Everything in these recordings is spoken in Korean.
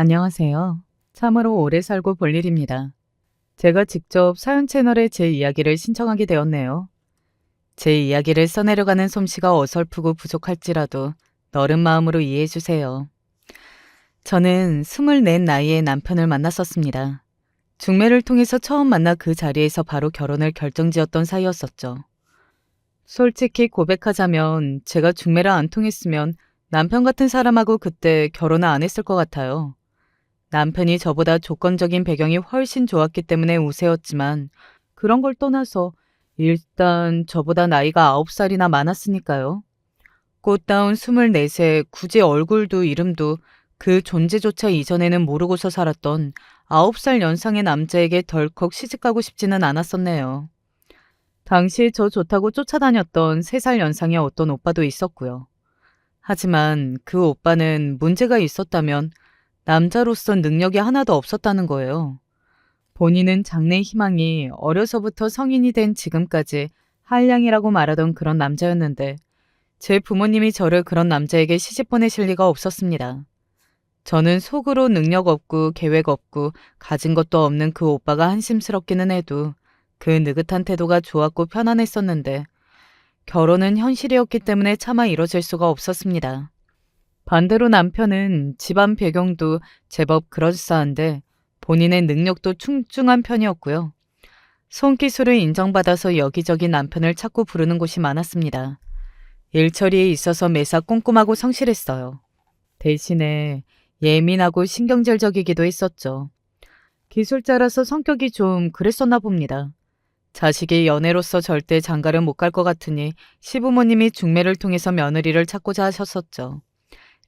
안녕하세요. 참으로 오래 살고 볼 일입니다. 제가 직접 사연 채널에 제 이야기를 신청하게 되었네요. 제 이야기를 써내려가는 솜씨가 어설프고 부족할지라도 너른 마음으로 이해해 주세요. 저는 24 나이에 남편을 만났었습니다. 중매를 통해서 처음 만나 그 자리에서 바로 결혼을 결정지었던 사이였었죠. 솔직히 고백하자면 제가 중매를 안 통했으면 남편 같은 사람하고 그때 결혼을 안 했을 것 같아요. 남편이 저보다 조건적인 배경이 훨씬 좋았기 때문에 우세였지만 그런 걸 떠나서 일단 저보다 나이가 9살이나 많았으니까요. 꽃다운 24세 굳이 얼굴도 이름도 그 존재조차 이전에는 모르고서 살았던 9살 연상의 남자에게 덜컥 시집가고 싶지는 않았었네요. 당시 저 좋다고 쫓아다녔던 3살 연상의 어떤 오빠도 있었고요. 하지만 그 오빠는 문제가 있었다면 남자로서 능력이 하나도 없었다는 거예요. 본인은 장래 희망이 어려서부터 성인이 된 지금까지 한량이라고 말하던 그런 남자였는데 제 부모님이 저를 그런 남자에게 시집 보내실 리가 없었습니다. 저는 속으로 능력 없고 계획 없고 가진 것도 없는 그 오빠가 한심스럽기는 해도 그 느긋한 태도가 좋았고 편안했었는데 결혼은 현실이었기 때문에 차마 이뤄질 수가 없었습니다. 반대로 남편은 집안 배경도 제법 그럴싸한데 본인의 능력도 충중한 편이었고요. 손기술을 인정받아서 여기저기 남편을 찾고 부르는 곳이 많았습니다. 일처리에 있어서 매사 꼼꼼하고 성실했어요. 대신에 예민하고 신경질적이기도 했었죠. 기술자라서 성격이 좀 그랬었나 봅니다. 자식이 연애로서 절대 장가를 못 갈 것 같으니 시부모님이 중매를 통해서 며느리를 찾고자 하셨었죠.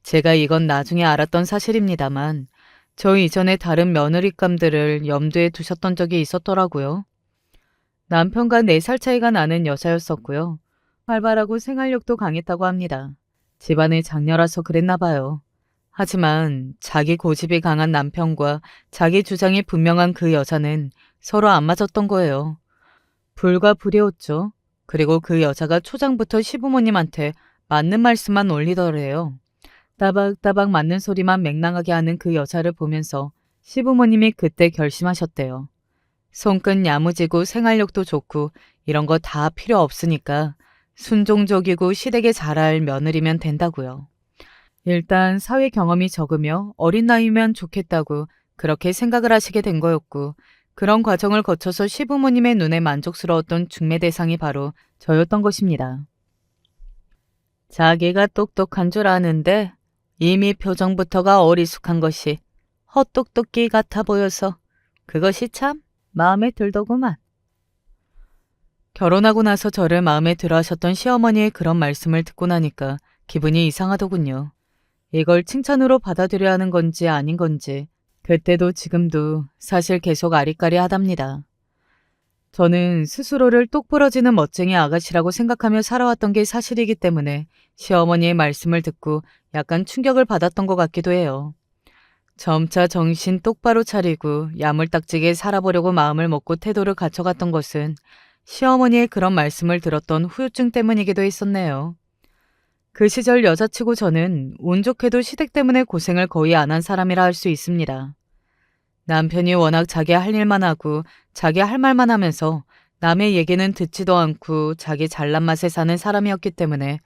제가 이건 나중에 알았던 사실입니다만 저 이전에 다른 며느리감들을 염두에 두셨던 적이 있었더라고요. 남편과 4살 차이가 나는 여자였었고요. 활발하고 생활력도 강했다고 합니다. 집안이 장녀라서 그랬나 봐요. 하지만 자기 고집이 강한 남편과 자기 주장이 분명한 그 여자는 서로 안 맞았던 거예요. 불과 불이었죠. 그리고 그 여자가 초장부터 시부모님한테 맞는 말씀만 올리더래요. 따박따박 맞는 소리만 맹랑하게 하는 그 여자를 보면서 시부모님이 그때 결심하셨대요. 손끝 야무지고 생활력도 좋고 이런 거 다 필요 없으니까 순종적이고 시댁에 잘할 며느리면 된다고요. 일단 사회 경험이 적으며 어린 나이면 좋겠다고 그렇게 생각을 하시게 된 거였고 그런 과정을 거쳐서 시부모님의 눈에 만족스러웠던 중매 대상이 바로 저였던 것입니다. 자기가 똑똑한 줄 아는데 이미 표정부터가 어리숙한 것이 헛똑똑기 같아 보여서 그것이 참 마음에 들더구만. 결혼하고 나서 저를 마음에 들어 하셨던 시어머니의 그런 말씀을 듣고 나니까 기분이 이상하더군요. 이걸 칭찬으로 받아들여야 하는 건지 아닌 건지 그때도 지금도 사실 계속 아리까리하답니다. 저는 스스로를 똑부러지는 멋쟁이 아가씨라고 생각하며 살아왔던 게 사실이기 때문에 시어머니의 말씀을 듣고 약간 충격을 받았던 것 같기도 해요. 점차 정신 똑바로 차리고 야물딱지게 살아보려고 마음을 먹고 태도를 갖춰갔던 것은 시어머니의 그런 말씀을 들었던 후유증 때문이기도 했었네요. 그 시절 여자치고 저는 운 좋게도 시댁 때문에 고생을 거의 안 한 사람이라 할 수 있습니다. 남편이 워낙 자기 할 일만 하고 자기 할 말만 하면서 남의 얘기는 듣지도 않고 자기 잘난 맛에 사는 사람이었기 때문에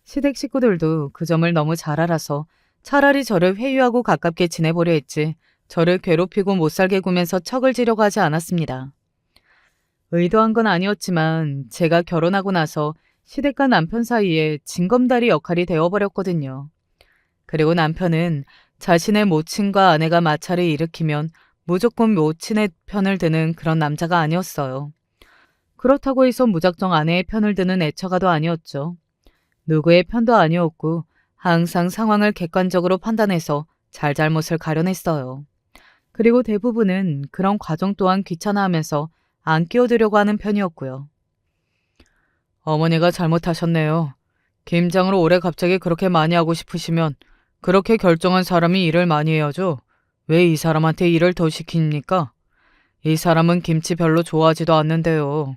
시댁 식구들도 그 점을 너무 잘 알아서 차라리 저를 회유하고 가깝게 지내보려 했지 저를 괴롭히고 못살게 구면서 척을 지려고 하지 않았습니다. 의도한 건 아니었지만 제가 결혼하고 나서 시댁과 남편 사이에 징검다리 역할이 되어버렸거든요. 그리고 남편은 자신의 모친과 아내가 마찰을 일으키면 무조건 모친의 편을 드는 그런 남자가 아니었어요. 그렇다고 해서 무작정 아내의 편을 드는 애처가도 아니었죠. 누구의 편도 아니었고 항상 상황을 객관적으로 판단해서 잘잘못을 가려냈어요. 그리고 대부분은 그런 과정 또한 귀찮아하면서 안 끼어들려고 하는 편이었고요. 어머니가 잘못하셨네요. 김장으로 올해 갑자기 그렇게 많이 하고 싶으시면 그렇게 결정한 사람이 일을 많이 해야죠. 왜 이 사람한테 일을 더 시킵니까? 이 사람은 김치 별로 좋아하지도 않는데요.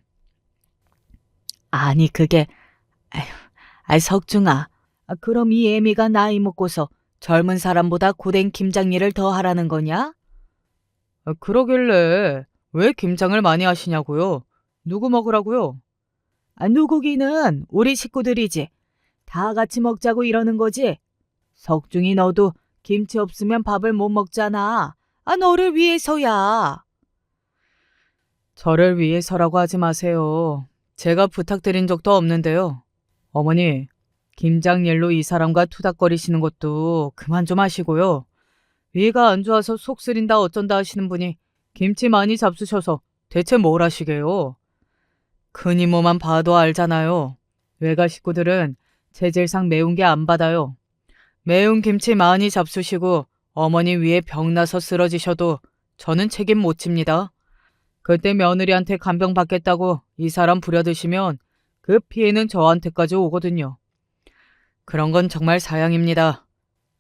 아니 그게... 아휴, 석중아. 그럼 이 애미가 나이 먹고서 젊은 사람보다 고된 김장 일을 더 하라는 거냐? 그러길래 왜 김장을 많이 하시냐고요? 누구 먹으라고요? 누구기는 우리 식구들이지. 다 같이 먹자고 이러는 거지. 석중이 너도 김치 없으면 밥을 못 먹잖아. 너를 위해서야. 저를 위해서라고 하지 마세요. 제가 부탁드린 적도 없는데요. 어머니, 김장일로 이 사람과 투닥거리시는 것도 그만 좀 하시고요. 위가 안 좋아서 속 쓰린다 어쩐다 하시는 분이 김치 많이 잡수셔서 대체 뭘 하시게요? 큰 이모만 봐도 알잖아요. 외가 식구들은 체질상 매운 게 안 받아요. 매운 김치 많이 잡수시고 어머니 위에 병나서 쓰러지셔도 저는 책임 못 집니다. 그때 며느리한테 간병 받겠다고 이 사람 부려드시면 그 피해는 저한테까지 오거든요. 그런 건 정말 사양입니다.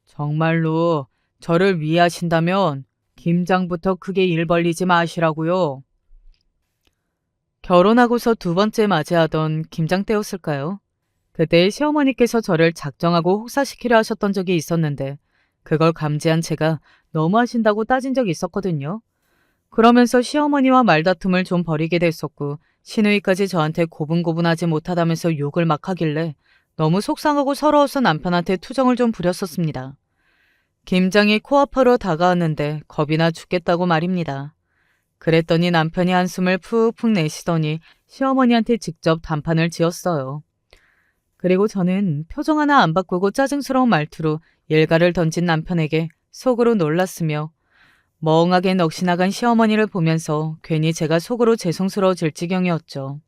정말로 저를 위하신다면 김장부터 크게 일 벌리지 마시라고요. 결혼하고서 두 번째 맞이하던 김장 때였을까요? 그때 시어머니께서 저를 작정하고 혹사시키려 하셨던 적이 있었는데 그걸 감지한 제가 너무 하신다고 따진 적이 있었거든요. 그러면서 시어머니와 말다툼을 좀 벌이게 됐었고 시누이까지 저한테 고분고분하지 못하다면서 욕을 막 하길래 너무 속상하고 서러워서 남편한테 투정을 좀 부렸었습니다. 김장이 코앞으로 다가왔는데 겁이 나 죽겠다고 말입니다. 그랬더니 남편이 한숨을 푹푹 내쉬더니 시어머니한테 직접 단판을 지었어요. 그리고 저는 표정 하나 안 바꾸고 짜증스러운 말투로 일가를 던진 남편에게 속으로 놀랐으며 멍하게 넋이 나간 시어머니를 보면서 괜히 제가 속으로 죄송스러워질 지경이었죠.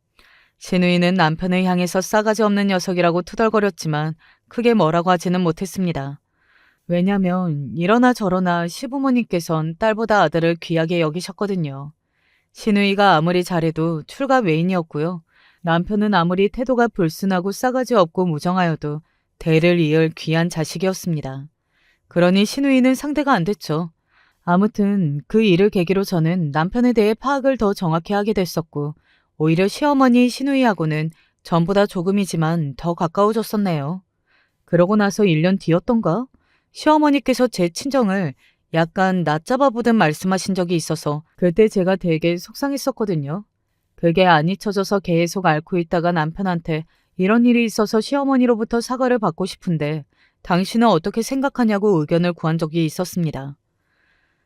시누이는 남편을 향해서 싸가지 없는 녀석이라고 투덜거렸지만 크게 뭐라고 하지는 못했습니다. 왜냐면 이러나 저러나 시부모님께선 딸보다 아들을 귀하게 여기셨거든요. 시누이가 아무리 잘해도 출가 외인이었고요. 남편은 아무리 태도가 불순하고 싸가지 없고 무정하여도 대를 이을 귀한 자식이었습니다. 그러니 시누이는 상대가 안 됐죠. 아무튼 그 일을 계기로 저는 남편에 대해 파악을 더 정확히 하게 됐었고 오히려 시어머니 시누이하고는 전보다 조금이지만 더 가까워졌었네요. 그러고 나서 1년 뒤였던가? 시어머니께서 제 친정을 약간 낮잡아 보듯 말씀하신 적이 있어서 그때 제가 되게 속상했었거든요. 그게 안 잊혀져서 계속 앓고 있다가 남편한테 이런 일이 있어서 시어머니로부터 사과를 받고 싶은데 당신은 어떻게 생각하냐고 의견을 구한 적이 있었습니다.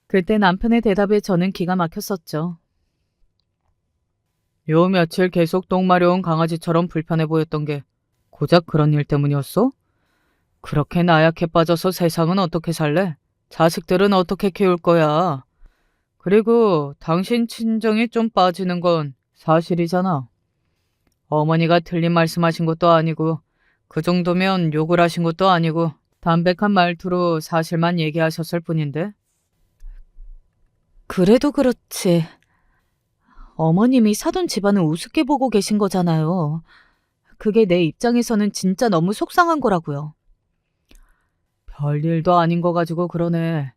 그때 남편의 대답에 저는 기가 막혔었죠. 요 며칠 계속 똥 마려운 강아지처럼 불편해 보였던 게 고작 그런 일 때문이었어? 그렇게 나약해 빠져서 세상은 어떻게 살래? 자식들은 어떻게 키울 거야? 그리고 당신 친정이 좀 빠지는 건 사실이잖아. 어머니가 틀린 말씀하신 것도 아니고 그 정도면 욕을 하신 것도 아니고 담백한 말투로 사실만 얘기하셨을 뿐인데. 그래도 그렇지. 어머님이 사돈 집안을 우습게 보고 계신 거잖아요. 그게 내 입장에서는 진짜 너무 속상한 거라고요. 별일도 아닌 거 가지고 그러네.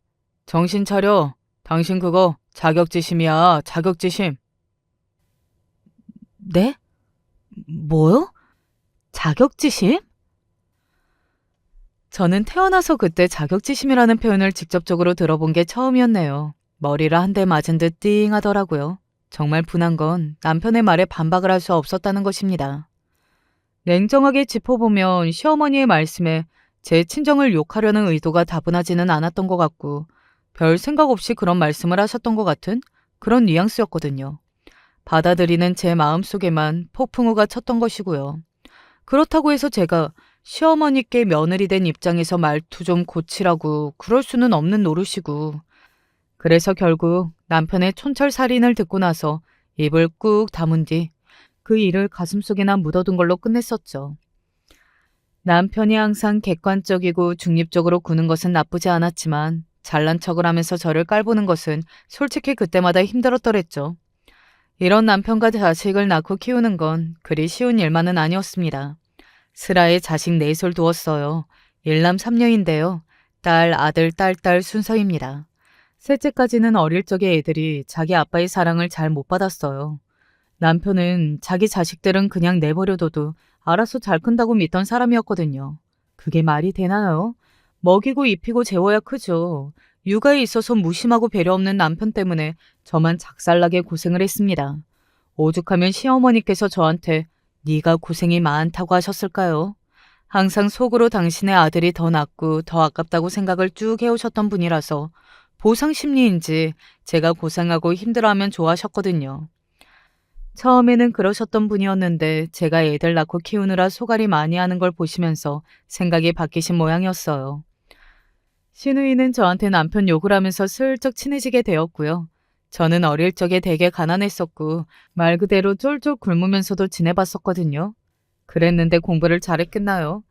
정신 차려. 당신 그거 자격지심이야. 자격지심. 네? 뭐요? 자격지심? 저는 태어나서 그때 자격지심이라는 표현을 직접적으로 들어본 게 처음이었네요. 머리를 한 대 맞은 듯 띵 하더라고요. 정말 분한 건 남편의 말에 반박을 할 수 없었다는 것입니다. 냉정하게 짚어보면 시어머니의 말씀에 제 친정을 욕하려는 의도가 다분하지는 않았던 것 같고 별 생각 없이 그런 말씀을 하셨던 것 같은 그런 뉘앙스였거든요. 받아들이는 제 마음속에만 폭풍우가 쳤던 것이고요. 그렇다고 해서 제가 시어머니께 며느리 된 입장에서 말투 좀 고치라고 그럴 수는 없는 노릇이고 그래서 결국 남편의 촌철살인을 듣고 나서 입을 꾹 다문 뒤 그 일을 가슴속에나 묻어둔 걸로 끝냈었죠. 남편이 항상 객관적이고 중립적으로 구는 것은 나쁘지 않았지만 잘난 척을 하면서 저를 깔보는 것은 솔직히 그때마다 힘들었더랬죠. 이런 남편과 자식을 낳고 키우는 건 그리 쉬운 일만은 아니었습니다. 슬하에 자식 넷을 두었어요. 일남 삼녀인데요. 딸, 아들, 딸 순서입니다. 셋째까지는 어릴 적에 애들이 자기 아빠의 사랑을 잘 못 받았어요. 남편은 자기 자식들은 그냥 내버려둬도 알아서 잘 큰다고 믿던 사람이었거든요. 그게 말이 되나요? 먹이고 입히고 재워야 크죠. 육아에 있어서 무심하고 배려 없는 남편 때문에 저만 작살나게 고생을 했습니다. 오죽하면 시어머니께서 저한테 네가 고생이 많다고 하셨을까요? 항상 속으로 당신의 아들이 더 낫고 더 아깝다고 생각을 쭉 해오셨던 분이라서 보상 심리인지 제가 고생하고 힘들어하면 좋아하셨거든요. 처음에는 그러셨던 분이었는데 제가 애들 낳고 키우느라 소갈이 많이 하는 걸 보시면서 생각이 바뀌신 모양이었어요. 신우이는 저한테 남편 욕을 하면서 슬쩍 친해지게 되었고요. 저는 어릴 적에 되게 가난했었고 말 그대로 쫄쫄 굶으면서도 지내봤었거든요. 그랬는데 공부를 잘했겠나요?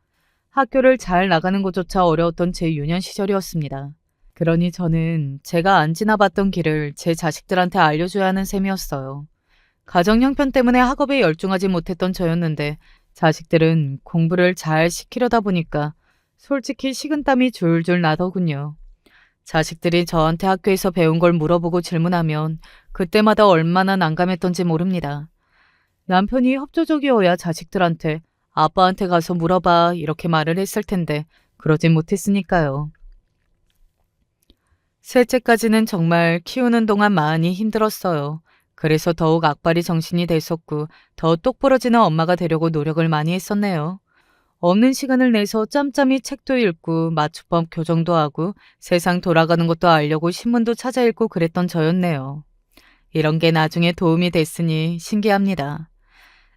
학교를 잘 나가는 것조차 어려웠던 제 유년 시절이었습니다. 그러니 저는 제가 안 지나봤던 길을 제 자식들한테 알려줘야 하는 셈이었어요. 가정 형편 때문에 학업에 열중하지 못했던 저였는데 자식들은 공부를 잘 시키려다 보니까 솔직히 식은땀이 줄줄 나더군요. 자식들이 저한테 학교에서 배운 걸 물어보고 질문하면 그때마다 얼마나 난감했던지 모릅니다. 남편이 협조적이어야 자식들한테 아빠한테 가서 물어봐 이렇게 말을 했을 텐데 그러진 못했으니까요. 셋째까지는 정말 키우는 동안 많이 힘들었어요. 그래서 더욱 악발이 정신이 됐었고 더 똑부러지는 엄마가 되려고 노력을 많이 했었네요. 없는 시간을 내서 짬짬이 책도 읽고 맞춤법 교정도 하고 세상 돌아가는 것도 알려고 신문도 찾아 읽고 그랬던 저였네요. 이런 게 나중에 도움이 됐으니 신기합니다.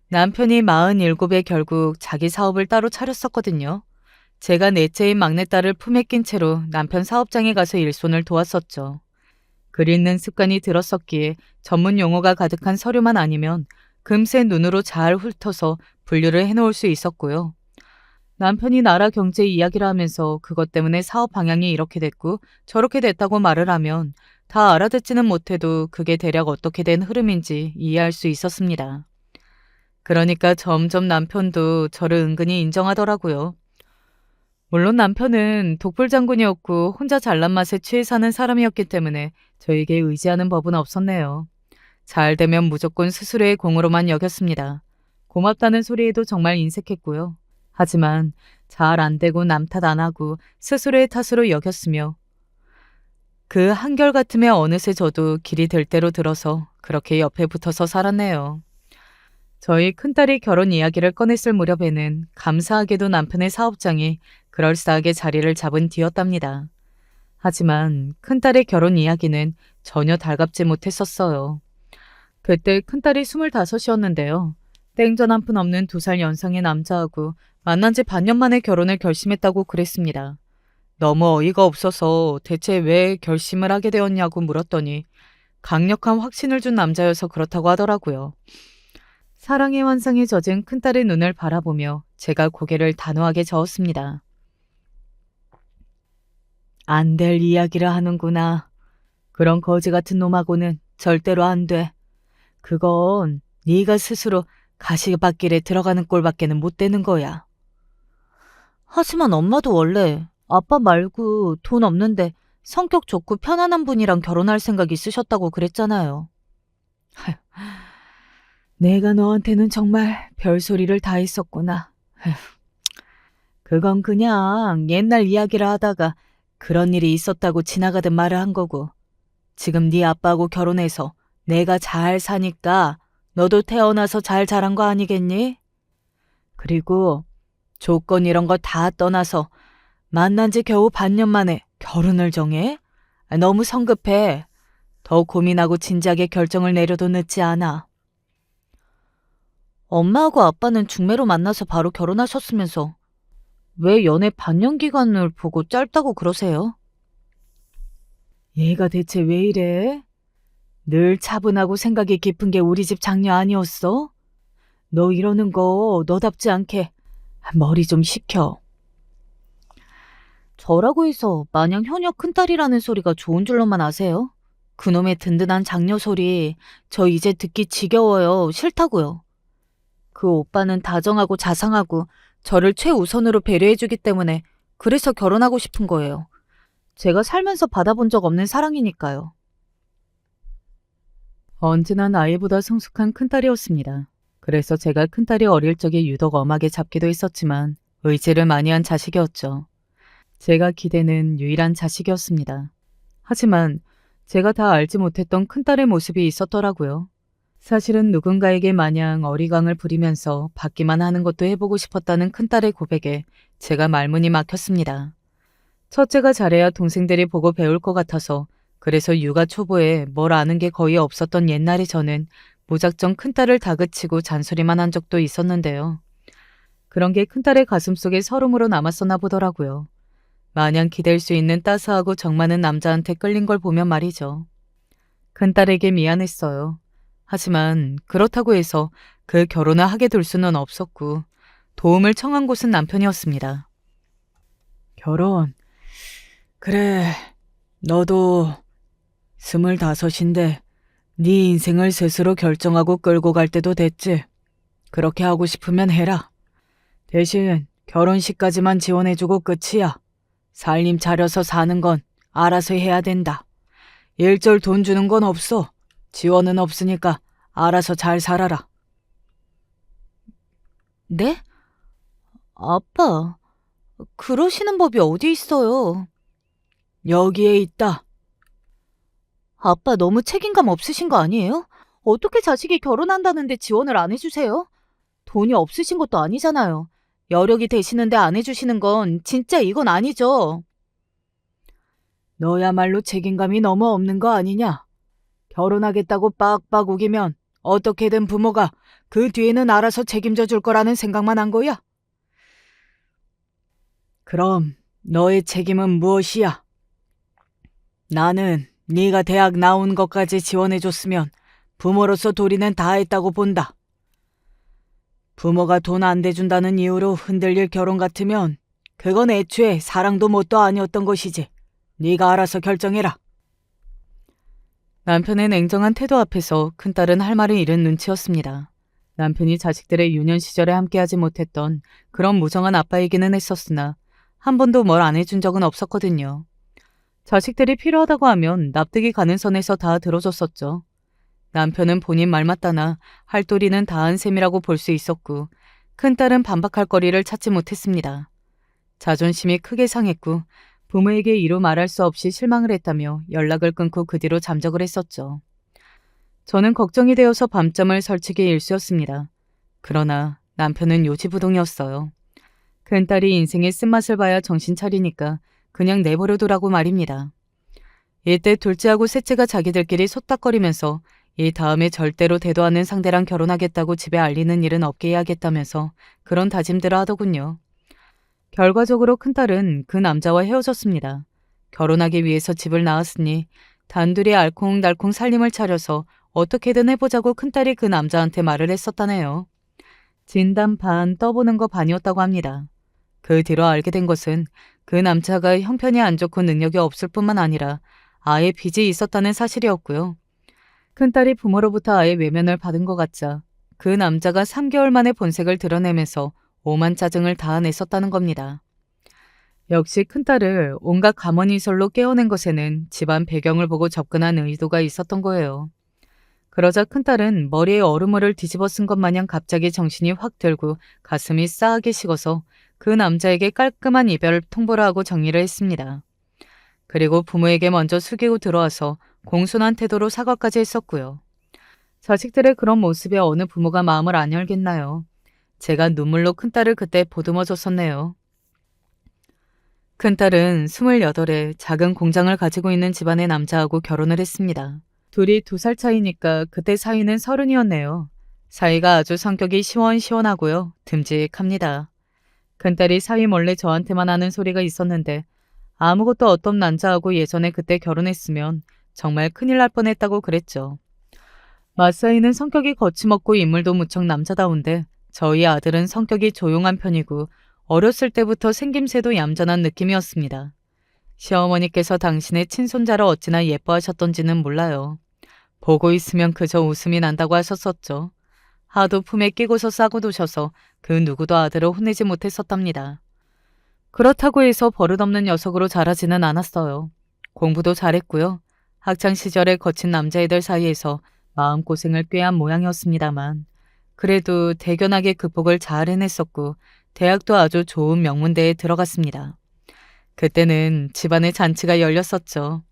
남편이 47에 결국 자기 사업을 따로 차렸었거든요. 제가 넷째인 막내딸을 품에 낀 채로 남편 사업장에 가서 일손을 도왔었죠. 글 읽는 습관이 들었었기에 전문 용어가 가득한 서류만 아니면 금세 눈으로 잘 훑어서 분류를 해놓을 수 있었고요. 남편이 나라 경제 이야기를 하면서 그것 때문에 사업 방향이 이렇게 됐고 저렇게 됐다고 말을 하면 다 알아듣지는 못해도 그게 대략 어떻게 된 흐름인지 이해할 수 있었습니다. 그러니까 점점 남편도 저를 은근히 인정하더라고요. 물론 남편은 독불장군이었고 혼자 잘난 맛에 취해 사는 사람이었기 때문에 저에게 의지하는 법은 없었네요. 잘 되면 무조건 스스로의 공으로만 여겼습니다. 고맙다는 소리에도 정말 인색했고요. 하지만 잘 안 되고 남 탓 안 하고 스스로의 탓으로 여겼으며 그 한결같음에 어느새 저도 길이 될 대로 들어서 그렇게 옆에 붙어서 살았네요. 저희 큰딸이 결혼 이야기를 꺼냈을 무렵에는 감사하게도 남편의 사업장이 그럴싸하게 자리를 잡은 뒤였답니다. 하지만 큰딸의 결혼 이야기는 전혀 달갑지 못했었어요. 그때 큰딸이 25이었는데요. 땡전 한 푼 없는 2살 연상의 남자하고 만난 지 반년 만에 결혼을 결심했다고 그랬습니다. 너무 어이가 없어서 대체 왜 결심을 하게 되었냐고 물었더니 강력한 확신을 준 남자여서 그렇다고 하더라고요. 사랑의 환상에 젖은 큰딸의 눈을 바라보며 제가 고개를 단호하게 저었습니다. 안 될 이야기를 하는구나. 그런 거지 같은 놈하고는 절대로 안 돼. 그건 네가 스스로 가시밭길에 들어가는 꼴밖에는 못 되는 거야. 하지만 엄마도 원래 아빠 말고 돈 없는데 성격 좋고 편안한 분이랑 결혼할 생각 있으셨다고 그랬잖아요. 내가 너한테는 정말 별소리를 다 했었구나. 그건 그냥 옛날 이야기를 하다가 그런 일이 있었다고 지나가듯 말을 한 거고 지금 네 아빠하고 결혼해서 내가 잘 사니까 너도 태어나서 잘 자란 거 아니겠니? 그리고 조건 이런 거 다 떠나서 만난 지 겨우 반년 만에 결혼을 정해? 너무 성급해. 더 고민하고 진지하게 결정을 내려도 늦지 않아. 엄마하고 아빠는 중매로 만나서 바로 결혼하셨으면서 왜 연애 반년 기간을 보고 짧다고 그러세요? 얘가 대체 왜 이래? 늘 차분하고 생각이 깊은 게 우리 집 장녀 아니었어? 너 이러는 거 너답지 않게 머리 좀 식혀. 저라고 해서 마냥 효녀 큰딸이라는 소리가 좋은 줄로만 아세요? 그놈의 든든한 장녀 소리 저 이제 듣기 지겨워요. 싫다고요. 그 오빠는 다정하고 자상하고 저를 최우선으로 배려해주기 때문에 그래서 결혼하고 싶은 거예요. 제가 살면서 받아본 적 없는 사랑이니까요. 언제나 나이보다 성숙한 큰딸이었습니다. 그래서 제가 큰딸이 어릴 적에 유독 엄하게 잡기도 했었지만 의지를 많이 한 자식이었죠. 제가 기대는 유일한 자식이었습니다. 하지만 제가 다 알지 못했던 큰딸의 모습이 있었더라고요. 사실은 누군가에게 마냥 어리광을 부리면서 받기만 하는 것도 해보고 싶었다는 큰딸의 고백에 제가 말문이 막혔습니다. 첫째가 잘해야 동생들이 보고 배울 것 같아서 그래서 육아 초보에 뭘 아는 게 거의 없었던 옛날에 저는 무작정 큰딸을 다그치고 잔소리만 한 적도 있었는데요. 그런 게 큰딸의 가슴속에 서름으로 남았었나 보더라고요. 마냥 기댈 수 있는 따스하고 정 많은 남자한테 끌린 걸 보면 말이죠. 큰딸에게 미안했어요. 하지만 그렇다고 해서 그 결혼을 하게 둘 수는 없었고 도움을 청한 곳은 남편이었습니다. 결혼? 그래, 너도 25인데 네 인생을 스스로 결정하고 끌고 갈 때도 됐지. 그렇게 하고 싶으면 해라. 대신 결혼식까지만 지원해주고 끝이야. 살림 차려서 사는 건 알아서 해야 된다. 일절 돈 주는 건 없어. 지원은 없으니까 알아서 잘 살아라. 네? 아빠, 그러시는 법이 어디 있어요? 여기에 있다. 아빠 너무 책임감 없으신 거 아니에요? 어떻게 자식이 결혼한다는데 지원을 안 해주세요? 돈이 없으신 것도 아니잖아요. 여력이 되시는데 안 해주시는 건 진짜 이건 아니죠. 너야말로 책임감이 너무 없는 거 아니냐? 결혼하겠다고 빡빡 우기면 어떻게든 부모가 그 뒤에는 알아서 책임져 줄 거라는 생각만 한 거야? 그럼 너의 책임은 무엇이야? 나는 네가 대학 나온 것까지 지원해줬으면 부모로서 도리는 다 했다고 본다. 부모가 돈 안 대준다는 이유로 흔들릴 결혼 같으면 그건 애초에 사랑도 뭣도 아니었던 것이지. 네가 알아서 결정해라. 남편의 냉정한 태도 앞에서 큰딸은 할 말을 잃은 눈치였습니다. 남편이 자식들의 유년 시절에 함께하지 못했던 그런 무정한 아빠이기는 했었으나 한 번도 뭘 안 해준 적은 없었거든요. 자식들이 필요하다고 하면 납득이 가는 선에서 다 들어줬었죠. 남편은 본인 말 맞다나 할 도리는 다한 셈이라고 볼 수 있었고 큰딸은 반박할 거리를 찾지 못했습니다. 자존심이 크게 상했고 부모에게 이루 말할 수 없이 실망을 했다며 연락을 끊고 그 뒤로 잠적을 했었죠. 저는 걱정이 되어서 밤잠을 설치기 일쑤였습니다. 그러나 남편은 요지부동이었어요. 큰딸이 인생의 쓴맛을 봐야 정신 차리니까 그냥 내버려두라고 말입니다. 이때 둘째하고 셋째가 자기들끼리 속닥거리면서 이 다음에 절대로 대도 않는 상대랑 결혼하겠다고 집에 알리는 일은 없게 해야겠다면서 그런 다짐들을 하더군요. 결과적으로 큰딸은 그 남자와 헤어졌습니다. 결혼하기 위해서 집을 나왔으니 단둘이 알콩달콩 살림을 차려서 어떻게든 해보자고 큰딸이 그 남자한테 말을 했었다네요. 진담 반 떠보는 거 반이었다고 합니다. 그 뒤로 알게 된 것은 그 남자가 형편이 안 좋고 능력이 없을 뿐만 아니라 아예 빚이 있었다는 사실이었고요. 큰딸이 부모로부터 아예 외면을 받은 것 같자 그 남자가 3개월 만에 본색을 드러내면서 오만 짜증을 다 냈었다는 겁니다. 역시 큰딸을 온갖 가머니설로 깨어낸 것에는 집안 배경을 보고 접근한 의도가 있었던 거예요. 그러자 큰딸은 머리에 얼음물을 뒤집어 쓴 것 마냥 갑자기 정신이 확 들고 가슴이 싸하게 식어서 그 남자에게 깔끔한 이별 통보를 하고 정리를 했습니다. 그리고 부모에게 먼저 숙이고 들어와서 공손한 태도로 사과까지 했었고요. 자식들의 그런 모습에 어느 부모가 마음을 안 열겠나요? 제가 눈물로 큰딸을 그때 보듬어줬었네요. 큰딸은 28에 작은 공장을 가지고 있는 집안의 남자하고 결혼을 했습니다. 둘이 2살 차이니까 그때 사위는 30이었네요. 사위가 아주 성격이 시원시원하고요. 듬직합니다. 큰딸이 사위 몰래 저한테만 하는 소리가 있었는데 아무것도 없던 남자하고 예전에 그때 결혼했으면 정말 큰일 날 뻔했다고 그랬죠. 맞사이는 성격이 거침없고 인물도 무척 남자다운데 저희 아들은 성격이 조용한 편이고 어렸을 때부터 생김새도 얌전한 느낌이었습니다. 시어머니께서 당신의 친손자를 어찌나 예뻐하셨던지는 몰라요. 보고 있으면 그저 웃음이 난다고 하셨었죠. 하도 품에 끼고서 싸고 도셔서 그 누구도 아들을 혼내지 못했었답니다. 그렇다고 해서 버릇없는 녀석으로 자라지는 않았어요. 공부도 잘했고요. 학창시절에 거친 남자애들 사이에서 마음고생을 꾀한 모양이었습니다만 그래도 대견하게 극복을 잘 해냈었고 대학도 아주 좋은 명문대에 들어갔습니다. 그때는 집안에 잔치가 열렸었죠.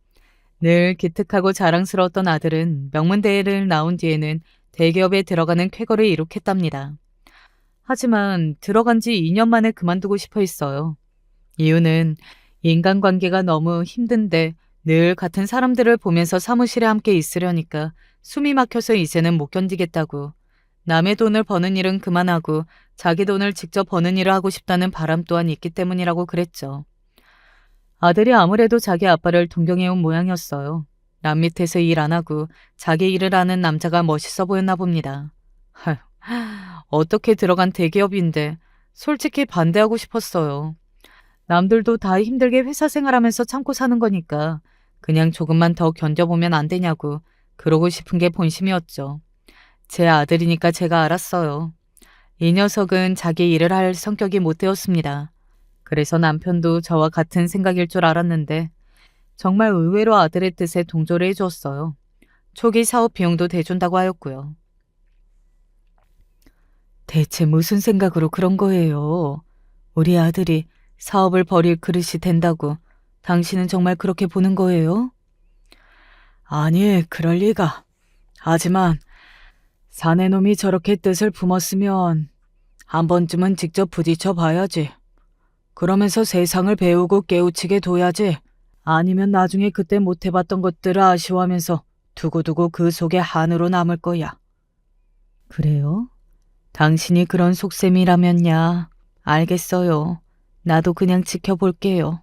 늘 기특하고 자랑스러웠던 아들은 명문대회를 나온 뒤에는 대기업에 들어가는 쾌거를 이룩했답니다. 하지만 들어간 지 2년 만에 그만두고 싶어 했어요. 이유는 인간관계가 너무 힘든데 늘 같은 사람들을 보면서 사무실에 함께 있으려니까 숨이 막혀서 이제는 못 견디겠다고, 남의 돈을 버는 일은 그만하고 자기 돈을 직접 버는 일을 하고 싶다는 바람 또한 있기 때문이라고 그랬죠. 아들이 아무래도 자기 아빠를 동경해온 모양이었어요. 남 밑에서 일 안 하고 자기 일을 하는 남자가 멋있어 보였나 봅니다. 하, 어떻게 들어간 대기업인데 솔직히 반대하고 싶었어요. 남들도 다 힘들게 회사 생활하면서 참고 사는 거니까 그냥 조금만 더 견뎌보면 안 되냐고 그러고 싶은 게 본심이었죠. 제 아들이니까 제가 알았어요. 이 녀석은 자기 일을 할 성격이 못 되었습니다. 그래서 남편도 저와 같은 생각일 줄 알았는데 정말 의외로 아들의 뜻에 동조를 해주었어요. 초기 사업 비용도 대준다고 하였고요. 대체 무슨 생각으로 그런 거예요? 우리 아들이 사업을 벌일 그릇이 된다고 당신은 정말 그렇게 보는 거예요? 아니, 그럴 리가. 하지만 사내놈이 저렇게 뜻을 품었으면 한 번쯤은 직접 부딪혀 봐야지. 그러면서 세상을 배우고 깨우치게 둬야지. 아니면 나중에 그때 못 해봤던 것들을 아쉬워하면서 두고두고 그 속에 한으로 남을 거야. 그래요? 당신이 그런 속셈이라면야. 알겠어요. 나도 그냥 지켜볼게요.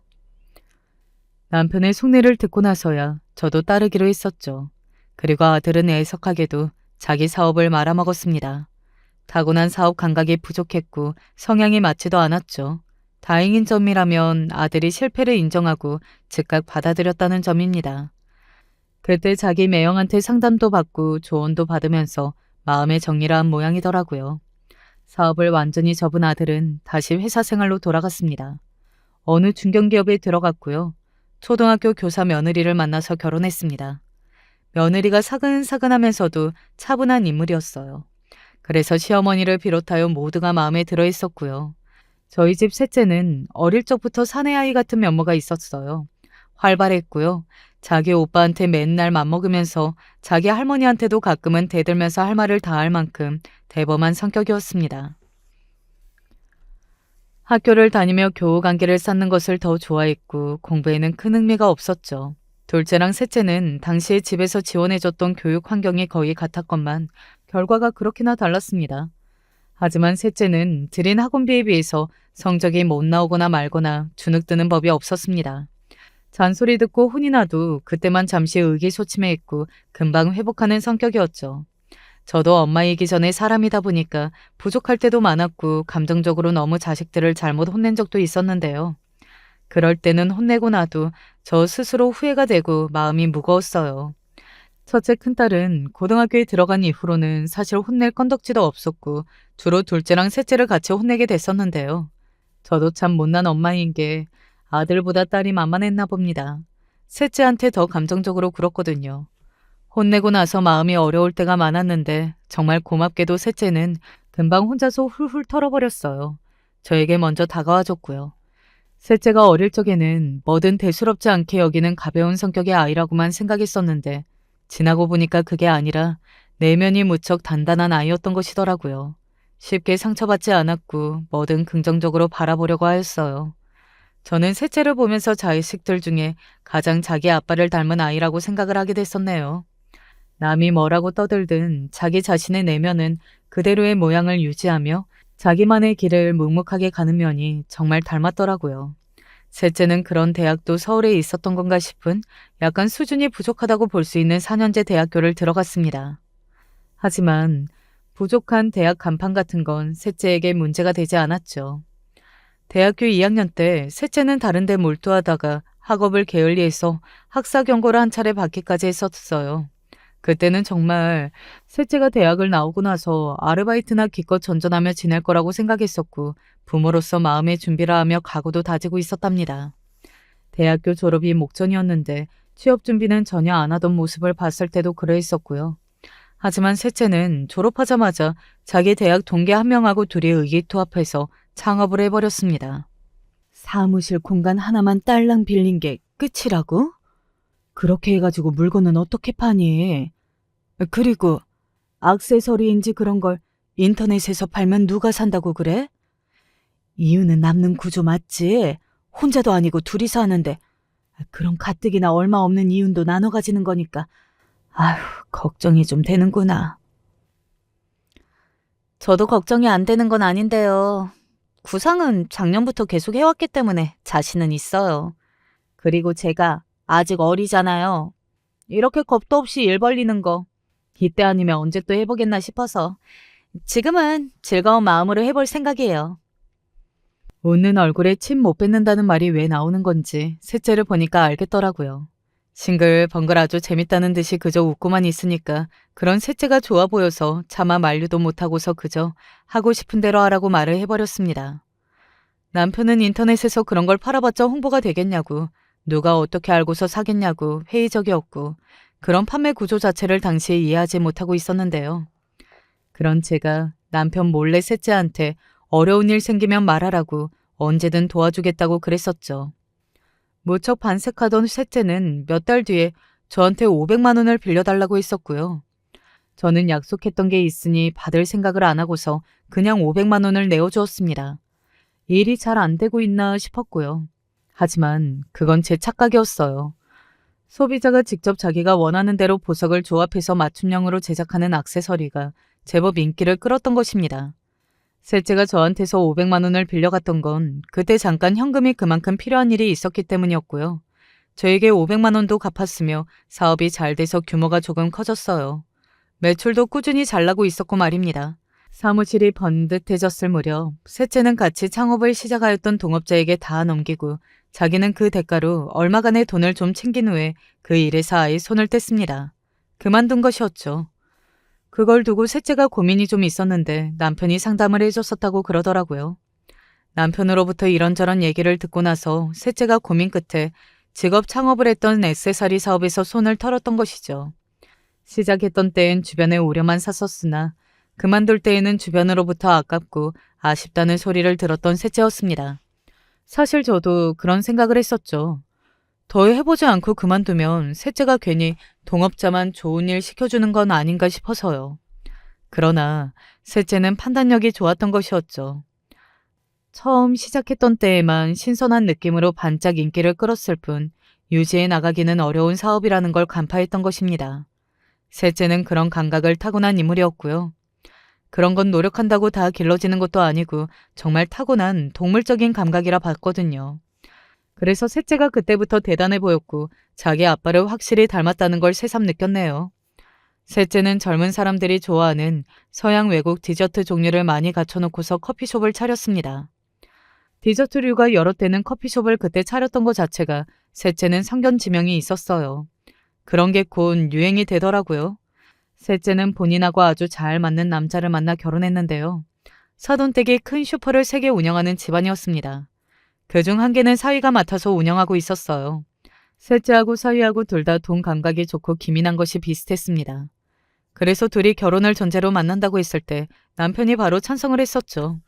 남편의 속내를 듣고 나서야 저도 따르기로 했었죠. 그리고 아들은 애석하게도 자기 사업을 말아먹었습니다. 타고난 사업 감각이 부족했고 성향이 맞지도 않았죠. 다행인 점이라면 아들이 실패를 인정하고 즉각 받아들였다는 점입니다. 그때 자기 매형한테 상담도 받고 조언도 받으면서 마음의 정리를 한 모양이더라고요. 사업을 완전히 접은 아들은 다시 회사 생활로 돌아갔습니다. 어느 중견기업에 들어갔고요. 초등학교 교사 며느리를 만나서 결혼했습니다. 며느리가 사근사근하면서도 차분한 인물이었어요. 그래서 시어머니를 비롯하여 모두가 마음에 들어 있었고요. 저희 집 셋째는 어릴 적부터 사내아이 같은 면모가 있었어요. 활발했고요. 자기 오빠한테 맨날 맘먹으면서 자기 할머니한테도 가끔은 대들면서 할 말을 다 할 만큼 대범한 성격이었습니다. 학교를 다니며 교우 관계를 쌓는 것을 더 좋아했고 공부에는 큰 흥미가 없었죠. 둘째랑 셋째는 당시에 집에서 지원해줬던 교육 환경이 거의 같았건만 결과가 그렇게나 달랐습니다. 하지만 셋째는 들인 학원비에 비해서 성적이 못 나오거나 말거나 주눅드는 법이 없었습니다. 잔소리 듣고 혼이 나도 그때만 잠시 의기소침해했고 금방 회복하는 성격이었죠. 저도 엄마이기 전에 사람이다 보니까 부족할 때도 많았고 감정적으로 너무 자식들을 잘못 혼낸 적도 있었는데요. 그럴 때는 혼내고 나도 저 스스로 후회가 되고 마음이 무거웠어요. 첫째 큰딸은 고등학교에 들어간 이후로는 사실 혼낼 건덕지도 없었고 주로 둘째랑 셋째를 같이 혼내게 됐었는데요. 저도 참 못난 엄마인 게 아들보다 딸이 만만했나 봅니다. 셋째한테 더 감정적으로 굴었거든요. 혼내고 나서 마음이 어려울 때가 많았는데 정말 고맙게도 셋째는 금방 혼자서 훌훌 털어버렸어요. 저에게 먼저 다가와줬고요. 셋째가 어릴 적에는 뭐든 대수롭지 않게 여기는 가벼운 성격의 아이라고만 생각했었는데 지나고 보니까 그게 아니라 내면이 무척 단단한 아이였던 것이더라고요. 쉽게 상처받지 않았고 뭐든 긍정적으로 바라보려고 하였어요. 저는 셋째를 보면서 자식들 중에 가장 자기 아빠를 닮은 아이라고 생각을 하게 됐었네요. 남이 뭐라고 떠들든 자기 자신의 내면은 그대로의 모양을 유지하며 자기만의 길을 묵묵하게 가는 면이 정말 닮았더라고요. 셋째는 그런 대학도 서울에 있었던 건가 싶은 약간 수준이 부족하다고 볼 수 있는 4년제 대학교를 들어갔습니다. 하지만 부족한 대학 간판 같은 건 셋째에게 문제가 되지 않았죠. 대학교 2학년 때 셋째는 다른 데 몰두하다가 학업을 게을리해서 학사 경고를 한 차례 받기까지 했었어요. 그때는 정말 셋째가 대학을 나오고 나서 아르바이트나 기껏 전전하며 지낼 거라고 생각했었고 부모로서 마음의 준비를 하며 각오도 다지고 있었답니다. 대학교 졸업이 목전이었는데 취업 준비는 전혀 안 하던 모습을 봤을 때도 그러했었고요. 하지만 셋째는 졸업하자마자 자기 대학 동기 한 명하고 둘이 의기투합해서 창업을 해버렸습니다. 사무실 공간 하나만 딸랑 빌린 게 끝이라고? 그렇게 해가지고 물건은 어떻게 파니? 그리고 액세서리인지 그런 걸 인터넷에서 팔면 누가 산다고 그래? 이유는 남는 구조 맞지? 혼자도 아니고 둘이서 하는데 그런 가뜩이나 얼마 없는 이윤도 나눠 가지는 거니까 아휴 걱정이 좀 되는구나. 저도 걱정이 안 되는 건 아닌데요. 구상은 작년부터 계속 해왔기 때문에 자신은 있어요. 그리고 제가 아직 어리잖아요. 이렇게 겁도 없이 일 벌리는 거 이때 아니면 언제 또 해보겠나 싶어서 지금은 즐거운 마음으로 해볼 생각이에요. 웃는 얼굴에 침 못 뱉는다는 말이 왜 나오는 건지 셋째를 보니까 알겠더라고요. 싱글벙글 아주 재밌다는 듯이 그저 웃고만 있으니까 그런 셋째가 좋아 보여서 차마 만류도 못하고서 그저 하고 싶은 대로 하라고 말을 해버렸습니다. 남편은 인터넷에서 그런 걸 팔아봤자 홍보가 되겠냐고, 누가 어떻게 알고서 사겠냐고 회의적이었고 그런 판매 구조 자체를 당시에 이해하지 못하고 있었는데요. 그런 제가 남편 몰래 셋째한테 어려운 일 생기면 말하라고 언제든 도와주겠다고 그랬었죠. 무척 반색하던 셋째는 몇 달 뒤에 저한테 500만 원을 빌려달라고 했었고요. 저는 약속했던 게 있으니 받을 생각을 안 하고서 그냥 500만 원을 내어주었습니다. 일이 잘 안 되고 있나 싶었고요. 하지만 그건 제 착각이었어요. 소비자가 직접 자기가 원하는 대로 보석을 조합해서 맞춤형으로 제작하는 액세서리가 제법 인기를 끌었던 것입니다. 셋째가 저한테서 500만 원을 빌려갔던 건 그때 잠깐 현금이 그만큼 필요한 일이 있었기 때문이었고요. 저에게 500만 원도 갚았으며 사업이 잘 돼서 규모가 조금 커졌어요. 매출도 꾸준히 잘 나고 있었고 말입니다. 사무실이 번듯해졌을 무렵 셋째는 같이 창업을 시작하였던 동업자에게 다 넘기고 자기는 그 대가로 얼마간의 돈을 좀 챙긴 후에 그 일에서 아예 손을 뗐습니다. 그만둔 것이었죠. 그걸 두고 셋째가 고민이 좀 있었는데 남편이 상담을 해줬었다고 그러더라고요. 남편으로부터 이런저런 얘기를 듣고 나서 셋째가 고민 끝에 직업 창업을 했던 액세서리 사업에서 손을 털었던 것이죠. 시작했던 때엔 주변에 오려만 샀었으나 그만둘 때에는 주변으로부터 아깝고 아쉽다는 소리를 들었던 셋째였습니다. 사실 저도 그런 생각을 했었죠. 더 해보지 않고 그만두면 셋째가 괜히 동업자만 좋은 일 시켜주는 건 아닌가 싶어서요. 그러나 셋째는 판단력이 좋았던 것이었죠. 처음 시작했던 때에만 신선한 느낌으로 반짝 인기를 끌었을 뿐 유지해 나가기는 어려운 사업이라는 걸 간파했던 것입니다. 셋째는 그런 감각을 타고난 인물이었고요. 그런 건 노력한다고 다 길러지는 것도 아니고 정말 타고난 동물적인 감각이라 봤거든요. 그래서 셋째가 그때부터 대단해 보였고 자기 아빠를 확실히 닮았다는 걸 새삼 느꼈네요. 셋째는 젊은 사람들이 좋아하는 서양 외국 디저트 종류를 많이 갖춰놓고서 커피숍을 차렸습니다. 디저트류가 여러 때는 커피숍을 그때 차렸던 것 자체가 셋째는 성견 지명이 있었어요. 그런 게 곧 유행이 되더라고요. 셋째는 본인하고 아주 잘 맞는 남자를 만나 결혼했는데요. 사돈댁이 큰 슈퍼를 3개 운영하는 집안이었습니다. 그중 한 개는 사위가 맡아서 운영하고 있었어요. 셋째하고 사위하고 둘 다 돈 감각이 좋고 기민한 것이 비슷했습니다. 그래서 둘이 결혼을 전제로 만난다고 했을 때 남편이 바로 찬성을 했었죠.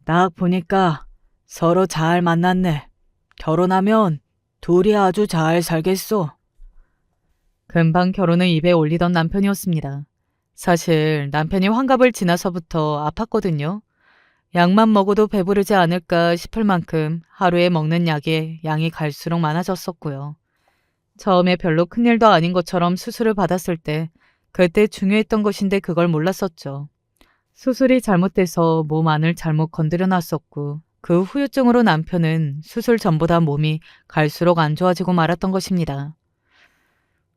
딱 보니까 서로 잘 만났네. 결혼하면 둘이 아주 잘 살겠소. 금방 결혼을 입에 올리던 남편이었습니다. 사실 남편이 환갑을 지나서부터 아팠거든요. 약만 먹어도 배부르지 않을까 싶을 만큼 하루에 먹는 약의 양이 갈수록 많아졌었고요. 처음에 별로 큰일도 아닌 것처럼 수술을 받았을 때 그때 중요했던 것인데 그걸 몰랐었죠. 수술이 잘못돼서 몸 안을 잘못 건드려 놨었고 그 후유증으로 남편은 수술 전보다 몸이 갈수록 안 좋아지고 말았던 것입니다.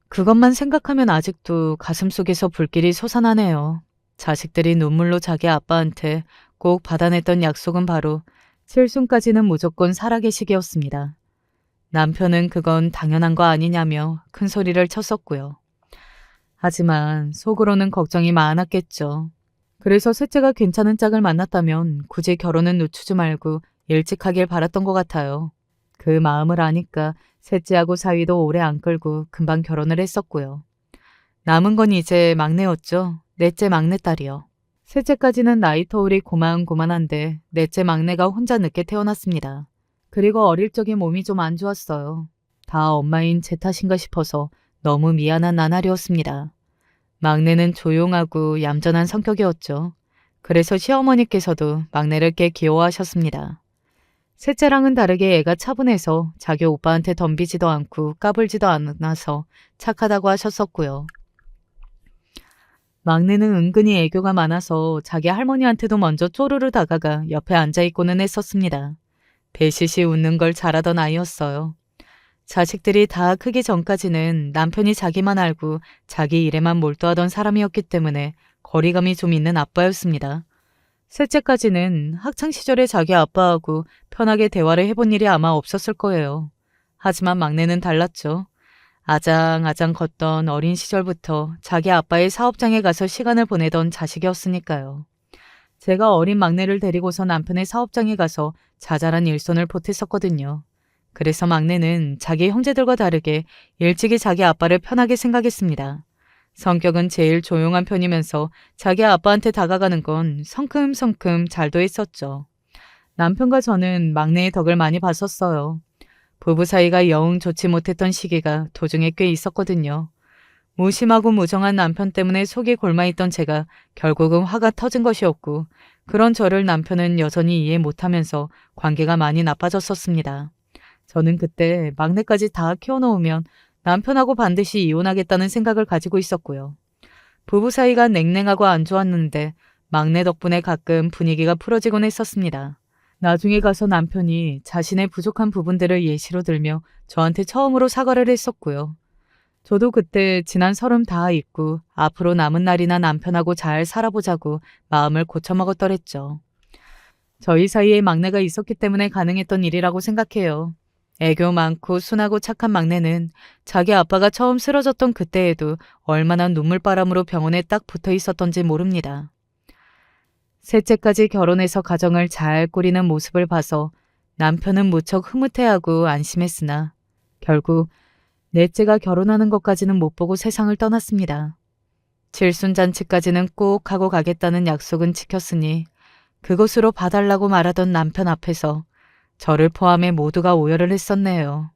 그것만 생각하면 아직도 가슴속에서 불길이 솟아나네요. 자식들이 눈물로 자기 아빠한테 꼭 받아냈던 약속은 바로 칠순까지는 무조건 살아계시기였습니다. 남편은 그건 당연한 거 아니냐며 큰 소리를 쳤었고요. 하지만 속으로는 걱정이 많았겠죠. 그래서 셋째가 괜찮은 짝을 만났다면 굳이 결혼은 늦추지 말고 일찍 하길 바랐던 것 같아요. 그 마음을 아니까 셋째하고 사위도 오래 안 끌고 금방 결혼을 했었고요. 남은 건 이제 막내였죠. 넷째 막내딸이요. 셋째까지는 나이 터울이 고만고만한데 넷째 막내가 혼자 늦게 태어났습니다. 그리고 어릴 적에 몸이 좀 안 좋았어요. 다 엄마인 제 탓인가 싶어서 너무 미안한 나날이었습니다. 막내는 조용하고 얌전한 성격이었죠. 그래서 시어머니께서도 막내를 꽤 귀여워하셨습니다. 셋째랑은 다르게 애가 차분해서 자기 오빠한테 덤비지도 않고 까불지도 않아서 착하다고 하셨었고요. 막내는 은근히 애교가 많아서 자기 할머니한테도 먼저 쪼르르 다가가 옆에 앉아있고는 했었습니다. 배시시 웃는 걸 잘하던 아이였어요. 자식들이 다 크기 전까지는 남편이 자기만 알고 자기 일에만 몰두하던 사람이었기 때문에 거리감이 좀 있는 아빠였습니다. 셋째까지는 학창시절에 자기 아빠하고 편하게 대화를 해본 일이 아마 없었을 거예요. 하지만 막내는 달랐죠. 아장아장 걷던 어린 시절부터 자기 아빠의 사업장에 가서 시간을 보내던 자식이었으니까요. 제가 어린 막내를 데리고서 남편의 사업장에 가서 자잘한 일손을 보탰었거든요. 그래서 막내는 자기 형제들과 다르게 일찍이 자기 아빠를 편하게 생각했습니다. 성격은 제일 조용한 편이면서 자기 아빠한테 다가가는 건 성큼성큼 잘도 했었죠. 남편과 저는 막내의 덕을 많이 봤었어요. 부부 사이가 영 좋지 못했던 시기가 도중에 꽤 있었거든요. 무심하고 무정한 남편 때문에 속이 골마있던 제가 결국은 화가 터진 것이었고, 그런 저를 남편은 여전히 이해 못하면서 관계가 많이 나빠졌었습니다. 저는 그때 막내까지 다 키워놓으면 남편하고 반드시 이혼하겠다는 생각을 가지고 있었고요. 부부 사이가 냉랭하고 안 좋았는데 막내 덕분에 가끔 분위기가 풀어지곤 했었습니다. 나중에 가서 남편이 자신의 부족한 부분들을 예시로 들며 저한테 처음으로 사과를 했었고요. 저도 그때 지난 30 다 잊고 앞으로 남은 날이나 남편하고 잘 살아보자고 마음을 고쳐먹었더랬죠. 저희 사이에 막내가 있었기 때문에 가능했던 일이라고 생각해요. 애교 많고 순하고 착한 막내는 자기 아빠가 처음 쓰러졌던 그때에도 얼마나 눈물바람으로 병원에 딱 붙어 있었던지 모릅니다. 셋째까지 결혼해서 가정을 잘 꾸리는 모습을 봐서 남편은 무척 흐뭇해하고 안심했으나 결국 넷째가 결혼하는 것까지는 못 보고 세상을 떠났습니다. 칠순잔치까지는 꼭 하고 가겠다는 약속은 지켰으니 그것으로 봐달라고 말하던 남편 앞에서 저를 포함해 모두가 오열을 했었네요.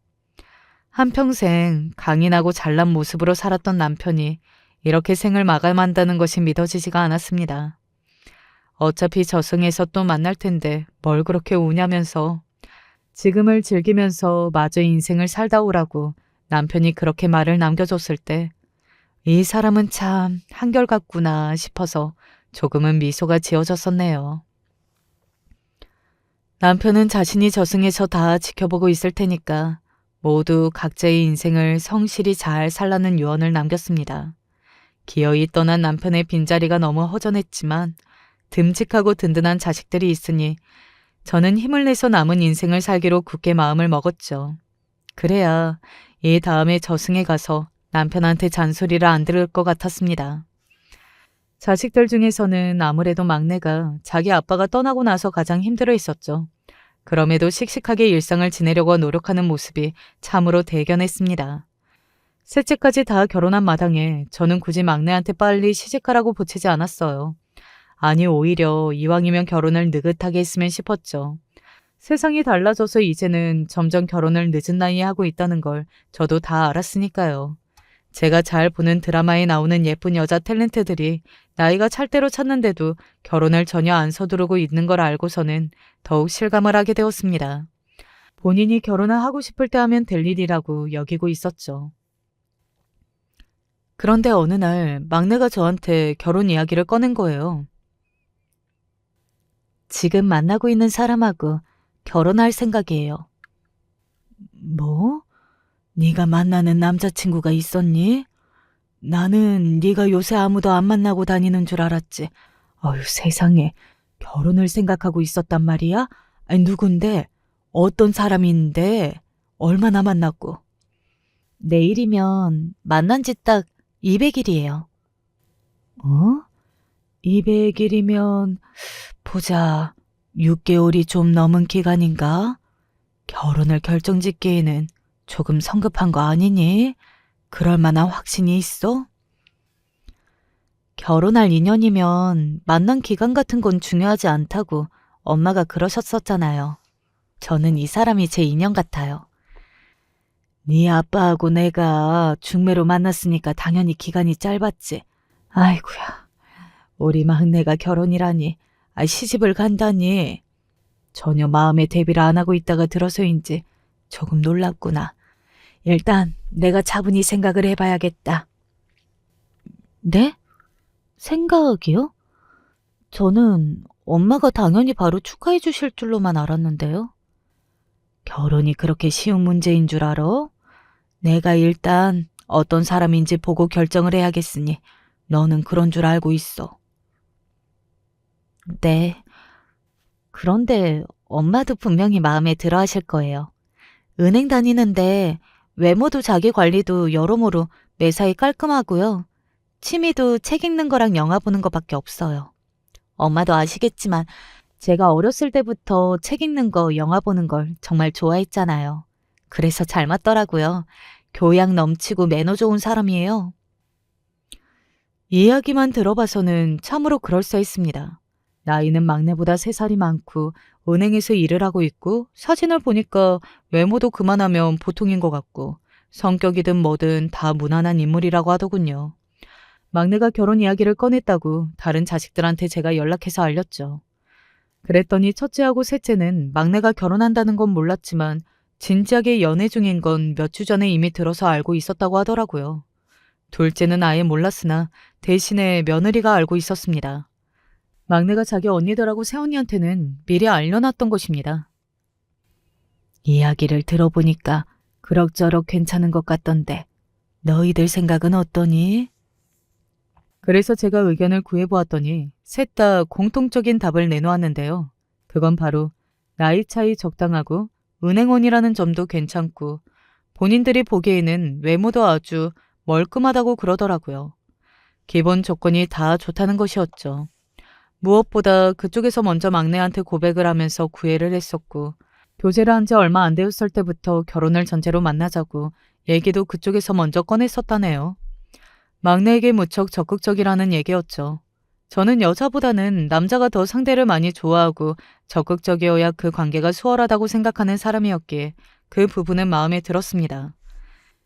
한평생 강인하고 잘난 모습으로 살았던 남편이 이렇게 생을 마감한다는 것이 믿어지지가 않았습니다. 어차피 저승에서 또 만날 텐데 뭘 그렇게 우냐면서 지금을 즐기면서 마저 인생을 살다 오라고 남편이 그렇게 말을 남겨줬을 때 이 사람은 참 한결같구나 싶어서 조금은 미소가 지어졌었네요. 남편은 자신이 저승에서 다 지켜보고 있을 테니까 모두 각자의 인생을 성실히 잘 살라는 유언을 남겼습니다. 기어이 떠난 남편의 빈자리가 너무 허전했지만 듬직하고 든든한 자식들이 있으니 저는 힘을 내서 남은 인생을 살기로 굳게 마음을 먹었죠. 그래야 이 다음에 저승에 가서 남편한테 잔소리를 안 들을 것 같았습니다. 자식들 중에서는 아무래도 막내가 자기 아빠가 떠나고 나서 가장 힘들어 했었죠. 그럼에도 씩씩하게 일상을 지내려고 노력하는 모습이 참으로 대견했습니다. 셋째까지 다 결혼한 마당에 저는 굳이 막내한테 빨리 시집가라고 보채지 않았어요. 아니 오히려 이왕이면 결혼을 느긋하게 했으면 싶었죠. 세상이 달라져서 이제는 점점 결혼을 늦은 나이에 하고 있다는 걸 저도 다 알았으니까요. 제가 잘 보는 드라마에 나오는 예쁜 여자 탤런트들이 나이가 찰 대로 찼는데도 결혼을 전혀 안 서두르고 있는 걸 알고서는 더욱 실감을 하게 되었습니다. 본인이 결혼을 하고 싶을 때 하면 될 일이라고 여기고 있었죠. 그런데 어느 날 막내가 저한테 결혼 이야기를 꺼낸 거예요. 지금 만나고 있는 사람하고 결혼할 생각이에요. 뭐? 네가 만나는 남자친구가 있었니? 나는 네가 요새 아무도 안 만나고 다니는 줄 알았지. 어휴 세상에 결혼을 생각하고 있었단 말이야? 아니, 누군데? 어떤 사람인데? 얼마나 만났고? 내일이면 만난 지 딱 200일이에요. 어? 200일이면 보자. 6개월이 좀 넘은 기간인가? 결혼을 결정짓기에는 조금 성급한 거 아니니? 그럴 만한 확신이 있어? 결혼할 인연이면 만난 기간 같은 건 중요하지 않다고 엄마가 그러셨었잖아요. 저는 이 사람이 제 인연 같아요. 네 아빠하고 내가 중매로 만났으니까 당연히 기간이 짧았지. 아이고야, 우리 막내가 결혼이라니, 시집을 간다니. 전혀 마음의 대비를 안 하고 있다가 들어서인지 조금 놀랍구나. 일단 내가 차분히 생각을 해봐야겠다. 네? 생각이요? 저는 엄마가 당연히 바로 축하해 주실 줄로만 알았는데요. 결혼이 그렇게 쉬운 문제인 줄 알아? 내가 일단 어떤 사람인지 보고 결정을 해야겠으니 너는 그런 줄 알고 있어. 네. 그런데 엄마도 분명히 마음에 들어 하실 거예요. 은행 다니는데 외모도 자기 관리도 여러모로 매사에 깔끔하고요. 취미도 책 읽는 거랑 영화 보는 거밖에 없어요. 엄마도 아시겠지만 제가 어렸을 때부터 책 읽는 거, 영화 보는 걸 정말 좋아했잖아요. 그래서 잘 맞더라고요. 교양 넘치고 매너 좋은 사람이에요. 이야기만 들어봐서는 참으로 그럴싸했습니다. 나이는 막내보다 3살이 많고 은행에서 일을 하고 있고 사진을 보니까 외모도 그만하면 보통인 것 같고 성격이든 뭐든 다 무난한 인물이라고 하더군요. 막내가 결혼 이야기를 꺼냈다고 다른 자식들한테 제가 연락해서 알렸죠. 그랬더니 첫째하고 셋째는 막내가 결혼한다는 건 몰랐지만 진지하게 연애 중인 건 몇 주 전에 이미 들어서 알고 있었다고 하더라고요. 둘째는 아예 몰랐으나 대신에 며느리가 알고 있었습니다. 막내가 자기 언니들하고 새언니한테는 미리 알려놨던 것입니다. 이야기를 들어보니까 그럭저럭 괜찮은 것 같던데 너희들 생각은 어떠니? 그래서 제가 의견을 구해보았더니 셋 다 공통적인 답을 내놓았는데요. 그건 바로 나이 차이 적당하고 은행원이라는 점도 괜찮고 본인들이 보기에는 외모도 아주 멀끔하다고 그러더라고요. 기본 조건이 다 좋다는 것이었죠. 무엇보다 그쪽에서 먼저 막내한테 고백을 하면서 구애를 했었고 교제를 한 지 얼마 안 되었을 때부터 결혼을 전제로 만나자고 얘기도 그쪽에서 먼저 꺼냈었다네요. 막내에게 무척 적극적이라는 얘기였죠. 저는 여자보다는 남자가 더 상대를 많이 좋아하고 적극적이어야 그 관계가 수월하다고 생각하는 사람이었기에 그 부분은 마음에 들었습니다.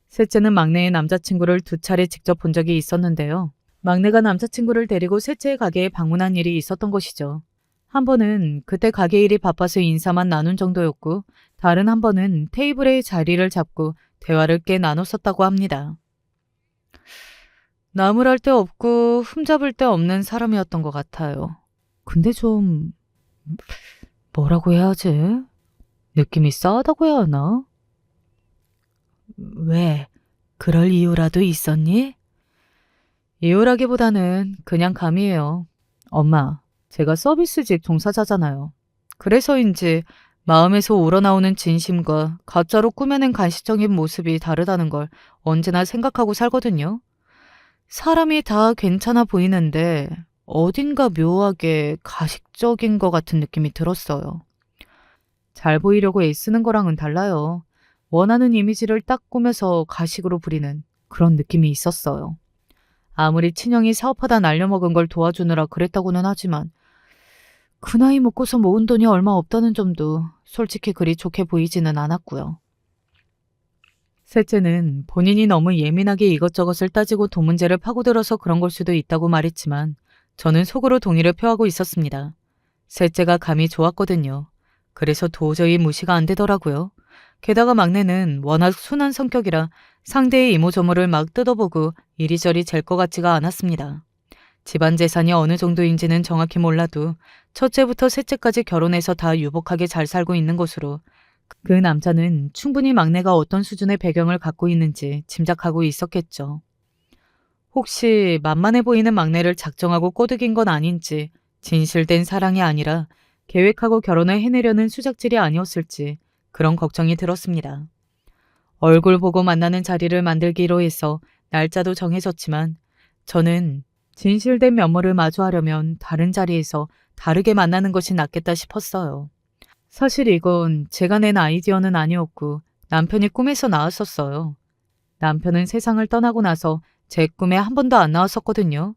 셋째는 막내의 남자친구를 2차례 직접 본 적이 있었는데요. 막내가 남자친구를 데리고 셋째의 가게에 방문한 일이 있었던 것이죠. 한 번은 그때 가게 일이 바빠서 인사만 나눈 정도였고 다른 한 번은 테이블에 자리를 잡고 대화를 꽤 나눴었다고 합니다. 나무랄 데 없고 흠잡을 데 없는 사람이었던 것 같아요. 근데 좀 뭐라고 해야 하지? 느낌이 싸하다고 해야 하나? 왜? 그럴 이유라도 있었니? 이유라기보다는 그냥 감이에요. 엄마, 제가 서비스직 종사자잖아요. 그래서인지 마음에서 우러나오는 진심과 가짜로 꾸며낸 가시적인 모습이 다르다는 걸 언제나 생각하고 살거든요. 사람이 다 괜찮아 보이는데 어딘가 묘하게 가식적인 것 같은 느낌이 들었어요. 잘 보이려고 애쓰는 거랑은 달라요. 원하는 이미지를 딱 꾸며서 가식으로 부리는 그런 느낌이 있었어요. 아무리 친형이 사업하다 날려먹은 걸 도와주느라 그랬다고는 하지만 그 나이 먹고서 모은 돈이 얼마 없다는 점도 솔직히 그리 좋게 보이지는 않았고요. 셋째는 본인이 너무 예민하게 이것저것을 따지고 돈 문제를 파고들어서 그런 걸 수도 있다고 말했지만 저는 속으로 동의를 표하고 있었습니다. 셋째가 감이 좋았거든요. 그래서 도저히 무시가 안 되더라고요. 게다가 막내는 워낙 순한 성격이라 상대의 이모저모를 막 뜯어보고 이리저리 잴 것 같지가 않았습니다. 집안 재산이 어느 정도인지는 정확히 몰라도 첫째부터 셋째까지 결혼해서 다 유복하게 잘 살고 있는 것으로 그 남자는 충분히 막내가 어떤 수준의 배경을 갖고 있는지 짐작하고 있었겠죠. 혹시 만만해 보이는 막내를 작정하고 꼬드긴 건 아닌지 진실된 사랑이 아니라 계획하고 결혼을 해내려는 수작질이 아니었을지 그런 걱정이 들었습니다. 얼굴 보고 만나는 자리를 만들기로 해서 날짜도 정해졌지만 저는 진실된 면모를 마주하려면 다른 자리에서 다르게 만나는 것이 낫겠다 싶었어요. 사실 이건 제가 낸 아이디어는 아니었고 남편이 꿈에서 나왔었어요. 남편은 세상을 떠나고 나서 제 꿈에 한 번도 안 나왔었거든요.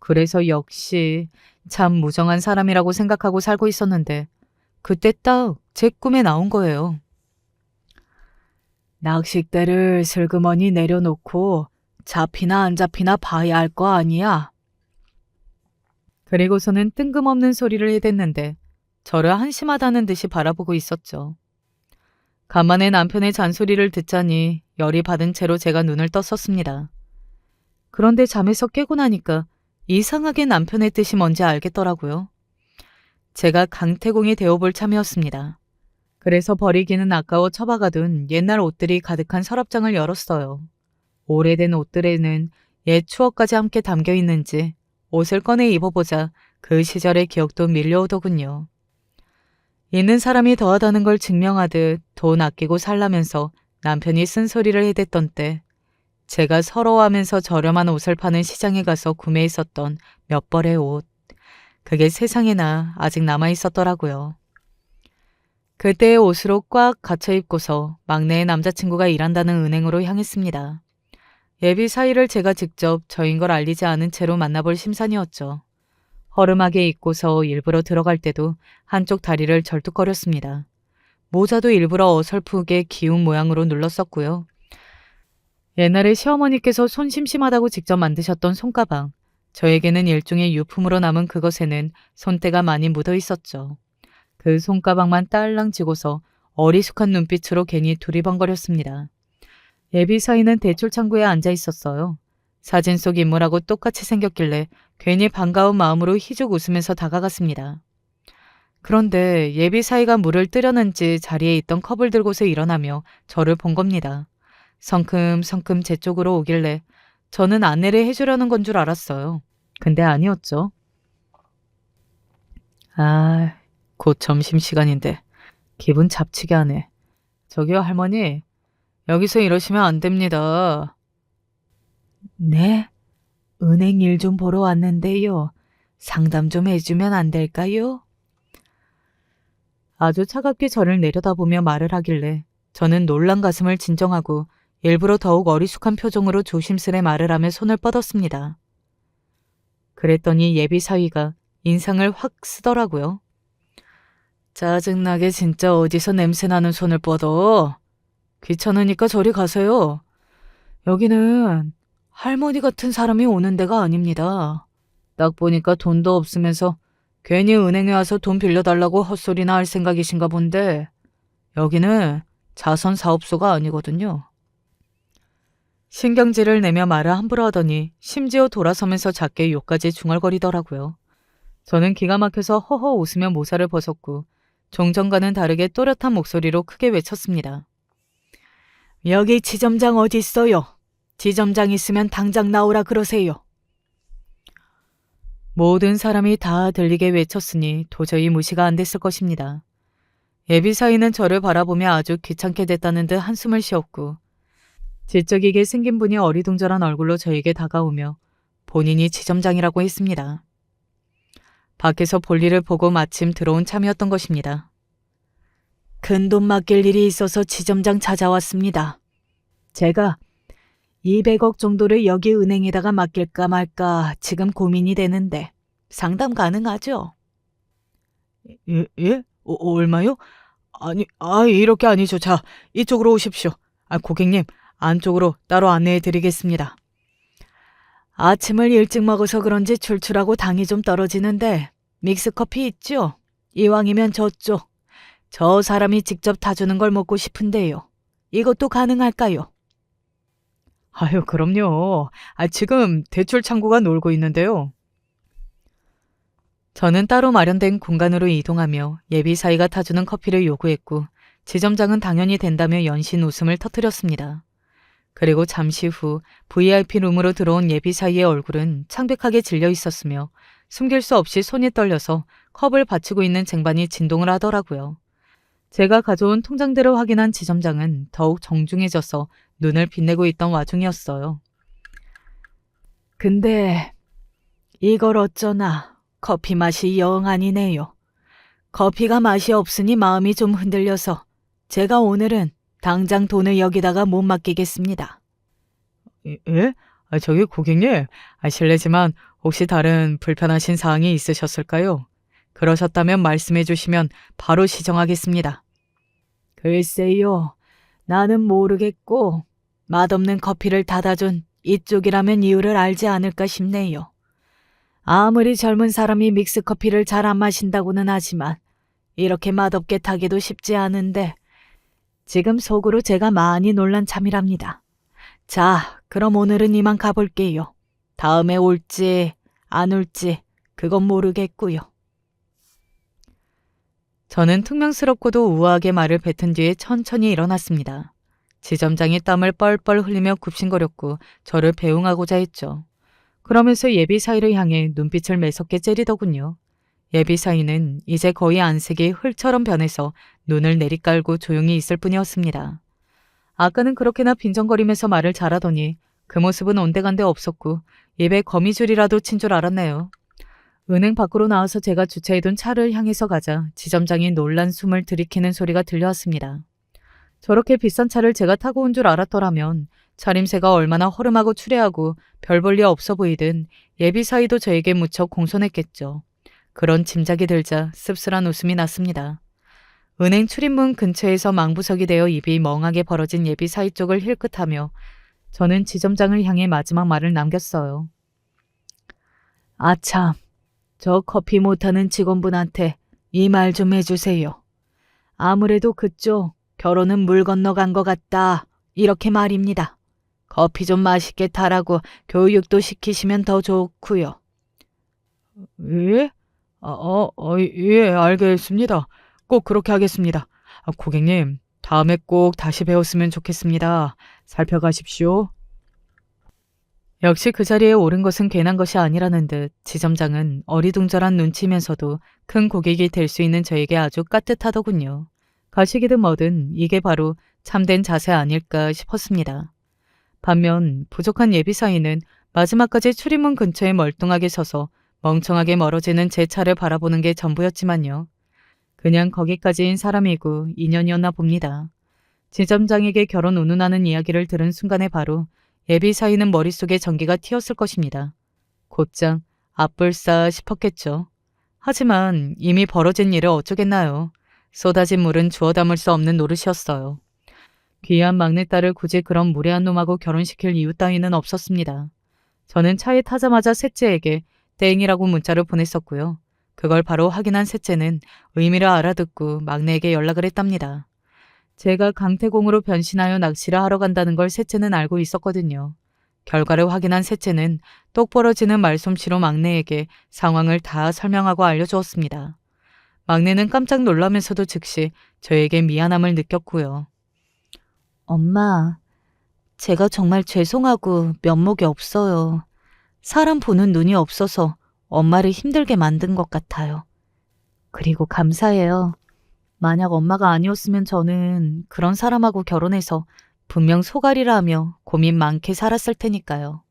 그래서 역시 참 무정한 사람이라고 생각하고 살고 있었는데 그때 딱 제 꿈에 나온 거예요. 낚싯대를 슬그머니 내려놓고 잡히나 안 잡히나 봐야 할 거 아니야. 그리고서는 뜬금없는 소리를 해댔는데 저를 한심하다는 듯이 바라보고 있었죠. 간만에 남편의 잔소리를 듣자니 열이 받은 채로 제가 눈을 떴었습니다. 그런데 잠에서 깨고 나니까 이상하게 남편의 뜻이 뭔지 알겠더라고요. 제가 강태공이 되어볼 참이었습니다. 그래서 버리기는 아까워 처박아둔 옛날 옷들이 가득한 서랍장을 열었어요. 오래된 옷들에는 옛 추억까지 함께 담겨 있는지 옷을 꺼내 입어보자 그 시절의 기억도 밀려오더군요. 있는 사람이 더하다는 걸 증명하듯 돈 아끼고 살라면서 남편이 쓴소리를 해댔던 때 제가 서러워하면서 저렴한 옷을 파는 시장에 가서 구매했었던 몇 벌의 옷. 그게 세상에나 아직 남아있었더라고요. 그때의 옷으로 꽉 갇혀 입고서 막내의 남자친구가 일한다는 은행으로 향했습니다. 예비 사이를 제가 직접 저인 걸 알리지 않은 채로 만나볼 심산이었죠. 허름하게 입고서 일부러 들어갈 때도 한쪽 다리를 절뚝거렸습니다. 모자도 일부러 어설프게 기운 모양으로 눌렀었고요. 옛날에 시어머니께서 손 심심하다고 직접 만드셨던 손가방. 저에게는 일종의 유품으로 남은 그것에는 손때가 많이 묻어 있었죠. 그 손가방만 딸랑 쥐고서 어리숙한 눈빛으로 괜히 두리번거렸습니다. 예비 사이는 대출 창구에 앉아 있었어요. 사진 속 인물하고 똑같이 생겼길래 괜히 반가운 마음으로 희죽 웃으면서 다가갔습니다. 그런데 예비 사이가 물을 뜨려는지 자리에 있던 컵을 들고서 일어나며 저를 본 겁니다. 성큼성큼 제 쪽으로 오길래 저는 안내를 해주려는 건 줄 알았어요. 근데 아니었죠. 곧 점심시간인데 기분 잡치게 하네. 저기요 할머니, 여기서 이러시면 안 됩니다. 네? 은행 일 좀 보러 왔는데요. 상담 좀 해주면 안 될까요? 아주 차갑게 저를 내려다보며 말을 하길래 저는 놀란 가슴을 진정하고 일부러 더욱 어리숙한 표정으로 조심스레 말을 하며 손을 뻗었습니다. 그랬더니 예비 사위가 인상을 확 쓰더라고요. 짜증나게 진짜 어디서 냄새나는 손을 뻗어. 귀찮으니까 저리 가세요. 여기는 할머니 같은 사람이 오는 데가 아닙니다. 딱 보니까 돈도 없으면서 괜히 은행에 와서 돈 빌려달라고 헛소리나 할 생각이신가 본데 여기는 자선사업소가 아니거든요. 신경질을 내며 말을 함부로 하더니 심지어 돌아서면서 작게 욕까지 중얼거리더라고요. 저는 기가 막혀서 허허 웃으며 모자를 벗었고 종전과는 다르게 또렷한 목소리로 크게 외쳤습니다. 여기 지점장 어디 있어요? 지점장 있으면 당장 나오라 그러세요. 모든 사람이 다 들리게 외쳤으니 도저히 무시가 안 됐을 것입니다. 예비사위는 저를 바라보며 아주 귀찮게 됐다는 듯 한숨을 쉬었고 지적이게 생긴 분이 어리둥절한 얼굴로 저에게 다가오며 본인이 지점장이라고 했습니다. 밖에서 볼일을 보고 마침 들어온 참이었던 것입니다. 큰돈 맡길 일이 있어서 지점장 찾아왔습니다. 제가 200억 정도를 여기 은행에다가 맡길까 말까 지금 고민이 되는데 상담 가능하죠? 예? 얼마요? 이렇게 아니죠. 자, 이쪽으로 오십시오. 고객님, 안쪽으로 따로 안내해 드리겠습니다. 아침을 일찍 먹어서 그런지 출출하고 당이 좀 떨어지는데 믹스커피 있죠? 이왕이면 저쪽. 저 사람이 직접 타주는 걸 먹고 싶은데요. 이것도 가능할까요? 그럼요. 지금 대출 창구가 놀고 있는데요. 저는 따로 마련된 공간으로 이동하며 예비 사이가 타주는 커피를 요구했고 지점장은 당연히 된다며 연신 웃음을 터뜨렸습니다. 그리고 잠시 후 VIP 룸으로 들어온 예비 사이의 얼굴은 창백하게 질려 있었으며 숨길 수 없이 손이 떨려서 컵을 받치고 있는 쟁반이 진동을 하더라고요. 제가 가져온 통장들을 확인한 지점장은 더욱 정중해져서 눈을 빛내고 있던 와중이었어요. 근데 이걸 어쩌나 커피 맛이 영 아니네요. 커피가 맛이 없으니 마음이 좀 흔들려서 제가 오늘은 당장 돈을 여기다가 못 맡기겠습니다. 예? 저기 고객님, 실례지만 혹시 다른 불편하신 사항이 있으셨을까요? 그러셨다면 말씀해 주시면 바로 시정하겠습니다. 글쎄요, 나는 모르겠고 맛없는 커피를 닫아준 이쪽이라면 이유를 알지 않을까 싶네요. 아무리 젊은 사람이 믹스커피를 잘 안 마신다고는 하지만 이렇게 맛없게 타기도 쉽지 않은데 지금 속으로 제가 많이 놀란 참이랍니다. 자, 그럼 오늘은 이만 가볼게요. 다음에 올지 안 올지 그건 모르겠고요. 저는 퉁명스럽고도 우아하게 말을 뱉은 뒤에 천천히 일어났습니다. 지점장이 땀을 뻘뻘 흘리며 굽신거렸고 저를 배웅하고자 했죠. 그러면서 예비 사이를 향해 눈빛을 매섭게 째리더군요. 예비 사이는 이제 거의 안색이 흙처럼 변해서 눈을 내리깔고 조용히 있을 뿐이었습니다. 아까는 그렇게나 빈정거리면서 말을 잘하더니 그 모습은 온데간데 없었고 입에 거미줄이라도 친 줄 알았네요. 은행 밖으로 나와서 제가 주차해둔 차를 향해서 가자 지점장이 놀란 숨을 들이키는 소리가 들려왔습니다. 저렇게 비싼 차를 제가 타고 온 줄 알았더라면 차림새가 얼마나 허름하고 추레하고 별 볼 일 없어 보이든 예비 사이도 저에게 무척 공손했겠죠. 그런 짐작이 들자 씁쓸한 웃음이 났습니다. 은행 출입문 근처에서 망부석이 되어 입이 멍하게 벌어진 예비 사이 쪽을 힐끗하며 저는 지점장을 향해 마지막 말을 남겼어요. 아참, 저 커피 못하는 직원분한테 이 말 좀 해주세요. 아무래도 그쪽 결혼은 물 건너간 것 같다. 이렇게 말입니다. 커피 좀 맛있게 타라고 교육도 시키시면 더 좋고요. 예? 예, 알겠습니다. 꼭 그렇게 하겠습니다. 고객님, 다음에 꼭 다시 배웠으면 좋겠습니다. 살펴가십시오. 역시 그 자리에 오른 것은 괜한 것이 아니라는 듯 지점장은 어리둥절한 눈치면서도 큰 고객이 될 수 있는 저에게 아주 깍듯하더군요. 가식이든 뭐든 이게 바로 참된 자세 아닐까 싶었습니다. 반면 부족한 예비사위는 마지막까지 출입문 근처에 멀뚱하게 서서 멍청하게 멀어지는 제 차를 바라보는 게 전부였지만요. 그냥 거기까지인 사람이고 인연이었나 봅니다. 지점장에게 결혼 운운하는 이야기를 들은 순간에 바로 예비사위는 머릿속에 전기가 튀었을 것입니다. 곧장 앞불싸 싶었겠죠. 하지만 이미 벌어진 일을 어쩌겠나요. 쏟아진 물은 주워 담을 수 없는 노릇이었어요. 귀한 막내딸을 굳이 그런 무례한 놈하고 결혼시킬 이유 따위는 없었습니다. 저는 차에 타자마자 셋째에게 땡이라고 문자를 보냈었고요. 그걸 바로 확인한 셋째는 의미를 알아듣고 막내에게 연락을 했답니다. 제가 강태공으로 변신하여 낚시를 하러 간다는 걸 셋째는 알고 있었거든요. 결과를 확인한 셋째는 똑부러지는 말솜씨로 막내에게 상황을 다 설명하고 알려주었습니다. 막내는 깜짝 놀라면서도 즉시 저에게 미안함을 느꼈고요. 엄마, 제가 정말 죄송하고 면목이 없어요. 사람 보는 눈이 없어서 엄마를 힘들게 만든 것 같아요. 그리고 감사해요. 만약 엄마가 아니었으면 저는 그런 사람하고 결혼해서 분명 소갈이라 하며 고민 많게 살았을 테니까요.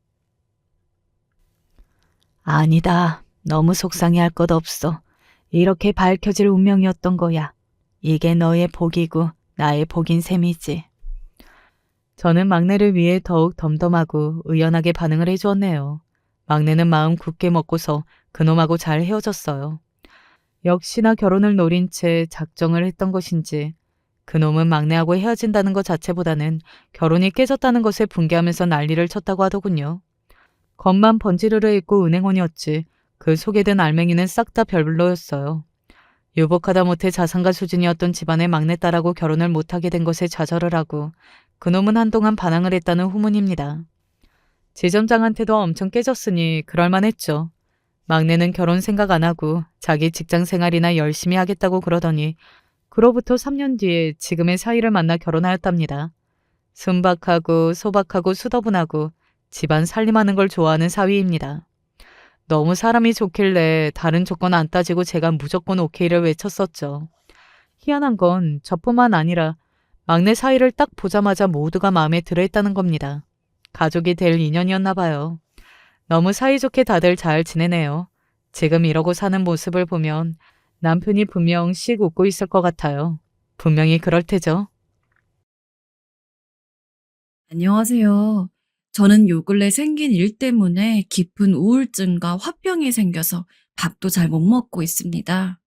아니다. 너무 속상해할 것 없어. 이렇게 밝혀질 운명이었던 거야. 이게 너의 복이고 나의 복인 셈이지. 저는 막내를 위해 더욱 덤덤하고 의연하게 반응을 해주었네요. 막내는 마음 굳게 먹고서 그놈하고 잘 헤어졌어요. 역시나 결혼을 노린 채 작정을 했던 것인지 그놈은 막내하고 헤어진다는 것 자체보다는 결혼이 깨졌다는 것에 분개하면서 난리를 쳤다고 하더군요. 겉만 번지르르 있고 은행원이었지 그 속에 든 알맹이는 싹 다 별로였어요. 유복하다 못해 자산가 수준이었던 집안의 막내딸하고 결혼을 못하게 된 것에 좌절을 하고 그놈은 한동안 반항을 했다는 후문입니다. 지점장한테도 엄청 깨졌으니 그럴만했죠. 막내는 결혼 생각 안 하고 자기 직장 생활이나 열심히 하겠다고 그러더니 그로부터 3년 뒤에 지금의 사위를 만나 결혼하였답니다. 순박하고 소박하고 수더분하고 집안 살림하는 걸 좋아하는 사위입니다. 너무 사람이 좋길래 다른 조건 안 따지고 제가 무조건 오케이를 외쳤었죠. 희한한 건 저뿐만 아니라 막내 사위를 딱 보자마자 모두가 마음에 들어했다는 겁니다. 가족이 될 인연이었나 봐요. 너무 사이좋게 다들 잘 지내네요. 지금 이러고 사는 모습을 보면 남편이 분명 씩 웃고 있을 것 같아요. 분명히 그럴 테죠. 안녕하세요. 저는 요 근래 생긴 일 때문에 깊은 우울증과 화병이 생겨서 밥도 잘 못 먹고 있습니다.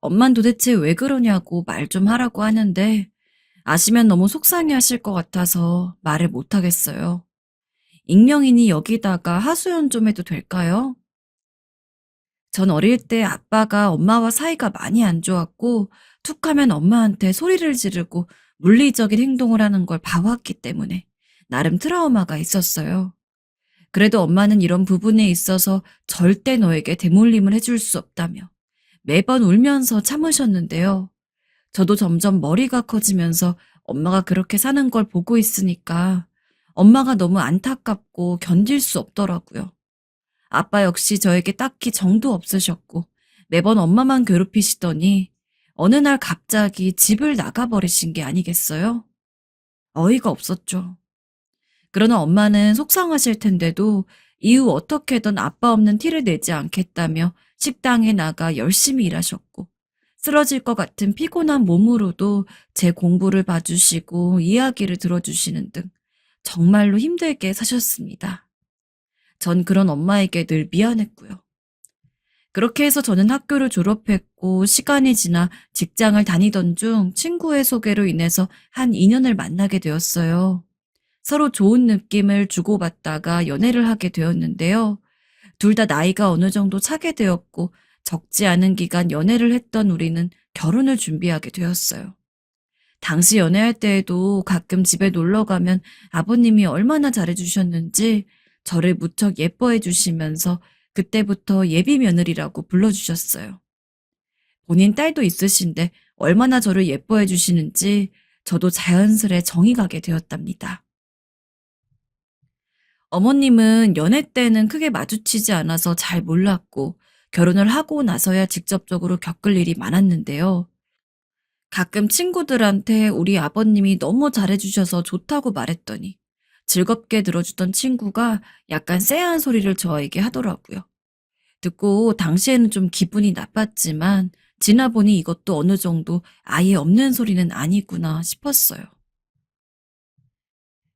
엄만 도대체 왜 그러냐고 말 좀 하라고 하는데 아시면 너무 속상해 하실 것 같아서 말을 못 하겠어요. 익명이니 여기다가 하소연 좀 해도 될까요? 전 어릴 때 아빠가 엄마와 사이가 많이 안 좋았고 툭 하면 엄마한테 소리를 지르고 물리적인 행동을 하는 걸 봐왔기 때문에 나름 트라우마가 있었어요. 그래도 엄마는 이런 부분에 있어서 절대 너에게 대물림을 해줄 수 없다며 매번 울면서 참으셨는데요. 저도 점점 머리가 커지면서 엄마가 그렇게 사는 걸 보고 있으니까 엄마가 너무 안타깝고 견딜 수 없더라고요. 아빠 역시 저에게 딱히 정도 없으셨고 매번 엄마만 괴롭히시더니 어느 날 갑자기 집을 나가버리신 게 아니겠어요? 어이가 없었죠. 그러나 엄마는 속상하실 텐데도 이후 어떻게든 아빠 없는 티를 내지 않겠다며 식당에 나가 열심히 일하셨고 쓰러질 것 같은 피곤한 몸으로도 제 공부를 봐주시고 이야기를 들어주시는 등 정말로 힘들게 사셨습니다. 전 그런 엄마에게 늘 미안했고요. 그렇게 해서 저는 학교를 졸업했고 시간이 지나 직장을 다니던 중 친구의 소개로 인해서 한 인연을 만나게 되었어요. 서로 좋은 느낌을 주고받다가 연애를 하게 되었는데요. 둘 다 나이가 어느 정도 차게 되었고 적지 않은 기간 연애를 했던 우리는 결혼을 준비하게 되었어요. 당시 연애할 때에도 가끔 집에 놀러 가면 아버님이 얼마나 잘해주셨는지 저를 무척 예뻐해 주시면서 그때부터 예비 며느리라고 불러주셨어요. 본인 딸도 있으신데 얼마나 저를 예뻐해 주시는지 저도 자연스레 정이 가게 되었답니다. 어머님은 연애 때는 크게 마주치지 않아서 잘 몰랐고 결혼을 하고 나서야 직접적으로 겪을 일이 많았는데요. 가끔 친구들한테 우리 아버님이 너무 잘해주셔서 좋다고 말했더니 즐겁게 들어주던 친구가 약간 쎄한 소리를 저에게 하더라고요. 듣고 당시에는 좀 기분이 나빴지만 지나 보니 이것도 어느 정도 아예 없는 소리는 아니구나 싶었어요.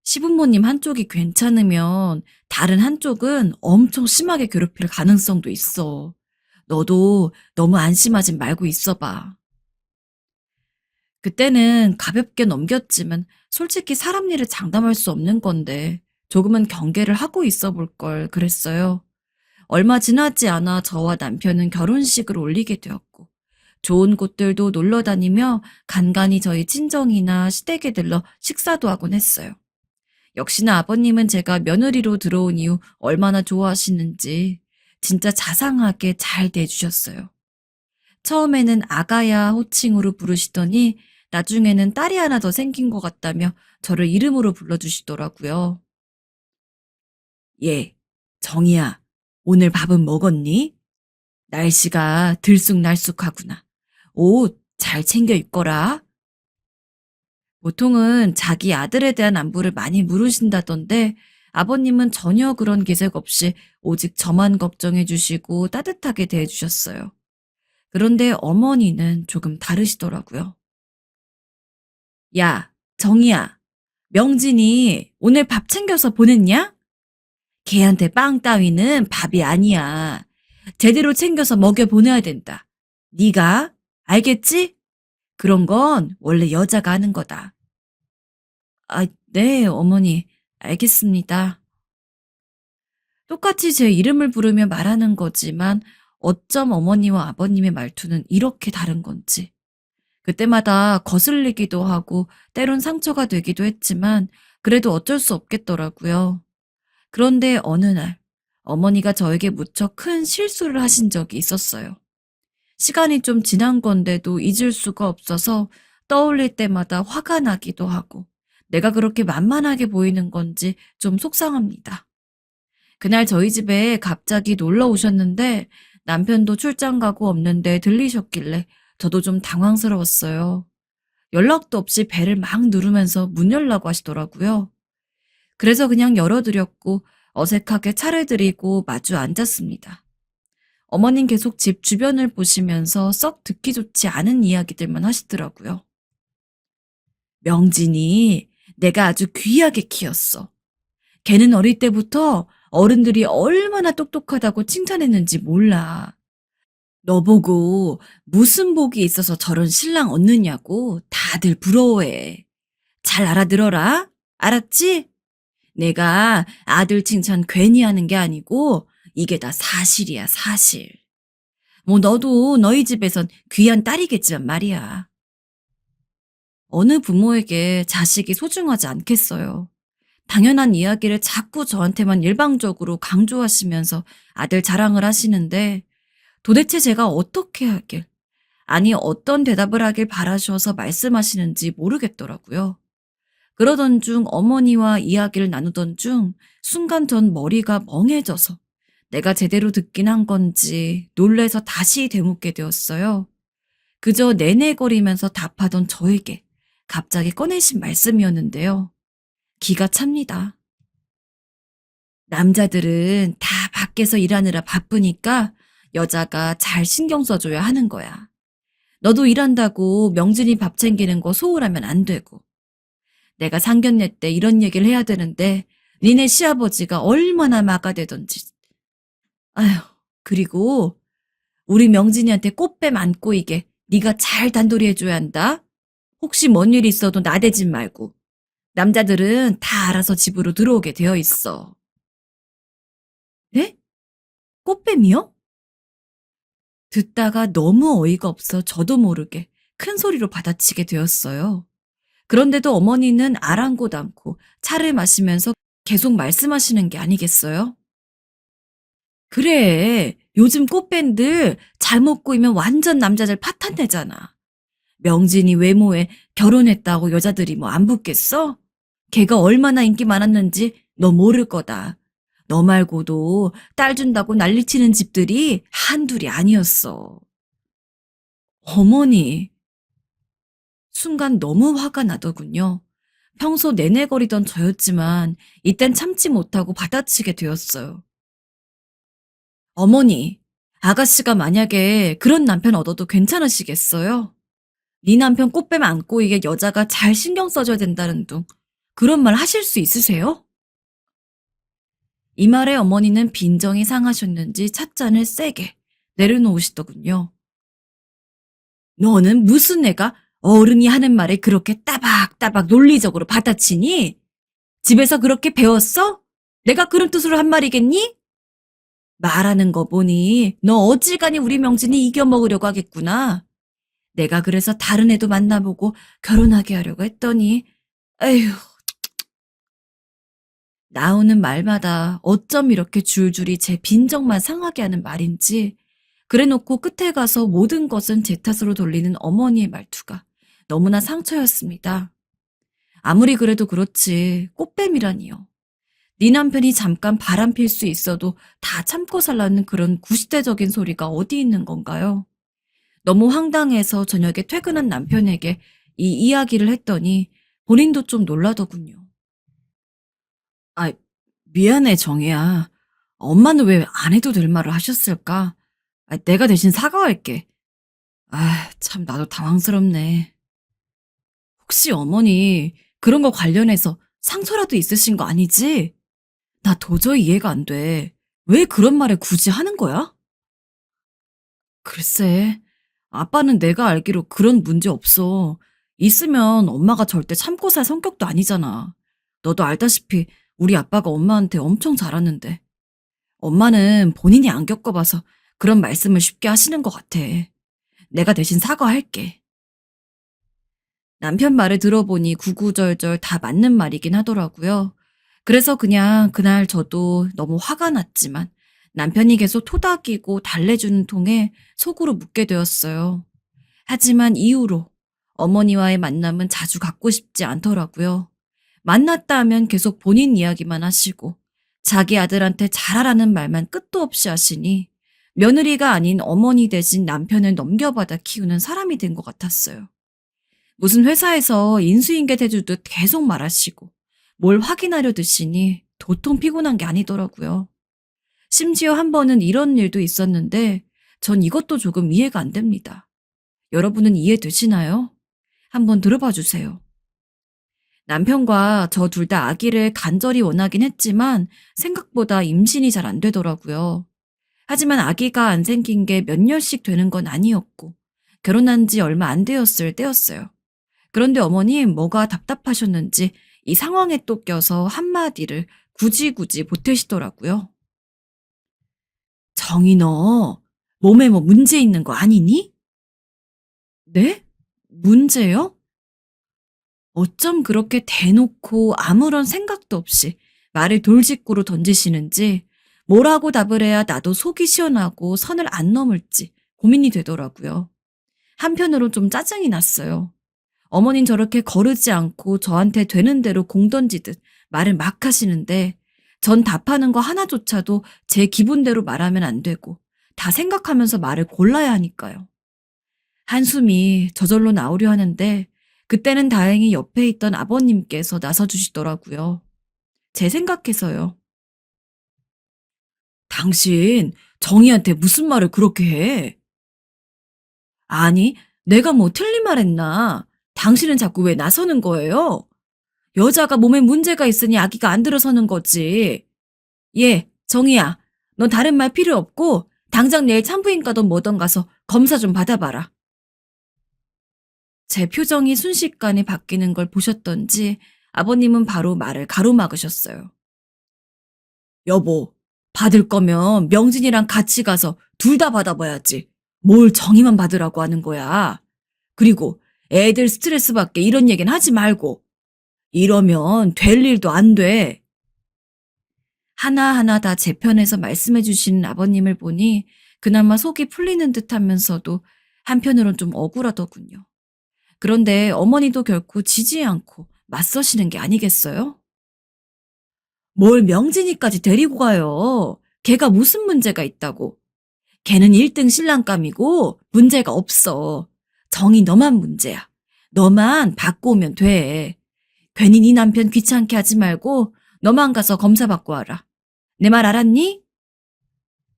시부모님 한쪽이 괜찮으면 다른 한쪽은 엄청 심하게 괴롭힐 가능성도 있어. 너도 너무 안심하지 말고 있어봐. 그때는 가볍게 넘겼지만 솔직히 사람 일을 장담할 수 없는 건데 조금은 경계를 하고 있어 볼 걸 그랬어요. 얼마 지나지 않아 저와 남편은 결혼식을 올리게 되었고 좋은 곳들도 놀러 다니며 간간히 저희 친정이나 시댁에 들러 식사도 하곤 했어요. 역시나 아버님은 제가 며느리로 들어온 이후 얼마나 좋아하시는지 진짜 자상하게 잘 대해주셨어요. 처음에는 아가야 호칭으로 부르시더니 나중에는 딸이 하나 더 생긴 것 같다며 저를 이름으로 불러주시더라고요. 예, 정이야, 오늘 밥은 먹었니? 날씨가 들쑥날쑥하구나. 옷 잘 챙겨 입거라. 보통은 자기 아들에 대한 안부를 많이 물으신다던데 아버님은 전혀 그런 기색 없이 오직 저만 걱정해 주시고 따뜻하게 대해 주셨어요. 그런데 어머니는 조금 다르시더라고요. 야, 정이야. 명진이 오늘 밥 챙겨서 보냈냐? 걔한테 빵 따위는 밥이 아니야. 제대로 챙겨서 먹여 보내야 된다. 네가 알겠지? 그런 건 원래 여자가 하는 거다. 아, 네, 어머니. 알겠습니다. 똑같이 제 이름을 부르며 말하는 거지만 어쩜 어머니와 아버님의 말투는 이렇게 다른 건지. 그때마다 거슬리기도 하고 때론 상처가 되기도 했지만 그래도 어쩔 수 없겠더라고요. 그런데 어느 날 어머니가 저에게 무척 큰 실수를 하신 적이 있었어요. 시간이 좀 지난 건데도 잊을 수가 없어서 떠올릴 때마다 화가 나기도 하고 내가 그렇게 만만하게 보이는 건지 좀 속상합니다. 그날 저희 집에 갑자기 놀러 오셨는데 남편도 출장 가고 없는데 들리셨길래 저도 좀 당황스러웠어요. 연락도 없이 벨을 막 누르면서 문 열라고 하시더라고요. 그래서 그냥 열어드렸고 어색하게 차를 드리고 마주 앉았습니다. 어머님 계속 집 주변을 보시면서 썩 듣기 좋지 않은 이야기들만 하시더라고요. 명진이 내가 아주 귀하게 키웠어. 걔는 어릴 때부터 어른들이 얼마나 똑똑하다고 칭찬했는지 몰라. 너 보고 무슨 복이 있어서 저런 신랑 얻느냐고 다들 부러워해. 잘 알아들어라. 알았지? 내가 아들 칭찬 괜히 하는 게 아니고 이게 다 사실이야, 사실. 뭐 너도 너희 집에선 귀한 딸이겠지만 말이야. 어느 부모에게 자식이 소중하지 않겠어요. 당연한 이야기를 자꾸 저한테만 일방적으로 강조하시면서 아들 자랑을 하시는데 도대체 제가 어떻게 하길, 아니 어떤 대답을 하길 바라셔서 말씀하시는지 모르겠더라고요. 그러던 중 어머니와 이야기를 나누던 중 순간 전 머리가 멍해져서 내가 제대로 듣긴 한 건지 놀래서 다시 되묻게 되었어요. 그저 내내거리면서 답하던 저에게 갑자기 꺼내신 말씀이었는데요. 기가 찹니다. 남자들은 다 밖에서 일하느라 바쁘니까 여자가 잘 신경 써줘야 하는 거야. 너도 일한다고 명진이 밥 챙기는 거 소홀하면 안 되고. 내가 상견례 때 이런 얘기를 해야 되는데 니네 시아버지가 얼마나 막아대던지. 아휴, 그리고 우리 명진이한테 꽃뱀 안 꼬이게 네가 잘 단돌이 해줘야 한다. 혹시 뭔 일 있어도 나대지 말고. 남자들은 다 알아서 집으로 들어오게 되어 있어. 네? 꽃뱀이요? 듣다가 너무 어이가 없어 저도 모르게 큰 소리로 받아치게 되었어요. 그런데도 어머니는 아랑곳 않고 차를 마시면서 계속 말씀하시는 게 아니겠어요? 그래, 요즘 꽃밴들 잘못 꼬이면 완전 남자들 파탄내잖아. 명진이 외모에 결혼했다고 여자들이 뭐 안 붙겠어? 걔가 얼마나 인기 많았는지 너 모를 거다. 너 말고도 딸 준다고 난리치는 집들이 한둘이 아니었어. 어머니, 순간 너무 화가 나더군요. 평소 내내거리던 저였지만 이땐 참지 못하고 받아치게 되었어요. 어머니, 아가씨가 만약에 그런 남편 얻어도 괜찮으시겠어요? 네 남편 꽃뱀 안 꼬이게 여자가 잘 신경 써줘야 된다는 둥 그런 말 하실 수 있으세요? 이 말에 어머니는 빈정이 상하셨는지 찻잔을 세게 내려놓으시더군요. 너는 무슨 애가 어른이 하는 말에 그렇게 따박따박 논리적으로 받아치니? 집에서 그렇게 배웠어? 내가 그런 뜻으로 한 말이겠니? 말하는 거 보니 너 어지간히 우리 명진이 이겨먹으려고 하겠구나. 내가 그래서 다른 애도 만나보고 결혼하게 하려고 했더니 에휴, 나오는 말마다 어쩜 이렇게 줄줄이 제 빈정만 상하게 하는 말인지 그래놓고 끝에 가서 모든 것은 제 탓으로 돌리는 어머니의 말투가 너무나 상처였습니다. 아무리 그래도 그렇지 꽃뱀이라니요. 네 남편이 잠깐 바람필 수 있어도 다 참고 살라는 그런 구시대적인 소리가 어디 있는 건가요? 너무 황당해서 저녁에 퇴근한 남편에게 이 이야기를 했더니 본인도 좀 놀라더군요. 아, 미안해, 정혜야. 엄마는 왜 안 해도 될 말을 하셨을까? 내가 대신 사과할게. 참, 나도 당황스럽네. 혹시 어머니 그런 거 관련해서 상처라도 있으신 거 아니지? 나 도저히 이해가 안 돼. 왜 그런 말을 굳이 하는 거야? 글쎄, 아빠는 내가 알기로 그런 문제 없어. 있으면 엄마가 절대 참고 살 성격도 아니잖아. 너도 알다시피 우리 아빠가 엄마한테 엄청 잘하는데. 엄마는 본인이 안 겪어봐서 그런 말씀을 쉽게 하시는 것 같아. 내가 대신 사과할게. 남편 말을 들어보니 구구절절 다 맞는 말이긴 하더라고요. 그래서 그냥 그날 저도 너무 화가 났지만 남편이 계속 토닥이고 달래주는 통에 속으로 묻게 되었어요. 하지만 이후로 어머니와의 만남은 자주 갖고 싶지 않더라고요. 만났다 하면 계속 본인 이야기만 하시고 자기 아들한테 잘하라는 말만 끝도 없이 하시니 며느리가 아닌 어머니 대신 남편을 넘겨받아 키우는 사람이 된 것 같았어요. 무슨 회사에서 인수인계 해주듯 계속 말하시고 뭘 확인하려 드시니 도통 피곤한 게 아니더라고요. 심지어 한 번은 이런 일도 있었는데 전 이것도 조금 이해가 안 됩니다. 여러분은 이해되시나요? 한번 들어봐 주세요. 남편과 저 둘 다 아기를 간절히 원하긴 했지만 생각보다 임신이 잘 안 되더라고요. 하지만 아기가 안 생긴 게 몇 년씩 되는 건 아니었고 결혼한 지 얼마 안 되었을 때였어요. 그런데 어머님 뭐가 답답하셨는지 이 상황에 또 껴서 한마디를 굳이 보태시더라고요. 정이 너 몸에 뭐 문제 있는 거 아니니? 네? 문제요? 어쩜 그렇게 대놓고 아무런 생각도 없이 말을 돌직구로 던지시는지 뭐라고 답을 해야 나도 속이 시원하고 선을 안 넘을지 고민이 되더라고요. 한편으로 좀 짜증이 났어요. 어머닌 저렇게 거르지 않고 저한테 되는 대로 공 던지듯 말을 막 하시는데 전 답하는 거 하나조차도 제 기분대로 말하면 안 되고 다 생각하면서 말을 골라야 하니까요. 한숨이 저절로 나오려 하는데 그때는 다행히 옆에 있던 아버님께서 나서주시더라고요. 제 생각해서요. 당신 정희한테 무슨 말을 그렇게 해? 아니, 내가 뭐 틀린 말 했나? 당신은 자꾸 왜 나서는 거예요? 여자가 몸에 문제가 있으니 아기가 안 들어서는 거지. 예, 정희야, 넌 다른 말 필요 없고 당장 내일 산부인과든 뭐든 가서 검사 좀 받아봐라. 제 표정이 순식간에 바뀌는 걸 보셨던지 아버님은 바로 말을 가로막으셨어요. 여보, 받을 거면 명진이랑 같이 가서 둘 다 받아봐야지. 뭘 정의만 받으라고 하는 거야. 그리고 애들 스트레스 받게 이런 얘기는 하지 말고. 이러면 될 일도 안 돼. 하나하나 다 제 편에서 말씀해 주시는 아버님을 보니 그나마 속이 풀리는 듯 하면서도 한편으론 좀 억울하더군요. 그런데 어머니도 결코 지지 않고 맞서시는 게 아니겠어요? 뭘 명진이까지 데리고 가요. 걔가 무슨 문제가 있다고. 걔는 1등 신랑감이고 문제가 없어. 정이 너만 문제야. 너만 받고 오면 돼. 괜히 네 남편 귀찮게 하지 말고 너만 가서 검사 받고 와라. 내 말 알았니?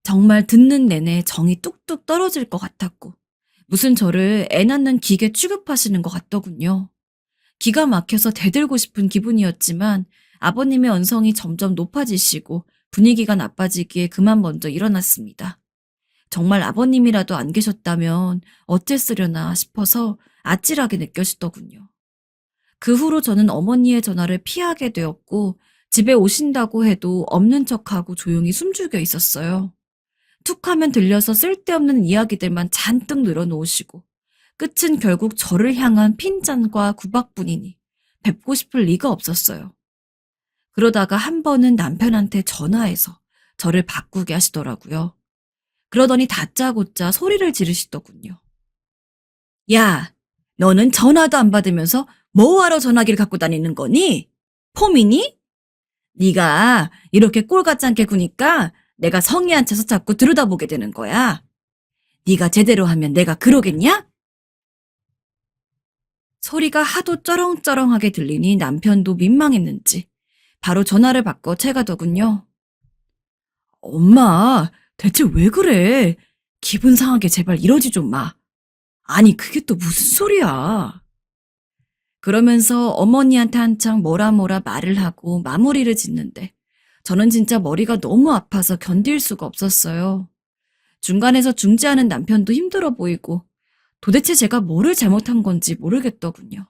정말 듣는 내내 정이 뚝뚝 떨어질 것 같았고 무슨 저를 애 낳는 기계 취급하시는 것 같더군요. 기가 막혀서 대들고 싶은 기분이었지만 아버님의 언성이 점점 높아지시고 분위기가 나빠지기에 그만 먼저 일어났습니다. 정말 아버님이라도 안 계셨다면 어쨌으려나 싶어서 아찔하게 느껴지더군요. 그 후로 저는 어머니의 전화를 피하게 되었고 집에 오신다고 해도 없는 척하고 조용히 숨죽여 있었어요. 툭 하면 들려서 쓸데없는 이야기들만 잔뜩 늘어놓으시고 끝은 결국 저를 향한 핀잔과 구박뿐이니 뵙고 싶을 리가 없었어요. 그러다가 한 번은 남편한테 전화해서 저를 바꾸게 하시더라고요. 그러더니 다짜고짜 소리를 지르시더군요. 야, 너는 전화도 안 받으면서 뭐하러 전화기를 갖고 다니는 거니? 폼이니? 네가 이렇게 꼴같지 않게 구니까 내가 성이 안 차서 자꾸 들여다보게 되는 거야. 네가 제대로 하면 내가 그러겠냐? 소리가 하도 쩌렁쩌렁하게 들리니 남편도 민망했는지 바로 전화를 바꿔 채가더군요. 엄마, 대체 왜 그래? 기분 상하게 제발 이러지 좀 마. 아니, 그게 또 무슨 소리야. 그러면서 어머니한테 한창 뭐라 말을 하고 마무리를 짓는데 저는 진짜 머리가 너무 아파서 견딜 수가 없었어요. 중간에서 중재하는 남편도 힘들어 보이고 도대체 제가 뭐를 잘못한 건지 모르겠더군요.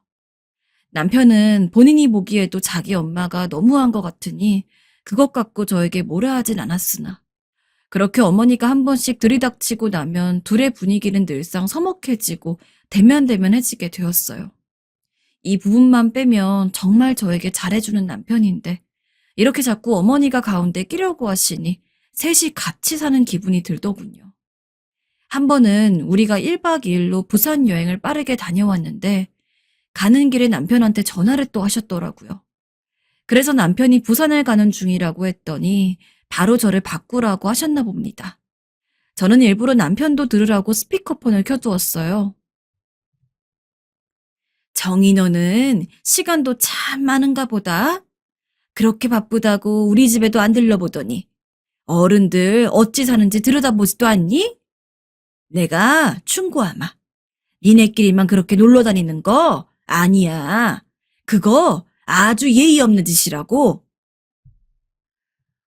남편은 본인이 보기에도 자기 엄마가 너무한 것 같으니 그것 갖고 저에게 뭐라 하진 않았으나 그렇게 어머니가 한 번씩 들이닥치고 나면 둘의 분위기는 늘상 서먹해지고 대면대면해지게 되었어요. 이 부분만 빼면 정말 저에게 잘해주는 남편인데 이렇게 자꾸 어머니가 가운데 끼려고 하시니 셋이 같이 사는 기분이 들더군요. 한 번은 우리가 1박 2일로 부산 여행을 빠르게 다녀왔는데 가는 길에 남편한테 전화를 또 하셨더라고요. 그래서 남편이 부산을 가는 중이라고 했더니 바로 저를 바꾸라고 하셨나 봅니다. 저는 일부러 남편도 들으라고 스피커폰을 켜두었어요. 정희 너는 시간도 참 많은가 보다. 그렇게 바쁘다고 우리 집에도 안 들러보더니 어른들 어찌 사는지 들여다보지도 않니? 내가 충고하마. 니네끼리만 그렇게 놀러 다니는 거 아니야. 그거 아주 예의 없는 짓이라고.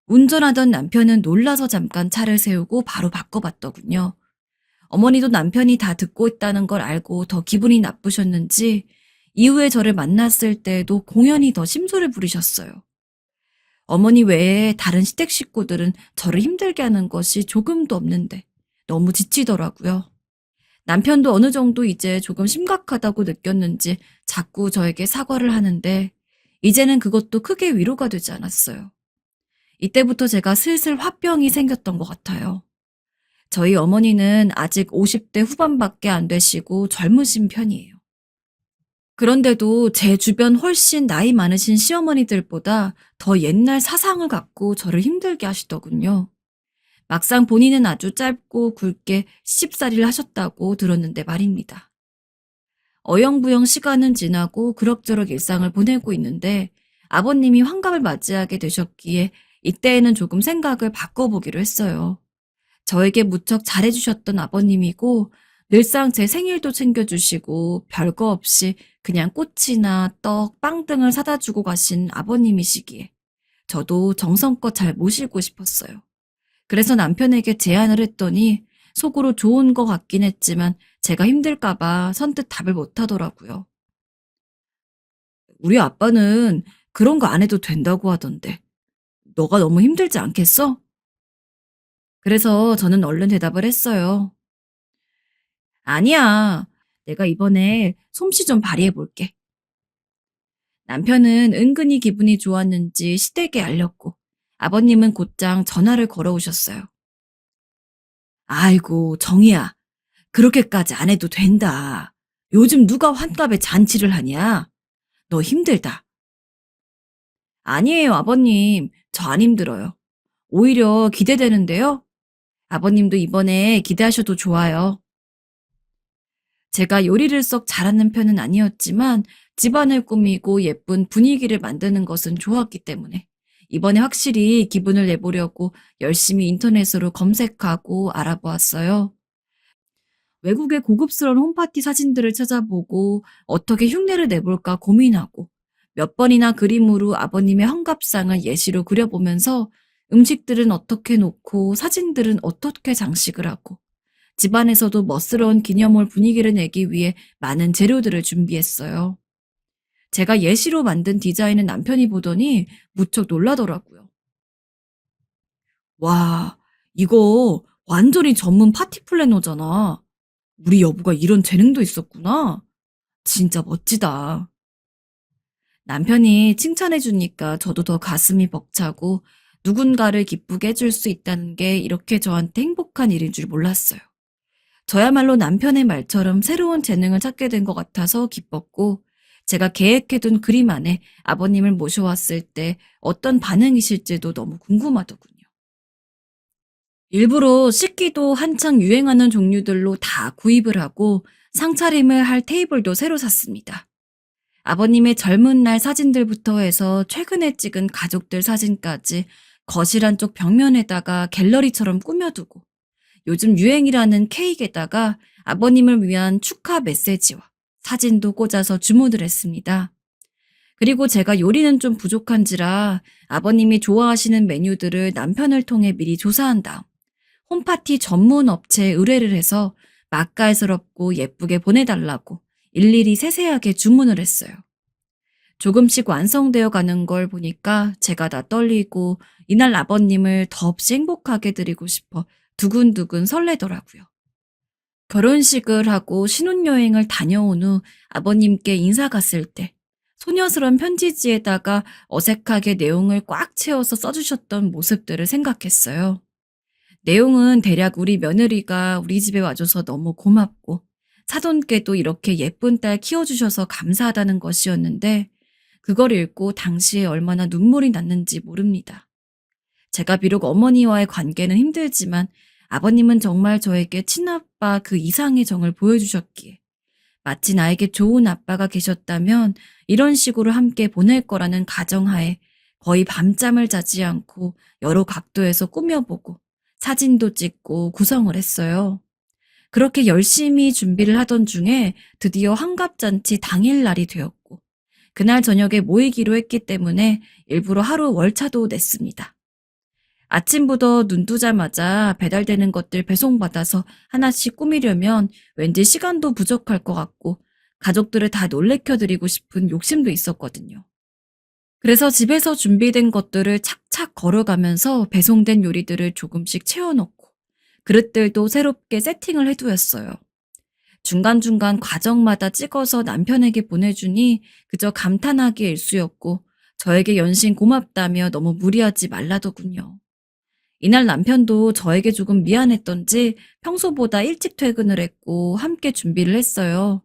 운전하던 남편은 놀라서 잠깐 차를 세우고 바로 바꿔봤더군요. 어머니도 남편이 다 듣고 있다는 걸 알고 더 기분이 나쁘셨는지 이후에 저를 만났을 때도 공연히 더 심소를 부리셨어요. 어머니 외에 다른 시댁 식구들은 저를 힘들게 하는 것이 조금도 없는데 너무 지치더라고요. 남편도 어느 정도 이제 조금 심각하다고 느꼈는지 자꾸 저에게 사과를 하는데 이제는 그것도 크게 위로가 되지 않았어요. 이때부터 제가 슬슬 화병이 생겼던 것 같아요. 저희 어머니는 아직 50대 후반밖에 안 되시고 젊으신 편이에요. 그런데도 제 주변 훨씬 나이 많으신 시어머니들보다 더 옛날 사상을 갖고 저를 힘들게 하시더군요. 막상 본인은 아주 짧고 굵게 시집살이를 하셨다고 들었는데 말입니다. 어영부영 시간은 지나고 그럭저럭 일상을 보내고 있는데 아버님이 환갑을 맞이하게 되셨기에 이때에는 조금 생각을 바꿔보기로 했어요. 저에게 무척 잘해주셨던 아버님이고 늘상 제 생일도 챙겨주시고 별거 없이 그냥 꽃이나 떡, 빵 등을 사다 주고 가신 아버님이시기에 저도 정성껏 잘 모시고 싶었어요. 그래서 남편에게 제안을 했더니 속으로 좋은 것 같긴 했지만 제가 힘들까봐 선뜻 답을 못 하더라고요. 우리 아빠는 그런 거 안 해도 된다고 하던데 너가 너무 힘들지 않겠어? 그래서 저는 얼른 대답을 했어요. 아니야. 내가 이번에 솜씨 좀 발휘해 볼게. 남편은 은근히 기분이 좋았는지 시댁에 알렸고 아버님은 곧장 전화를 걸어오셨어요. 아이고, 정희야. 그렇게까지 안 해도 된다. 요즘 누가 환갑에 잔치를 하냐? 너 힘들다. 아니에요, 아버님. 저 안 힘들어요. 오히려 기대되는데요. 아버님도 이번에 기대하셔도 좋아요. 제가 요리를 썩 잘하는 편은 아니었지만 집안을 꾸미고 예쁜 분위기를 만드는 것은 좋았기 때문에 이번에 확실히 기분을 내보려고 열심히 인터넷으로 검색하고 알아보았어요. 외국의 고급스러운 홈파티 사진들을 찾아보고 어떻게 흉내를 내볼까 고민하고 몇 번이나 그림으로 아버님의 환갑상을 예시로 그려보면서 음식들은 어떻게 놓고 사진들은 어떻게 장식을 하고 집안에서도 멋스러운 기념물 분위기를 내기 위해 많은 재료들을 준비했어요. 제가 예시로 만든 디자인은 남편이 보더니 무척 놀라더라고요. 와, 이거 완전히 전문 파티 플래너잖아. 우리 여보가 이런 재능도 있었구나. 진짜 멋지다. 남편이 칭찬해주니까 저도 더 가슴이 벅차고 누군가를 기쁘게 해줄 수 있다는 게 이렇게 저한테 행복한 일인 줄 몰랐어요. 저야말로 남편의 말처럼 새로운 재능을 찾게 된 것 같아서 기뻤고, 제가 계획해둔 그림 안에 아버님을 모셔왔을 때 어떤 반응이실지도 너무 궁금하더군요. 일부러 식기도 한창 유행하는 종류들로 다 구입을 하고 상차림을 할 테이블도 새로 샀습니다. 아버님의 젊은 날 사진들부터 해서 최근에 찍은 가족들 사진까지 거실 한쪽 벽면에다가 갤러리처럼 꾸며두고 요즘 유행이라는 케이크에다가 아버님을 위한 축하 메시지와 사진도 꽂아서 주문을 했습니다. 그리고 제가 요리는 좀 부족한지라 아버님이 좋아하시는 메뉴들을 남편을 통해 미리 조사한 다음 홈파티 전문 업체에 의뢰를 해서 맛깔스럽고 예쁘게 보내달라고 일일이 세세하게 주문을 했어요. 조금씩 완성되어 가는 걸 보니까 제가 다 떨리고 이날 아버님을 더없이 행복하게 드리고 싶어 두근두근 설레더라고요. 결혼식을 하고 신혼여행을 다녀온 후 아버님께 인사 갔을 때 소녀스러운 편지지에다가 어색하게 내용을 꽉 채워서 써주셨던 모습들을 생각했어요. 내용은 대략 우리 며느리가 우리 집에 와줘서 너무 고맙고 사돈께도 이렇게 예쁜 딸 키워주셔서 감사하다는 것이었는데 그걸 읽고 당시에 얼마나 눈물이 났는지 모릅니다. 제가 비록 어머니와의 관계는 힘들지만 아버님은 정말 저에게 친아빠 그 이상의 정을 보여주셨기에 마치 나에게 좋은 아빠가 계셨다면 이런 식으로 함께 보낼 거라는 가정하에 거의 밤잠을 자지 않고 여러 각도에서 꾸며보고 사진도 찍고 구성을 했어요. 그렇게 열심히 준비를 하던 중에 드디어 환갑잔치 당일날이 되었고 그날 저녁에 모이기로 했기 때문에 일부러 하루 월차도 냈습니다. 아침부터 눈 뜨자마자 배달되는 것들 배송받아서 하나씩 꾸미려면 왠지 시간도 부족할 것 같고 가족들을 다 놀래켜드리고 싶은 욕심도 있었거든요. 그래서 집에서 준비된 것들을 착착 걸어가면서 배송된 요리들을 조금씩 채워넣고 그릇들도 새롭게 세팅을 해두었어요. 중간중간 과정마다 찍어서 남편에게 보내주니 그저 감탄하기 일쑤였고 저에게 연신 고맙다며 너무 무리하지 말라더군요. 이날 남편도 저에게 조금 미안했던지 평소보다 일찍 퇴근을 했고 함께 준비를 했어요.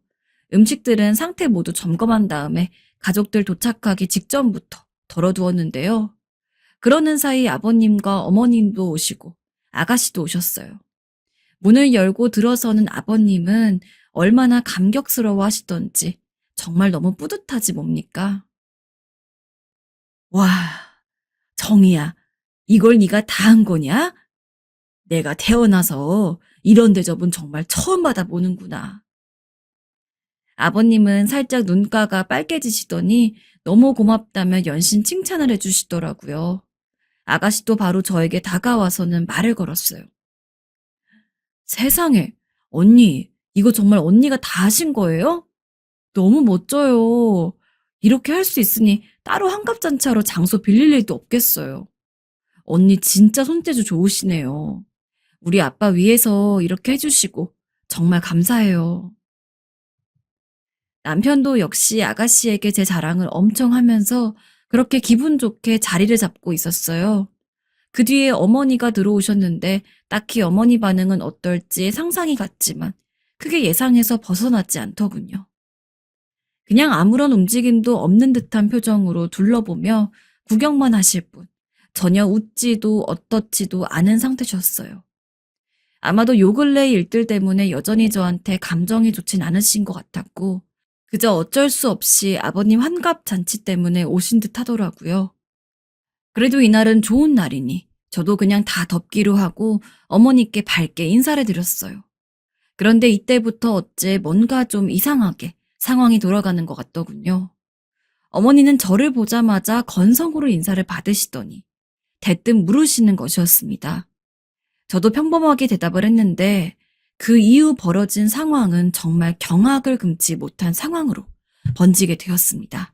음식들은 상태 모두 점검한 다음에 가족들 도착하기 직전부터 덜어두었는데요. 그러는 사이 아버님과 어머님도 오시고 아가씨도 오셨어요. 문을 열고 들어서는 아버님은 얼마나 감격스러워 하시던지 정말 너무 뿌듯하지 뭡니까? 와, 정이야. 이걸 네가 다 한 거냐? 내가 태어나서 이런 대접은 정말 처음 받아보는구나. 아버님은 살짝 눈가가 빨개지시더니 너무 고맙다며 연신 칭찬을 해주시더라고요. 아가씨도 바로 저에게 다가와서는 말을 걸었어요. 세상에, 언니, 이거 정말 언니가 다 하신 거예요? 너무 멋져요. 이렇게 할 수 있으니 따로 한갑잔치하러 장소 빌릴 일도 없겠어요. 언니 진짜 손재주 좋으시네요. 우리 아빠 위해서 이렇게 해주시고 정말 감사해요. 남편도 역시 아가씨에게 제 자랑을 엄청 하면서 그렇게 기분 좋게 자리를 잡고 있었어요. 그 뒤에 어머니가 들어오셨는데 딱히 어머니 반응은 어떨지 상상이 갔지만 크게 예상에서 벗어나지 않더군요. 그냥 아무런 움직임도 없는 듯한 표정으로 둘러보며 구경만 하실 뿐 전혀 웃지도 어떻지도 않은 상태셨어요. 아마도 요 근래 일들 때문에 여전히 저한테 감정이 좋진 않으신 것 같았고 그저 어쩔 수 없이 아버님 환갑 잔치 때문에 오신 듯 하더라고요. 그래도 이날은 좋은 날이니 저도 그냥 다 덮기로 하고 어머니께 밝게 인사를 드렸어요. 그런데 이때부터 어째 뭔가 좀 이상하게 상황이 돌아가는 것 같더군요. 어머니는 저를 보자마자 건성으로 인사를 받으시더니 대뜸 물으시는 것이었습니다. 저도 평범하게 대답을 했는데 그 이후 벌어진 상황은 정말 경악을 금치 못한 상황으로 번지게 되었습니다.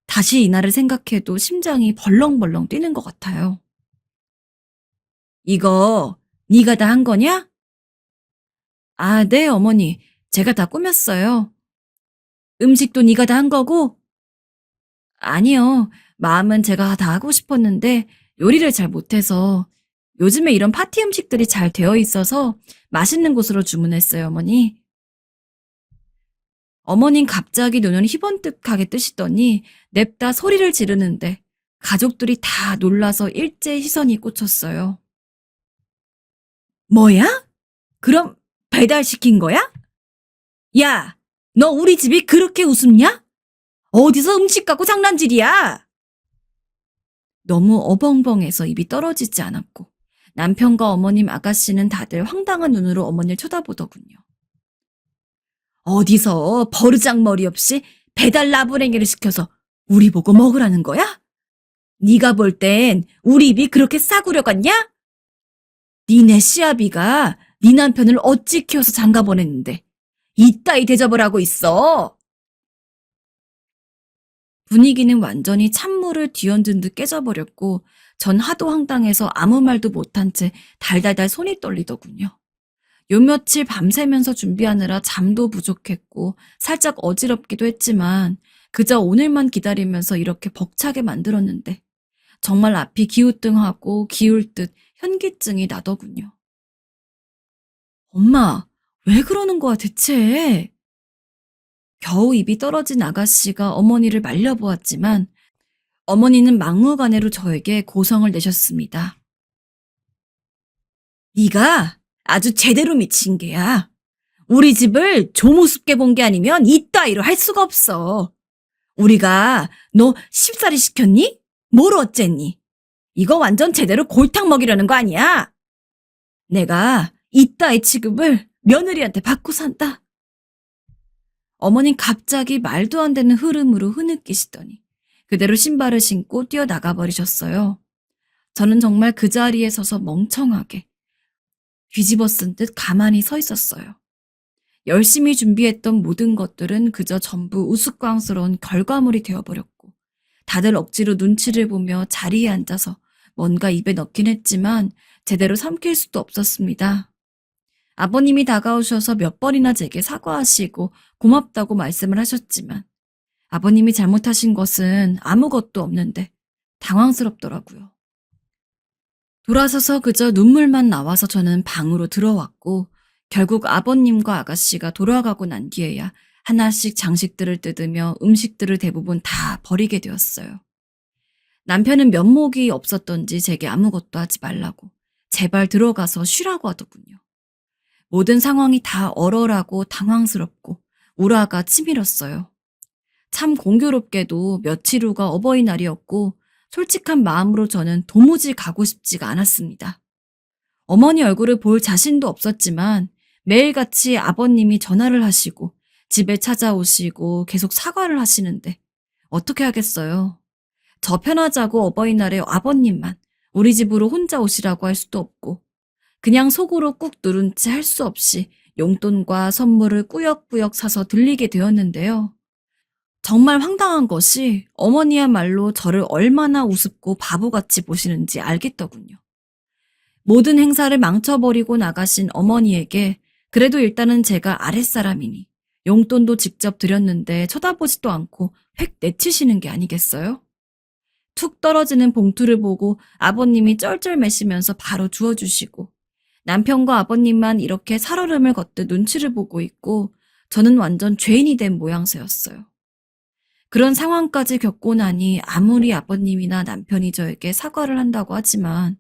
다시 이날을 생각해도 심장이 벌렁벌렁 뛰는 것 같아요. 이거 네가 다 한 거냐? 아, 네, 어머니. 제가 다 꾸몄어요. 음식도 네가 다 한 거고? 아니요. 마음은 제가 다 하고 싶었는데 요리를 잘 못해서 요즘에 이런 파티 음식들이 잘 되어 있어서 맛있는 곳으로 주문했어요, 어머니. 어머님 갑자기 눈을 희번뜩하게 뜨시더니 냅다 소리를 지르는데 가족들이 다 놀라서 일제히 시선이 꽂혔어요. 뭐야? 그럼 배달시킨 거야? 야, 너 우리 집이 그렇게 우습냐? 어디서 음식 갖고 장난질이야? 너무 어벙벙해서 입이 떨어지지 않았고 남편과 어머님 아가씨는 다들 황당한 눈으로 어머니를 쳐다보더군요. 어디서 버르장머리 없이 배달 나부랭이를 시켜서 우리 보고 먹으라는 거야? 네가 볼 땐 우리 입이 그렇게 싸구려 같냐? 니네 시아비가 네 남편을 어찌 키워서 장가 보냈는데 이따위 대접을 하고 있어. 분위기는 완전히 찬물을 뒤얹은 듯 깨져버렸고 전 하도 황당해서 아무 말도 못한 채 달달달 손이 떨리더군요. 요 며칠 밤새면서 준비하느라 잠도 부족했고 살짝 어지럽기도 했지만 그저 오늘만 기다리면서 이렇게 벅차게 만들었는데 정말 앞이 기우뚱하고 기울 듯 현기증이 나더군요. 엄마, 왜 그러는 거야 대체? 겨우 입이 떨어진 아가씨가 어머니를 말려보았지만 어머니는 막무가내로 저에게 고성을 내셨습니다. 네가 아주 제대로 미친 개야. 우리 집을 조무습게 본 게 아니면 이따위로 할 수가 없어. 우리가 너 쉽사리 시켰니? 뭘 어쨌니? 이거 완전 제대로 골탕 먹이려는 거 아니야? 내가 이따위 취급을 며느리한테 받고 산다. 어머님 갑자기 말도 안 되는 흐름으로 흐느끼시더니 그대로 신발을 신고 뛰어나가 버리셨어요. 저는 정말 그 자리에 서서 멍청하게 뒤집어 쓴 듯 가만히 서 있었어요. 열심히 준비했던 모든 것들은 그저 전부 우스꽝스러운 결과물이 되어버렸고, 다들 억지로 눈치를 보며 자리에 앉아서 뭔가 입에 넣긴 했지만 제대로 삼킬 수도 없었습니다. 아버님이 다가오셔서 몇 번이나 제게 사과하시고 고맙다고 말씀을 하셨지만 아버님이 잘못하신 것은 아무것도 없는데 당황스럽더라고요. 돌아서서 그저 눈물만 나와서 저는 방으로 들어왔고, 결국 아버님과 아가씨가 돌아가고 난 뒤에야 하나씩 장식들을 뜯으며 음식들을 대부분 다 버리게 되었어요. 남편은 면목이 없었던지 제게 아무것도 하지 말라고, 제발 들어가서 쉬라고 하더군요. 모든 상황이 다 얼얼하고 당황스럽고 우라가 치밀었어요. 참 공교롭게도 며칠 후가 어버이날이었고, 솔직한 마음으로 저는 도무지 가고 싶지가 않았습니다. 어머니 얼굴을 볼 자신도 없었지만 매일같이 아버님이 전화를 하시고 집에 찾아오시고 계속 사과를 하시는데 어떻게 하겠어요. 저 편하자고 어버이날에 아버님만 우리 집으로 혼자 오시라고 할 수도 없고, 그냥 속으로 꾹 누른 채 할 수 없이 용돈과 선물을 꾸역꾸역 사서 들리게 되었는데요. 정말 황당한 것이 어머니야말로 저를 얼마나 우습고 바보같이 보시는지 알겠더군요. 모든 행사를 망쳐버리고 나가신 어머니에게 그래도 일단은 제가 아랫사람이니 용돈도 직접 드렸는데 쳐다보지도 않고 획 내치시는 게 아니겠어요? 툭 떨어지는 봉투를 보고 아버님이 쩔쩔매시면서 바로 주워주시고, 남편과 아버님만 이렇게 살얼음을 걷듯 눈치를 보고 있고 저는 완전 죄인이 된 모양새였어요. 그런 상황까지 겪고 나니 아무리 아버님이나 남편이 저에게 사과를 한다고 하지만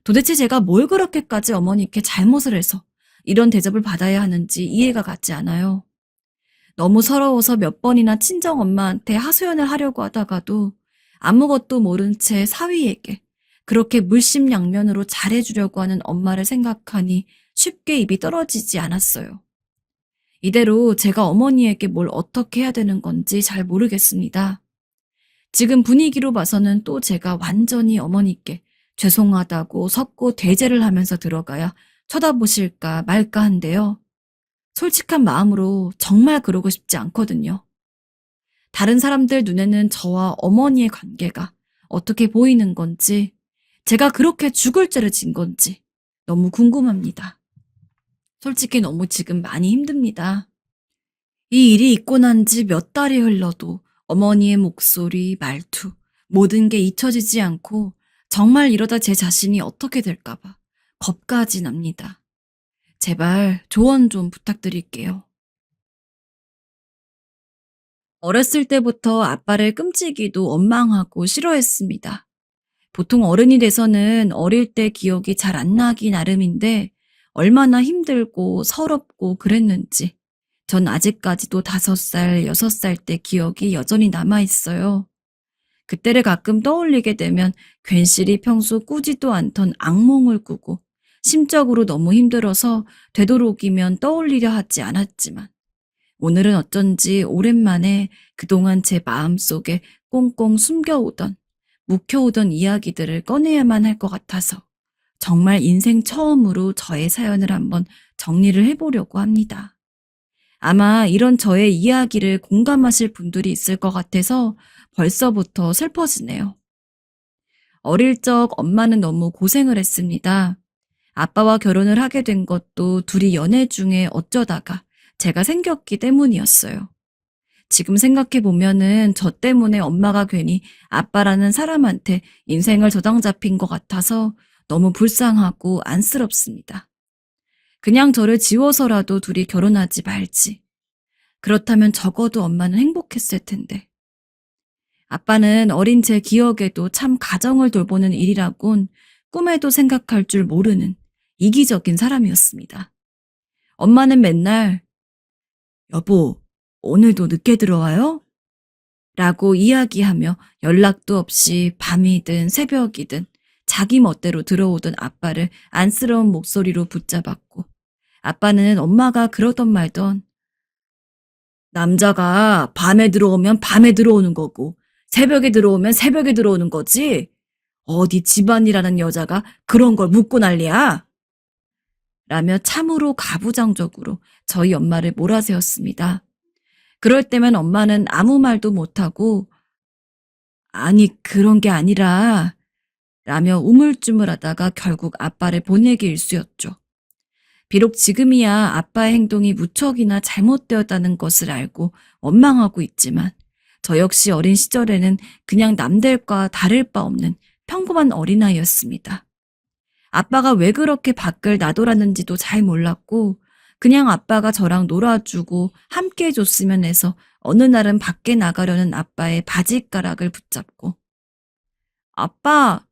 도대체 제가 뭘 그렇게까지 어머니께 잘못을 해서 이런 대접을 받아야 하는지 이해가 가지 않아요. 너무 서러워서 몇 번이나 친정엄마한테 하소연을 하려고 하다가도 아무것도 모른 채 사위에게 그렇게 물심양면으로 잘해주려고 하는 엄마를 생각하니 쉽게 입이 떨어지지 않았어요. 이대로 제가 어머니에게 뭘 어떻게 해야 되는 건지 잘 모르겠습니다. 지금 분위기로 봐서는 또 제가 완전히 어머니께 죄송하다고 섰고 대제를 하면서 들어가야 쳐다보실까 말까 한데요. 솔직한 마음으로 정말 그러고 싶지 않거든요. 다른 사람들 눈에는 저와 어머니의 관계가 어떻게 보이는 건지, 제가 그렇게 죽을 죄를 진 건지 너무 궁금합니다. 솔직히 너무 지금 많이 힘듭니다. 이 일이 있고 난 지 몇 달이 흘러도 어머니의 목소리, 말투, 모든 게 잊혀지지 않고 정말 이러다 제 자신이 어떻게 될까봐 겁까지 납니다. 제발 조언 좀 부탁드릴게요. 어렸을 때부터 아빠를 끔찍이도 원망하고 싫어했습니다. 보통 어른이 돼서는 어릴 때 기억이 잘 안 나기 나름인데 얼마나 힘들고 서럽고 그랬는지 전 아직까지도 5살, 6살 때 기억이 여전히 남아있어요. 그때를 가끔 떠올리게 되면 괜시리 평소 꾸지도 않던 악몽을 꾸고 심적으로 너무 힘들어서 되도록이면 떠올리려 하지 않았지만 오늘은 어쩐지 오랜만에 그동안 제 마음속에 꽁꽁 숨겨오던, 묵혀오던 이야기들을 꺼내야만 할 것 같아서 정말 인생 처음으로 저의 사연을 한번 정리를 해보려고 합니다. 아마 이런 저의 이야기를 공감하실 분들이 있을 것 같아서 벌써부터 슬퍼지네요. 어릴 적 엄마는 너무 고생을 했습니다. 아빠와 결혼을 하게 된 것도 둘이 연애 중에 어쩌다가 제가 생겼기 때문이었어요. 지금 생각해 보면은 저 때문에 엄마가 괜히 아빠라는 사람한테 인생을 저당 잡힌 것 같아서 너무 불쌍하고 안쓰럽습니다. 그냥 저를 지워서라도 둘이 결혼하지 말지. 그렇다면 적어도 엄마는 행복했을 텐데. 아빠는 어린 제 기억에도 참 가정을 돌보는 일이라곤 꿈에도 생각할 줄 모르는 이기적인 사람이었습니다. 엄마는 맨날 여보, 오늘도 늦게 들어와요? 라고 이야기하며 연락도 없이 밤이든 새벽이든 자기 멋대로 들어오던 아빠를 안쓰러운 목소리로 붙잡았고, 아빠는 엄마가 그러던 말던 남자가 밤에 들어오면 밤에 들어오는 거고, 새벽에 들어오면 새벽에 들어오는 거지. 어디 집안이라는 여자가 그런 걸 묻고 난리야? 라며 참으로 가부장적으로 저희 엄마를 몰아세웠습니다. 그럴 때면 엄마는 아무 말도 못하고, 아니, 그런 게 아니라, 라며 우물쭈물하다가 결국 아빠를 보내기 일쑤였죠. 비록 지금이야 아빠의 행동이 무척이나 잘못되었다는 것을 알고 원망하고 있지만, 저 역시 어린 시절에는 그냥 남들과 다를 바 없는 평범한 어린아이였습니다. 아빠가 왜 그렇게 밖을 나돌았는지도 잘 몰랐고, 그냥 아빠가 저랑 놀아주고 함께 해줬으면 해서 어느 날은 밖에 나가려는 아빠의 바지가락을 붙잡고, 아빠,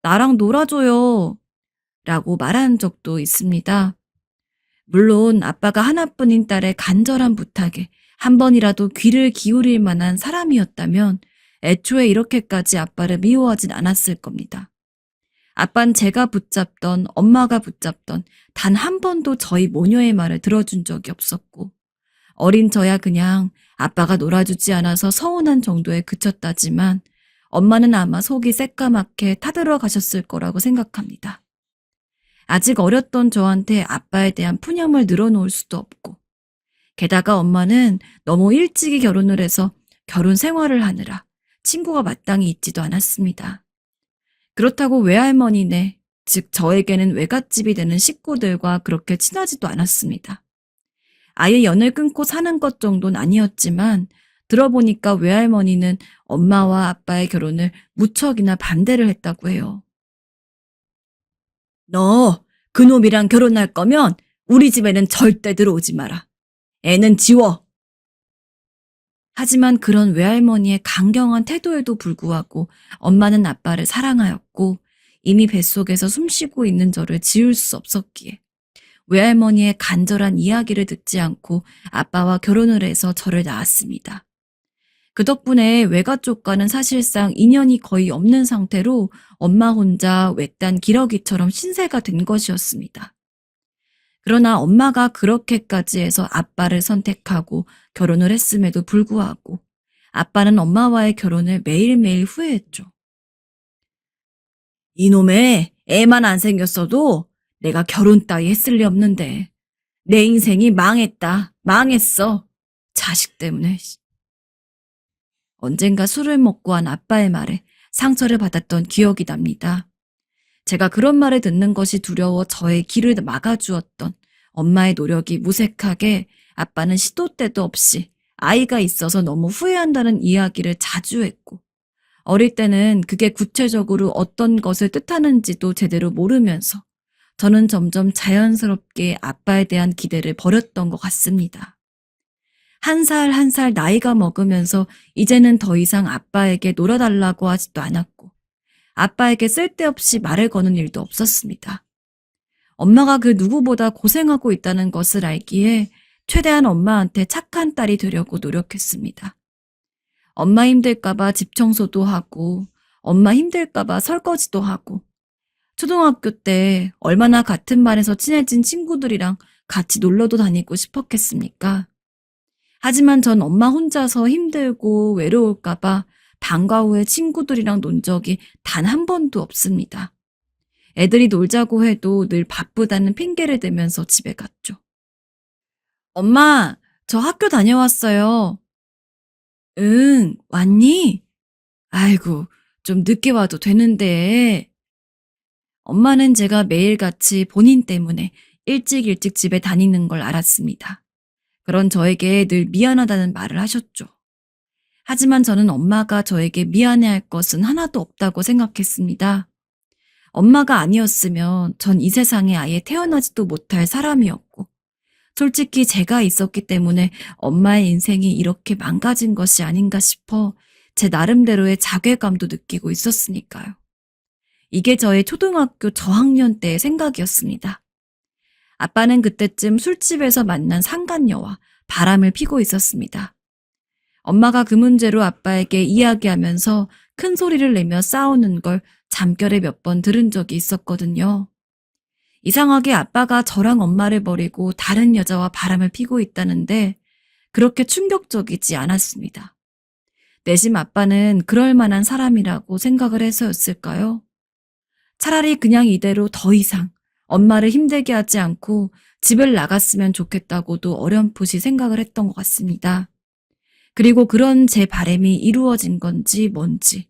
나랑 놀아줘요. 라고 말한 적도 있습니다. 물론 아빠가 하나뿐인 딸의 간절한 부탁에 한 번이라도 귀를 기울일 만한 사람이었다면 애초에 이렇게까지 아빠를 미워하진 않았을 겁니다. 아빤 제가 붙잡던 엄마가 붙잡던 단 한 번도 저희 모녀의 말을 들어준 적이 없었고, 어린 저야 그냥 아빠가 놀아주지 않아서 서운한 정도에 그쳤다지만 엄마는 아마 속이 새까맣게 타들어 가셨을 거라고 생각합니다. 아직 어렸던 저한테 아빠에 대한 푸념을 늘어놓을 수도 없고, 게다가 엄마는 너무 일찍이 결혼을 해서 결혼 생활을 하느라 친구가 마땅히 있지도 않았습니다. 그렇다고 외할머니네, 즉 저에게는 외갓집이 되는 식구들과 그렇게 친하지도 않았습니다. 아예 연을 끊고 사는 것 정도는 아니었지만 들어보니까 외할머니는 엄마와 아빠의 결혼을 무척이나 반대를 했다고 해요. 너 그놈이랑 결혼할 거면 우리 집에는 절대 들어오지 마라. 애는 지워. 하지만 그런 외할머니의 강경한 태도에도 불구하고 엄마는 아빠를 사랑하였고, 이미 뱃속에서 숨쉬고 있는 저를 지울 수 없었기에 외할머니의 간절한 이야기를 듣지 않고 아빠와 결혼을 해서 저를 낳았습니다. 그 덕분에 외가 쪽과는 사실상 인연이 거의 없는 상태로 엄마 혼자 외딴 기러기처럼 신세가 된 것이었습니다. 그러나 엄마가 그렇게까지 해서 아빠를 선택하고 결혼을 했음에도 불구하고 아빠는 엄마와의 결혼을 매일매일 후회했죠. 이놈의 애만 안 생겼어도 내가 결혼 따위 했을 리 없는데 내 인생이 망했다. 망했어. 자식 때문에. 언젠가 술을 먹고 한 아빠의 말에 상처를 받았던 기억이 납니다. 제가 그런 말을 듣는 것이 두려워 저의 길을 막아주었던 엄마의 노력이 무색하게 아빠는 시도 때도 없이 아이가 있어서 너무 후회한다는 이야기를 자주 했고, 어릴 때는 그게 구체적으로 어떤 것을 뜻하는지도 제대로 모르면서 저는 점점 자연스럽게 아빠에 대한 기대를 버렸던 것 같습니다. 한 살 한 살 나이가 먹으면서 이제는 더 이상 아빠에게 놀아달라고 하지도 않았고, 아빠에게 쓸데없이 말을 거는 일도 없었습니다. 엄마가 그 누구보다 고생하고 있다는 것을 알기에 최대한 엄마한테 착한 딸이 되려고 노력했습니다. 엄마 힘들까봐 집 청소도 하고, 엄마 힘들까봐 설거지도 하고, 초등학교 때 얼마나 같은 반에서 친해진 친구들이랑 같이 놀러도 다니고 싶었겠습니까? 하지만 전 엄마 혼자서 힘들고 외로울까봐 방과 후에 친구들이랑 논 적이 단 한 번도 없습니다. 애들이 놀자고 해도 늘 바쁘다는 핑계를 대면서 집에 갔죠. 엄마, 저 학교 다녀왔어요. 응, 왔니? 아이고, 좀 늦게 와도 되는데. 엄마는 제가 매일같이 본인 때문에 일찍 집에 다니는 걸 알았습니다. 그런 저에게 늘 미안하다는 말을 하셨죠. 하지만 저는 엄마가 저에게 미안해할 것은 하나도 없다고 생각했습니다. 엄마가 아니었으면 전 이 세상에 아예 태어나지도 못할 사람이었고, 솔직히 제가 있었기 때문에 엄마의 인생이 이렇게 망가진 것이 아닌가 싶어 제 나름대로의 자괴감도 느끼고 있었으니까요. 이게 저의 초등학교 저학년 때의 생각이었습니다. 아빠는 그때쯤 술집에서 만난 상간녀와 바람을 피고 있었습니다. 엄마가 그 문제로 아빠에게 이야기하면서 큰 소리를 내며 싸우는 걸 잠결에 몇 번 들은 적이 있었거든요. 이상하게 아빠가 저랑 엄마를 버리고 다른 여자와 바람을 피고 있다는데 그렇게 충격적이지 않았습니다. 내심 아빠는 그럴 만한 사람이라고 생각을 해서였을까요? 차라리 그냥 이대로 더 이상 엄마를 힘들게 하지 않고 집을 나갔으면 좋겠다고도 어렴풋이 생각을 했던 것 같습니다. 그리고 그런 제 바람이 이루어진 건지 뭔지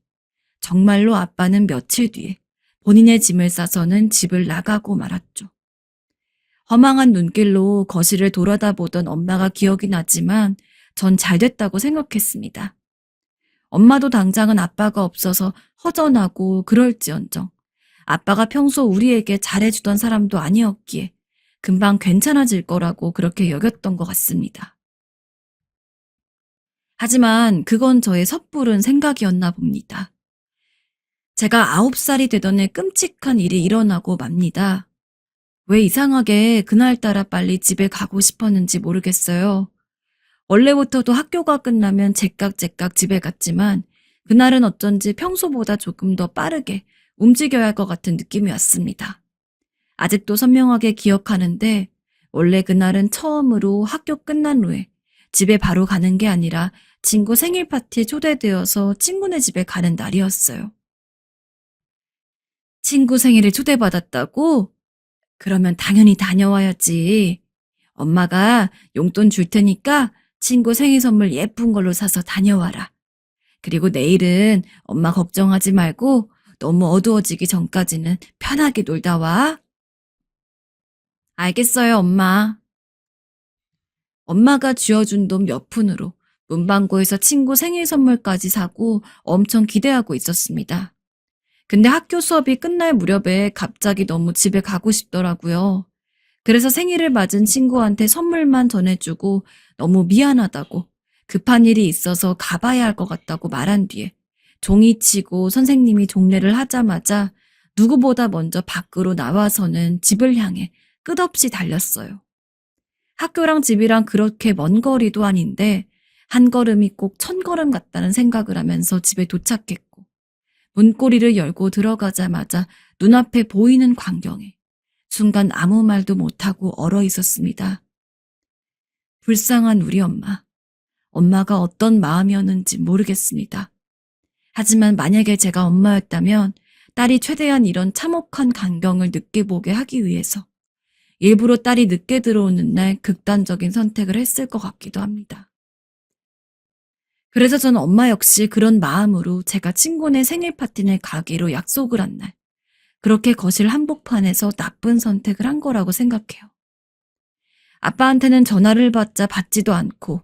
정말로 아빠는 며칠 뒤에 본인의 짐을 싸서는 집을 나가고 말았죠. 허망한 눈길로 거실을 돌아다보던 엄마가 기억이 나지만 전 잘됐다고 생각했습니다. 엄마도 당장은 아빠가 없어서 허전하고 그럴지언정 아빠가 평소 우리에게 잘해주던 사람도 아니었기에 금방 괜찮아질 거라고 그렇게 여겼던 것 같습니다. 하지만 그건 저의 섣부른 생각이었나 봅니다. 제가 9살이 되던 해 끔찍한 일이 일어나고 맙니다. 왜 이상하게 그날따라 빨리 집에 가고 싶었는지 모르겠어요. 원래부터도 학교가 끝나면 제깍제깍 집에 갔지만 그날은 어쩐지 평소보다 조금 더 빠르게 움직여야 할 것 같은 느낌이 왔습니다. 아직도 선명하게 기억하는데 원래 그날은 처음으로 학교 끝난 후에 집에 바로 가는 게 아니라 친구 생일 파티에 초대되어서 친구네 집에 가는 날이었어요. 친구 생일에 초대받았다고? 그러면 당연히 다녀와야지. 엄마가 용돈 줄 테니까 친구 생일 선물 예쁜 걸로 사서 다녀와라. 그리고 내일은 엄마 걱정하지 말고 너무 어두워지기 전까지는 편하게 놀다 와. 알겠어요, 엄마. 엄마가 쥐어준 돈 몇 푼으로 문방구에서 친구 생일 선물까지 사고 엄청 기대하고 있었습니다. 근데 학교 수업이 끝날 무렵에 갑자기 너무 집에 가고 싶더라고요. 그래서 생일을 맞은 친구한테 선물만 전해주고 너무 미안하다고 급한 일이 있어서 가봐야 할 것 같다고 말한 뒤에 종이치고 선생님이 종례를 하자마자 누구보다 먼저 밖으로 나와서는 집을 향해 끝없이 달렸어요. 학교랑 집이랑 그렇게 먼 거리도 아닌데 한 걸음이 꼭 1000걸음 같다는 생각을 하면서 집에 도착했고 문고리를 열고 들어가자마자 눈앞에 보이는 광경에 순간 아무 말도 못하고 얼어 있었습니다. 불쌍한 우리 엄마. 엄마가 어떤 마음이었는지 모르겠습니다. 하지만 만약에 제가 엄마였다면 딸이 최대한 이런 참혹한 광경을 느껴보게 하기 위해서 일부러 딸이 늦게 들어오는 날 극단적인 선택을 했을 것 같기도 합니다. 그래서 저는 엄마 역시 그런 마음으로 제가 친구네 생일 파티에 가기로 약속을 한 날, 그렇게 거실 한복판에서 나쁜 선택을 한 거라고 생각해요. 아빠한테는 전화를 받자 받지도 않고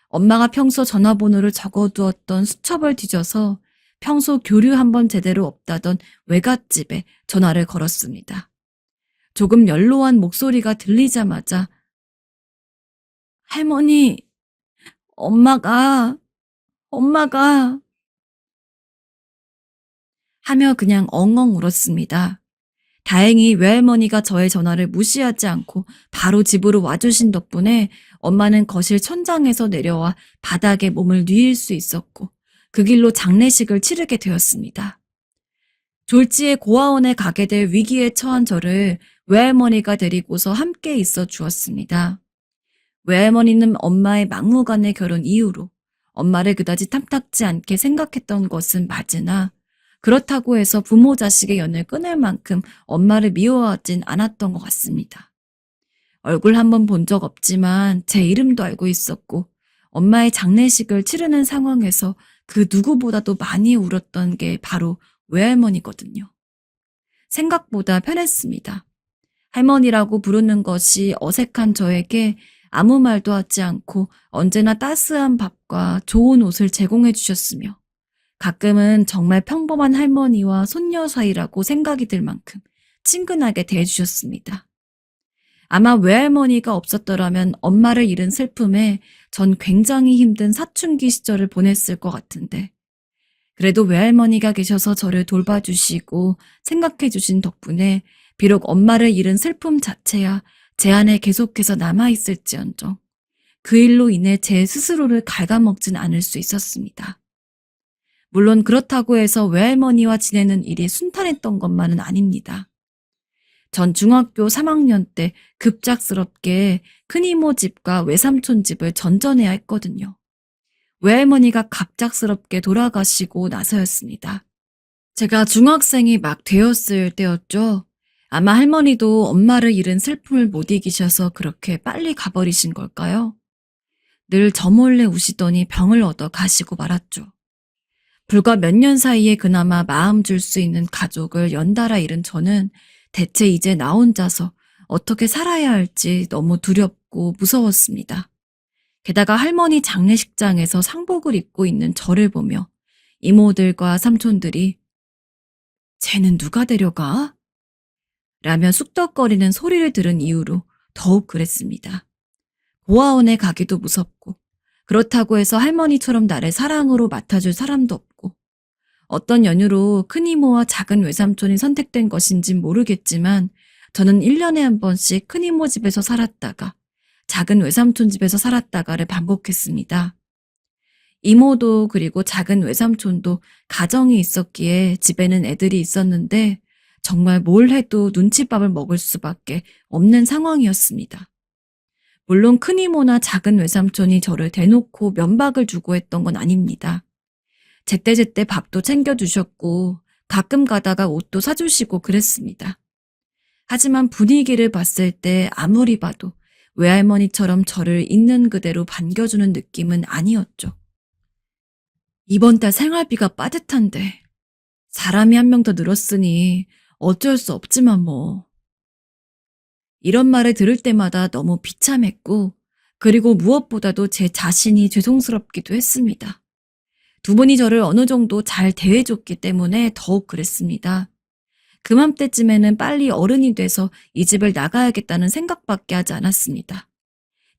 엄마가 평소 전화번호를 적어두었던 수첩을 뒤져서 평소 교류 한번 제대로 없다던 외갓집에 전화를 걸었습니다. 조금 연로한 목소리가 들리자마자 할머니, 엄마가 하며 그냥 엉엉 울었습니다. 다행히 외할머니가 저의 전화를 무시하지 않고 바로 집으로 와주신 덕분에 엄마는 거실 천장에서 내려와 바닥에 몸을 뉘일 수 있었고 그 길로 장례식을 치르게 되었습니다. 졸지에 고아원에 가게 될 위기에 처한 저를 외할머니가 데리고서 함께 있어 주었습니다. 외할머니는 엄마의 막무가내 결혼 이후로 엄마를 그다지 탐탁지 않게 생각했던 것은 맞으나 그렇다고 해서 부모 자식의 연을 끊을 만큼 엄마를 미워하진 않았던 것 같습니다. 얼굴 한번 본 적 없지만 제 이름도 알고 있었고 엄마의 장례식을 치르는 상황에서 그 누구보다도 많이 울었던 게 바로 외할머니거든요. 생각보다 편했습니다. 할머니라고 부르는 것이 어색한 저에게 아무 말도 하지 않고 언제나 따스한 밥과 좋은 옷을 제공해 주셨으며 가끔은 정말 평범한 할머니와 손녀 사이라고 생각이 들 만큼 친근하게 대해주셨습니다. 아마 외할머니가 없었더라면 엄마를 잃은 슬픔에 전 굉장히 힘든 사춘기 시절을 보냈을 것 같은데 그래도 외할머니가 계셔서 저를 돌봐주시고 생각해주신 덕분에 비록 엄마를 잃은 슬픔 자체야 제 안에 계속해서 남아있을지언정 그 일로 인해 제 스스로를 갉아먹진 않을 수 있었습니다. 물론 그렇다고 해서 외할머니와 지내는 일이 순탄했던 것만은 아닙니다. 전 중학교 3학년 때 급작스럽게 큰이모 집과 외삼촌 집을 전전해야 했거든요. 외할머니가 갑작스럽게 돌아가시고 나서였습니다. 제가 중학생이 막 되었을 때였죠. 아마 할머니도 엄마를 잃은 슬픔을 못 이기셔서 그렇게 빨리 가버리신 걸까요? 늘 저 몰래 우시더니 병을 얻어 가시고 말았죠. 불과 몇 년 사이에 그나마 마음 줄 수 있는 가족을 연달아 잃은 저는 대체 이제 나 혼자서 어떻게 살아야 할지 너무 두렵고 무서웠습니다. 게다가 할머니 장례식장에서 상복을 입고 있는 저를 보며 이모들과 삼촌들이 쟤는 누가 데려가? 라며 쑥덕거리는 소리를 들은 이후로 더욱 그랬습니다. 고아원에 가기도 무섭고 그렇다고 해서 할머니처럼 나를 사랑으로 맡아줄 사람도 없고 어떤 연유로 큰이모와 작은 외삼촌이 선택된 것인진 모르겠지만 저는 1년에 한 번씩 큰이모 집에서 살았다가 작은 외삼촌 집에서 살았다가를 반복했습니다. 이모도 그리고 작은 외삼촌도 가정이 있었기에 집에는 애들이 있었는데 정말 뭘 해도 눈칫밥을 먹을 수밖에 없는 상황이었습니다. 물론 큰이모나 작은 외삼촌이 저를 대놓고 면박을 주고 했던 건 아닙니다. 제때제때 밥도 챙겨주셨고 가끔 가다가 옷도 사주시고 그랬습니다. 하지만 분위기를 봤을 때 아무리 봐도 외할머니처럼 저를 있는 그대로 반겨주는 느낌은 아니었죠. 이번 달 생활비가 빠듯한데 사람이 한 명 더 늘었으니 어쩔 수 없지만 뭐. 이런 말을 들을 때마다 너무 비참했고 그리고 무엇보다도 제 자신이 죄송스럽기도 했습니다. 두 분이 저를 어느 정도 잘 대해줬기 때문에 더욱 그랬습니다. 그맘때쯤에는 빨리 어른이 돼서 이 집을 나가야겠다는 생각밖에 하지 않았습니다.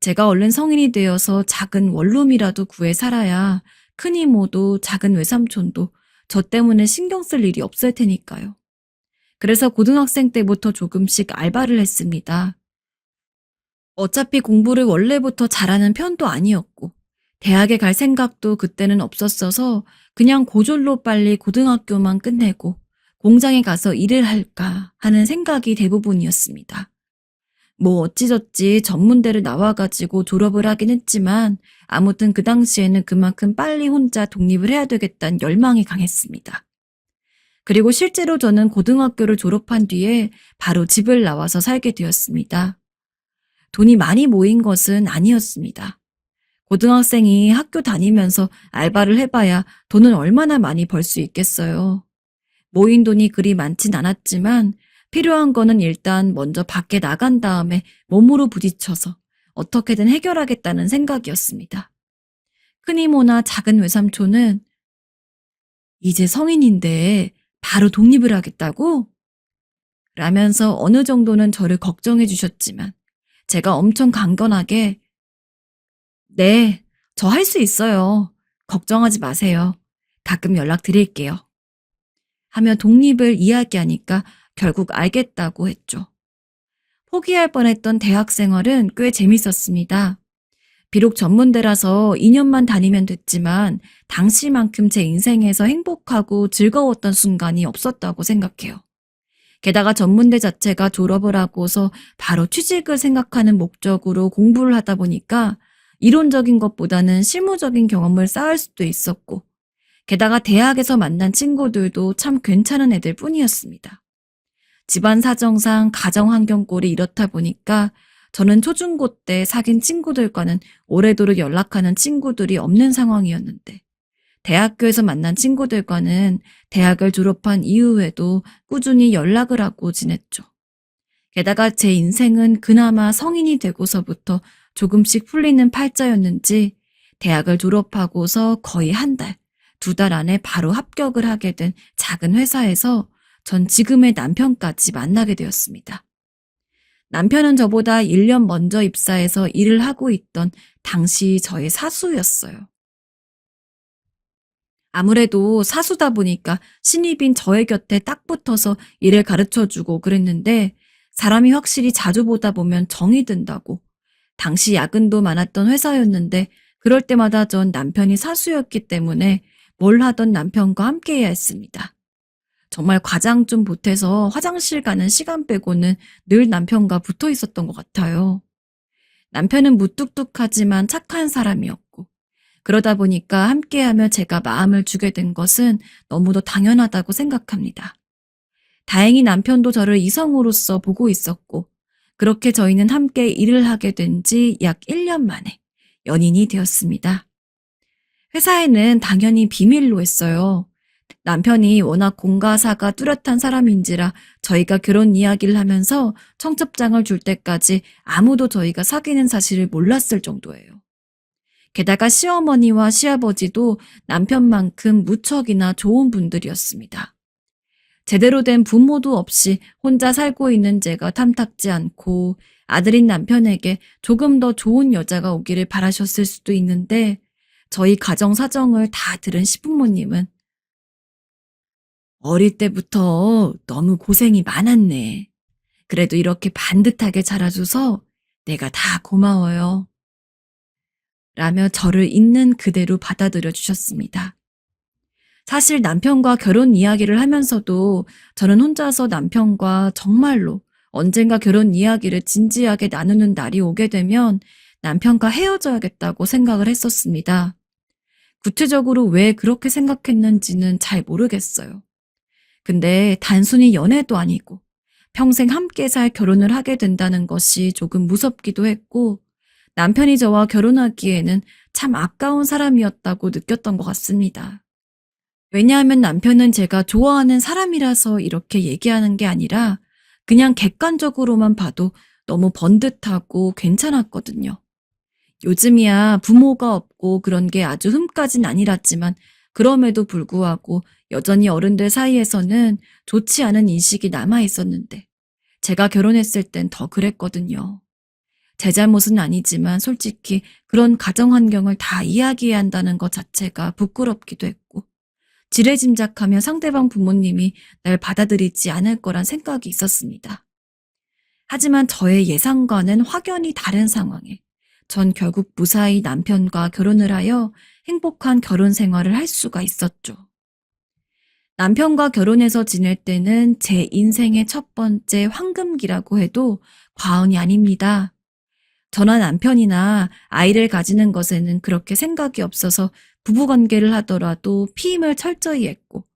제가 얼른 성인이 되어서 작은 원룸이라도 구해 살아야 큰이모도 작은 외삼촌도 저 때문에 신경 쓸 일이 없을 테니까요. 그래서 고등학생 때부터 조금씩 알바를 했습니다. 어차피 공부를 원래부터 잘하는 편도 아니었고 대학에 갈 생각도 그때는 없었어서 그냥 고졸로 빨리 고등학교만 끝내고 공장에 가서 일을 할까 하는 생각이 대부분이었습니다. 뭐 어찌저찌 전문대를 나와가지고 졸업을 하긴 했지만 아무튼 그 당시에는 그만큼 빨리 혼자 독립을 해야 되겠다는 열망이 강했습니다. 그리고 실제로 저는 고등학교를 졸업한 뒤에 바로 집을 나와서 살게 되었습니다. 돈이 많이 모인 것은 아니었습니다. 고등학생이 학교 다니면서 알바를 해봐야 돈은 얼마나 많이 벌 수 있겠어요. 모인 돈이 그리 많진 않았지만 필요한 거는 일단 먼저 밖에 나간 다음에 몸으로 부딪혀서 어떻게든 해결하겠다는 생각이었습니다. 큰이모나 작은 외삼촌은 이제 성인인데 바로 독립을 하겠다고? 라면서 어느 정도는 저를 걱정해 주셨지만 제가 엄청 강건하게 네, 저 할 수 있어요. 걱정하지 마세요. 가끔 연락드릴게요. 하며 독립을 이야기하니까 결국 알겠다고 했죠. 포기할 뻔했던 대학 생활은 꽤 재밌었습니다. 비록 전문대라서 2년만 다니면 됐지만 당시만큼 제 인생에서 행복하고 즐거웠던 순간이 없었다고 생각해요. 게다가 전문대 자체가 졸업을 하고서 바로 취직을 생각하는 목적으로 공부를 하다 보니까 이론적인 것보다는 실무적인 경험을 쌓을 수도 있었고 게다가 대학에서 만난 친구들도 참 괜찮은 애들 뿐이었습니다. 집안 사정상 가정 환경 꼴이 이렇다 보니까 저는 초중고 때 사귄 친구들과는 오래도록 연락하는 친구들이 없는 상황이었는데 대학교에서 만난 친구들과는 대학을 졸업한 이후에도 꾸준히 연락을 하고 지냈죠. 게다가 제 인생은 그나마 성인이 되고서부터 조금씩 풀리는 팔자였는지 대학을 졸업하고서 거의 한 달, 2달 안에 바로 합격을 하게 된 작은 회사에서 전 지금의 남편까지 만나게 되었습니다. 남편은 저보다 1년 먼저 입사해서 일을 하고 있던 당시 저의 사수였어요. 아무래도 사수다 보니까 신입인 저의 곁에 딱 붙어서 일을 가르쳐주고 그랬는데 사람이 확실히 자주 보다 보면 정이 든다고. 당시 야근도 많았던 회사였는데 그럴 때마다 전 남편이 사수였기 때문에 뭘 하던 남편과 함께 해야 했습니다. 정말 과장 좀 보태서 화장실 가는 시간 빼고는 늘 남편과 붙어 있었던 것 같아요. 남편은 무뚝뚝하지만 착한 사람이었고, 그러다 보니까 함께하며 제가 마음을 주게 된 것은 너무도 당연하다고 생각합니다. 다행히 남편도 저를 이성으로서 보고 있었고, 그렇게 저희는 함께 일을 하게 된 지 약 1년 만에 연인이 되었습니다. 회사에는 당연히 비밀로 했어요. 남편이 워낙 공가사가 뚜렷한 사람인지라 저희가 결혼 이야기를 하면서 청첩장을 줄 때까지 아무도 저희가 사귀는 사실을 몰랐을 정도예요. 게다가 시어머니와 시아버지도 남편만큼 무척이나 좋은 분들이었습니다. 제대로 된 부모도 없이 혼자 살고 있는 제가 탐탁지 않고 아들인 남편에게 조금 더 좋은 여자가 오기를 바라셨을 수도 있는데 저희 가정 사정을 다 들은 시부모님은 어릴 때부터 너무 고생이 많았네. 그래도 이렇게 반듯하게 자라줘서 내가 다 고마워요. 라며 저를 있는 그대로 받아들여 주셨습니다. 사실 남편과 결혼 이야기를 하면서도 저는 혼자서 남편과 정말로 언젠가 결혼 이야기를 진지하게 나누는 날이 오게 되면 남편과 헤어져야겠다고 생각을 했었습니다. 구체적으로 왜 그렇게 생각했는지는 잘 모르겠어요. 근데 단순히 연애도 아니고 평생 함께 살 결혼을 하게 된다는 것이 조금 무섭기도 했고 남편이 저와 결혼하기에는 참 아까운 사람이었다고 느꼈던 것 같습니다. 왜냐하면 남편은 제가 좋아하는 사람이라서 이렇게 얘기하는 게 아니라 그냥 객관적으로만 봐도 너무 번듯하고 괜찮았거든요. 요즘이야 부모가 없고 그런 게 아주 흠까진 아니랐지만 그럼에도 불구하고 여전히 어른들 사이에서는 좋지 않은 인식이 남아 있었는데 제가 결혼했을 땐 더 그랬거든요. 제 잘못은 아니지만 솔직히 그런 가정 환경을 다 이야기해야 한다는 것 자체가 부끄럽기도 했고 지레짐작하며 상대방 부모님이 날 받아들이지 않을 거란 생각이 있었습니다. 하지만 저의 예상과는 확연히 다른 상황에 전 결국 무사히 남편과 결혼을 하여 행복한 결혼 생활을 할 수가 있었죠. 남편과 결혼해서 지낼 때는 제 인생의 첫 번째 황금기라고 해도 과언이 아닙니다. 저나 남편이나 아이를 가지는 것에는 그렇게 생각이 없어서 부부관계를 하더라도 피임을 철저히 했고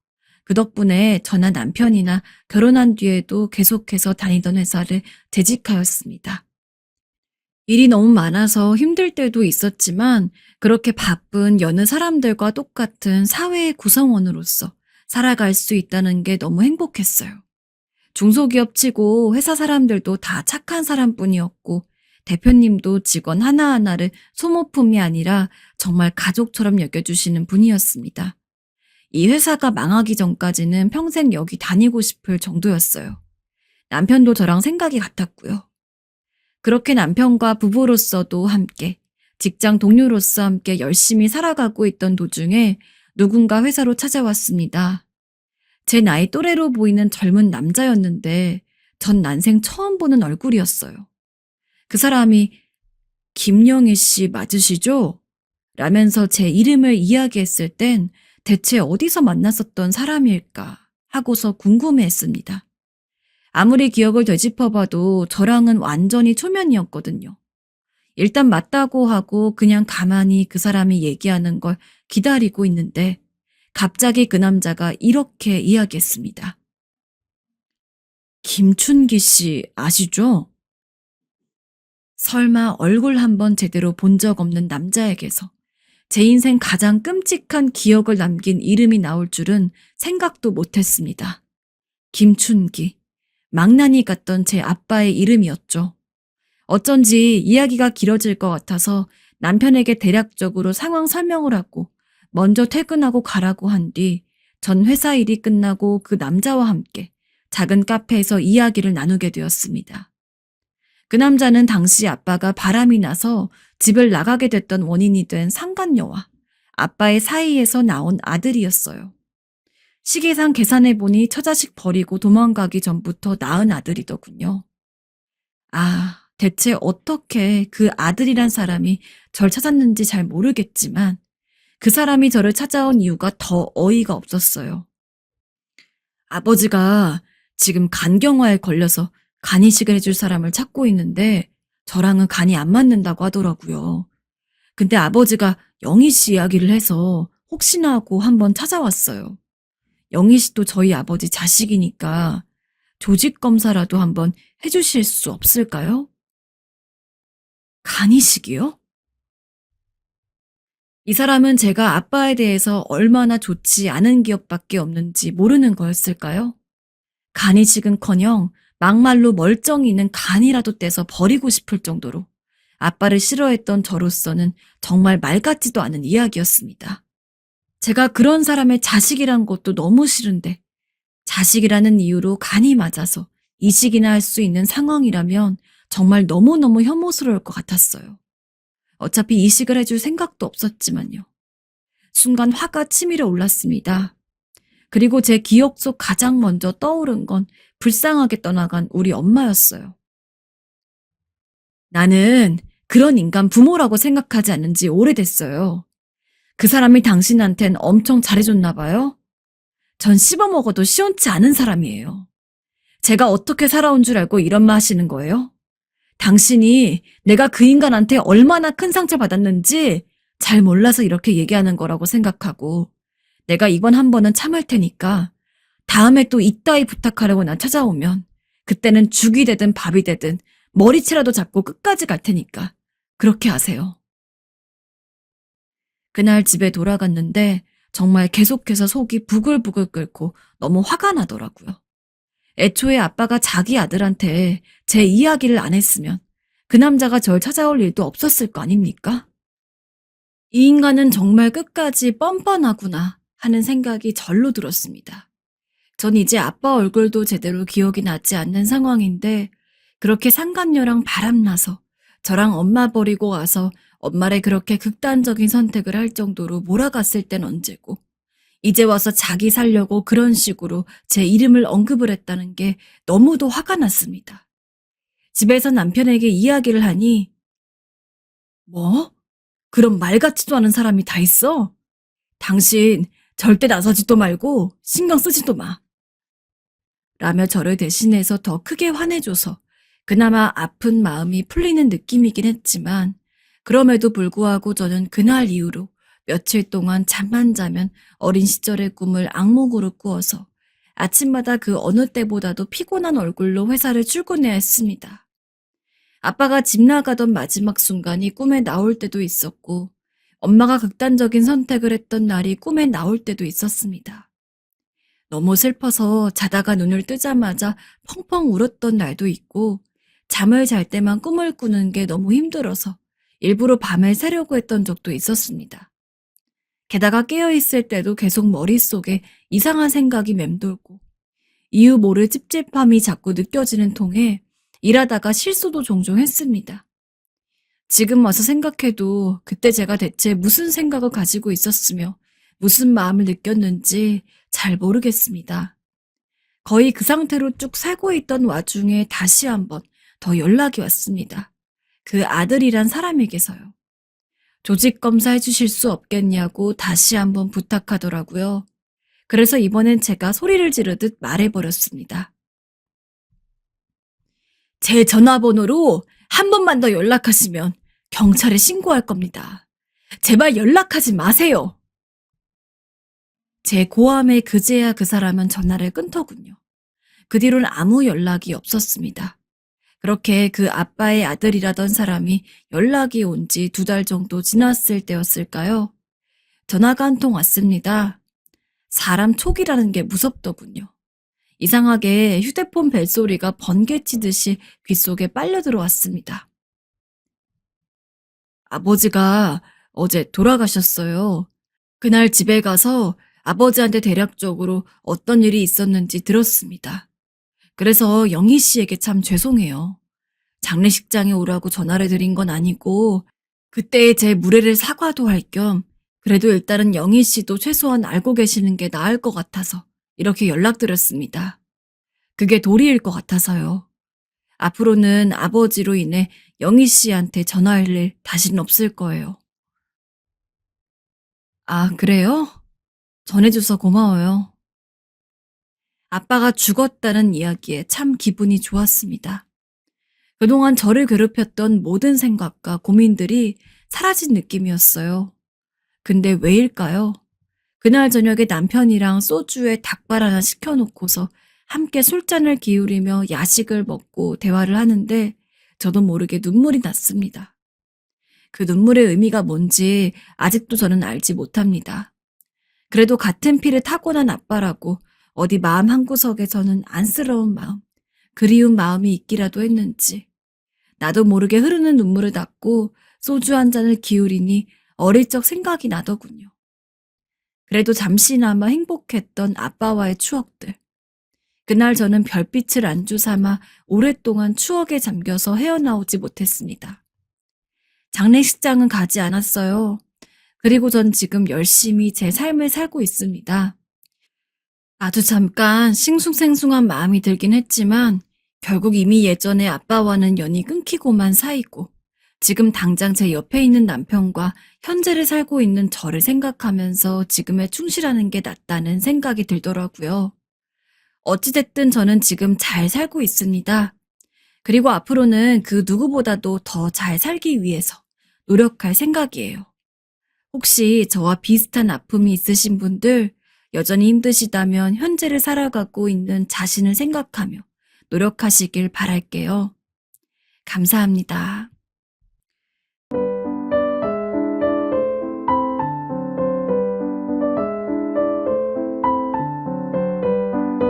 그 덕분에 저나 남편이나 결혼한 뒤에도 계속해서 다니던 회사를 재직하였습니다. 일이 너무 많아서 힘들 때도 있었지만 그렇게 바쁜 여느 사람들과 똑같은 사회의 구성원으로서 살아갈 수 있다는 게 너무 행복했어요. 중소기업 치고 회사 사람들도 다 착한 사람뿐이었고 대표님도 직원 하나하나를 소모품이 아니라 정말 가족처럼 여겨주시는 분이었습니다. 이 회사가 망하기 전까지는 평생 여기 다니고 싶을 정도였어요. 남편도 저랑 생각이 같았고요. 그렇게 남편과 부부로서도 함께, 직장 동료로서 함께 열심히 살아가고 있던 도중에 누군가 회사로 찾아왔습니다. 제 나이 또래로 보이는 젊은 남자였는데 전 난생 처음 보는 얼굴이었어요. 그 사람이 김영희 씨 맞으시죠? 라면서 제 이름을 이야기했을 땐 대체 어디서 만났었던 사람일까 하고서 궁금해했습니다. 아무리 기억을 되짚어봐도 저랑은 완전히 초면이었거든요. 일단 맞다고 하고 그냥 가만히 그 사람이 얘기하는 걸 기다리고 있는데 갑자기 그 남자가 이렇게 이야기했습니다. 김춘기 씨 아시죠? 설마 얼굴 한번 제대로 본 적 없는 남자에게서 제 인생 가장 끔찍한 기억을 남긴 이름이 나올 줄은 생각도 못했습니다. 김춘기. 망나니 같던 제 아빠의 이름이었죠. 어쩐지 이야기가 길어질 것 같아서 남편에게 대략적으로 상황 설명을 하고 먼저 퇴근하고 가라고 한 뒤 전 회사 일이 끝나고 그 남자와 함께 작은 카페에서 이야기를 나누게 되었습니다. 그 남자는 당시 아빠가 바람이 나서 집을 나가게 됐던 원인이 된 상간녀와 아빠의 사이에서 나온 아들이었어요. 시계상 계산해보니 처자식 버리고 도망가기 전부터 낳은 아들이더군요. 아, 대체 어떻게 그 아들이란 사람이 절 찾았는지 잘 모르겠지만 그 사람이 저를 찾아온 이유가 더 어이가 없었어요. 아버지가 지금 간경화에 걸려서 간이식을 해줄 사람을 찾고 있는데 저랑은 간이 안 맞는다고 하더라고요. 근데 아버지가 영희 씨 이야기를 해서 혹시나 하고 한번 찾아왔어요. 영희 씨도 저희 아버지 자식이니까 조직 검사라도 한번 해주실 수 없을까요? 간이식이요? 이 사람은 제가 아빠에 대해서 얼마나 좋지 않은 기억밖에 없는지 모르는 거였을까요? 간이식은커녕 막말로 멀쩡히 있는 간이라도 떼서 버리고 싶을 정도로 아빠를 싫어했던 저로서는 정말 말 같지도 않은 이야기였습니다. 제가 그런 사람의 자식이란 것도 너무 싫은데 자식이라는 이유로 간이 맞아서 이식이나 할 수 있는 상황이라면 정말 너무너무 혐오스러울 것 같았어요. 어차피 이식을 해줄 생각도 없었지만요. 순간 화가 치밀어 올랐습니다. 그리고 제 기억 속 가장 먼저 떠오른 건 불쌍하게 떠나간 우리 엄마였어요. 나는 그런 인간 부모라고 생각하지 않은 지 오래됐어요. 그 사람이 당신한텐 엄청 잘해줬나 봐요? 전 씹어먹어도 시원치 않은 사람이에요. 제가 어떻게 살아온 줄 알고 이런 말 하시는 거예요? 당신이 내가 그 인간한테 얼마나 큰 상처 받았는지 잘 몰라서 이렇게 얘기하는 거라고 생각하고 내가 이번 한 번은 참을 테니까 다음에 또 이따위 부탁하려고 나 찾아오면 그때는 죽이 되든 밥이 되든 머리채라도 잡고 끝까지 갈 테니까 그렇게 하세요. 그날 집에 돌아갔는데 정말 계속해서 속이 부글부글 끓고 너무 화가 나더라고요. 애초에 아빠가 자기 아들한테 제 이야기를 안 했으면 그 남자가 절 찾아올 일도 없었을 거 아닙니까? 이 인간은 정말 끝까지 뻔뻔하구나 하는 생각이 절로 들었습니다. 전 이제 아빠 얼굴도 제대로 기억이 나지 않는 상황인데 그렇게 상간녀랑 바람나서 저랑 엄마 버리고 와서 엄마를 그렇게 극단적인 선택을 할 정도로 몰아갔을 땐 언제고 이제 와서 자기 살려고 그런 식으로 제 이름을 언급을 했다는 게 너무도 화가 났습니다. 집에서 남편에게 이야기를 하니 뭐? 그런 말 같지도 않은 사람이 다 있어? 당신 절대 나서지도 말고 신경 쓰지도 마. 라며 저를 대신해서 더 크게 화내줘서 그나마 아픈 마음이 풀리는 느낌이긴 했지만 그럼에도 불구하고 저는 그날 이후로 며칠 동안 잠만 자면 어린 시절의 꿈을 악몽으로 꾸어서 아침마다 그 어느 때보다도 피곤한 얼굴로 회사를 출근해야 했습니다. 아빠가 집 나가던 마지막 순간이 꿈에 나올 때도 있었고 엄마가 극단적인 선택을 했던 날이 꿈에 나올 때도 있었습니다. 너무 슬퍼서 자다가 눈을 뜨자마자 펑펑 울었던 날도 있고 잠을 잘 때만 꿈을 꾸는 게 너무 힘들어서 일부러 밤을 새려고 했던 적도 있었습니다. 게다가 깨어있을 때도 계속 머릿속에 이상한 생각이 맴돌고 이유 모를 찝찝함이 자꾸 느껴지는 통에 일하다가 실수도 종종 했습니다. 지금 와서 생각해도 그때 제가 대체 무슨 생각을 가지고 있었으며 무슨 마음을 느꼈는지 잘 모르겠습니다. 거의 그 상태로 쭉 살고 있던 와중에 다시 한번 더 연락이 왔습니다. 그 아들이란 사람에게서요. 조직 검사 해주실 수 없겠냐고 다시 한번 부탁하더라고요. 그래서 이번엔 제가 소리를 지르듯 말해버렸습니다. 제 전화번호로 한 번만 더 연락하시면 경찰에 신고할 겁니다. 제발 연락하지 마세요. 제 고함에 그제야 그 사람은 전화를 끊더군요. 그 뒤로는 아무 연락이 없었습니다. 그렇게 그 아빠의 아들이라던 사람이 연락이 온 지 2달 정도 지났을 때였을까요? 전화가 한 통 왔습니다. 사람 촉이라는 게 무섭더군요. 이상하게 휴대폰 벨소리가 번개치듯이 귓속에 빨려 들어왔습니다. 아버지가 어제 돌아가셨어요. 그날 집에 가서 아버지한테 대략적으로 어떤 일이 있었는지 들었습니다. 그래서 영희 씨에게 참 죄송해요. 장례식장에 오라고 전화를 드린 건 아니고 그때의 제 무례를 사과도 할 겸 그래도 일단은 영희 씨도 최소한 알고 계시는 게 나을 것 같아서 이렇게 연락드렸습니다. 그게 도리일 것 같아서요. 앞으로는 아버지로 인해 영희 씨한테 전화할 일 다시는 없을 거예요. 아, 그래요? 전해줘서 고마워요. 아빠가 죽었다는 이야기에 참 기분이 좋았습니다. 그동안 저를 괴롭혔던 모든 생각과 고민들이 사라진 느낌이었어요. 근데 왜일까요? 그날 저녁에 남편이랑 소주에 닭발 하나 시켜놓고서 함께 술잔을 기울이며 야식을 먹고 대화를 하는데 저도 모르게 눈물이 났습니다. 그 눈물의 의미가 뭔지 아직도 저는 알지 못합니다. 그래도 같은 피를 타고난 아빠라고 어디 마음 한구석에서는 안쓰러운 마음, 그리운 마음이 있기라도 했는지 나도 모르게 흐르는 눈물을 닦고 소주 한 잔을 기울이니 어릴 적 생각이 나더군요. 그래도 잠시나마 행복했던 아빠와의 추억들. 그날 저는 별빛을 안주 삼아 오랫동안 추억에 잠겨서 헤어나오지 못했습니다. 장례식장은 가지 않았어요. 그리고 전 지금 열심히 제 삶을 살고 있습니다. 아주 잠깐 싱숭생숭한 마음이 들긴 했지만 결국 이미 예전에 아빠와는 연이 끊기고만 사이고 지금 당장 제 옆에 있는 남편과 현재를 살고 있는 저를 생각하면서 지금에 충실하는 게 낫다는 생각이 들더라고요. 어찌됐든 저는 지금 잘 살고 있습니다. 그리고 앞으로는 그 누구보다도 더 잘 살기 위해서 노력할 생각이에요. 혹시 저와 비슷한 아픔이 있으신 분들, 여전히 힘드시다면 현재를 살아가고 있는 자신을 생각하며 노력하시길 바랄게요. 감사합니다.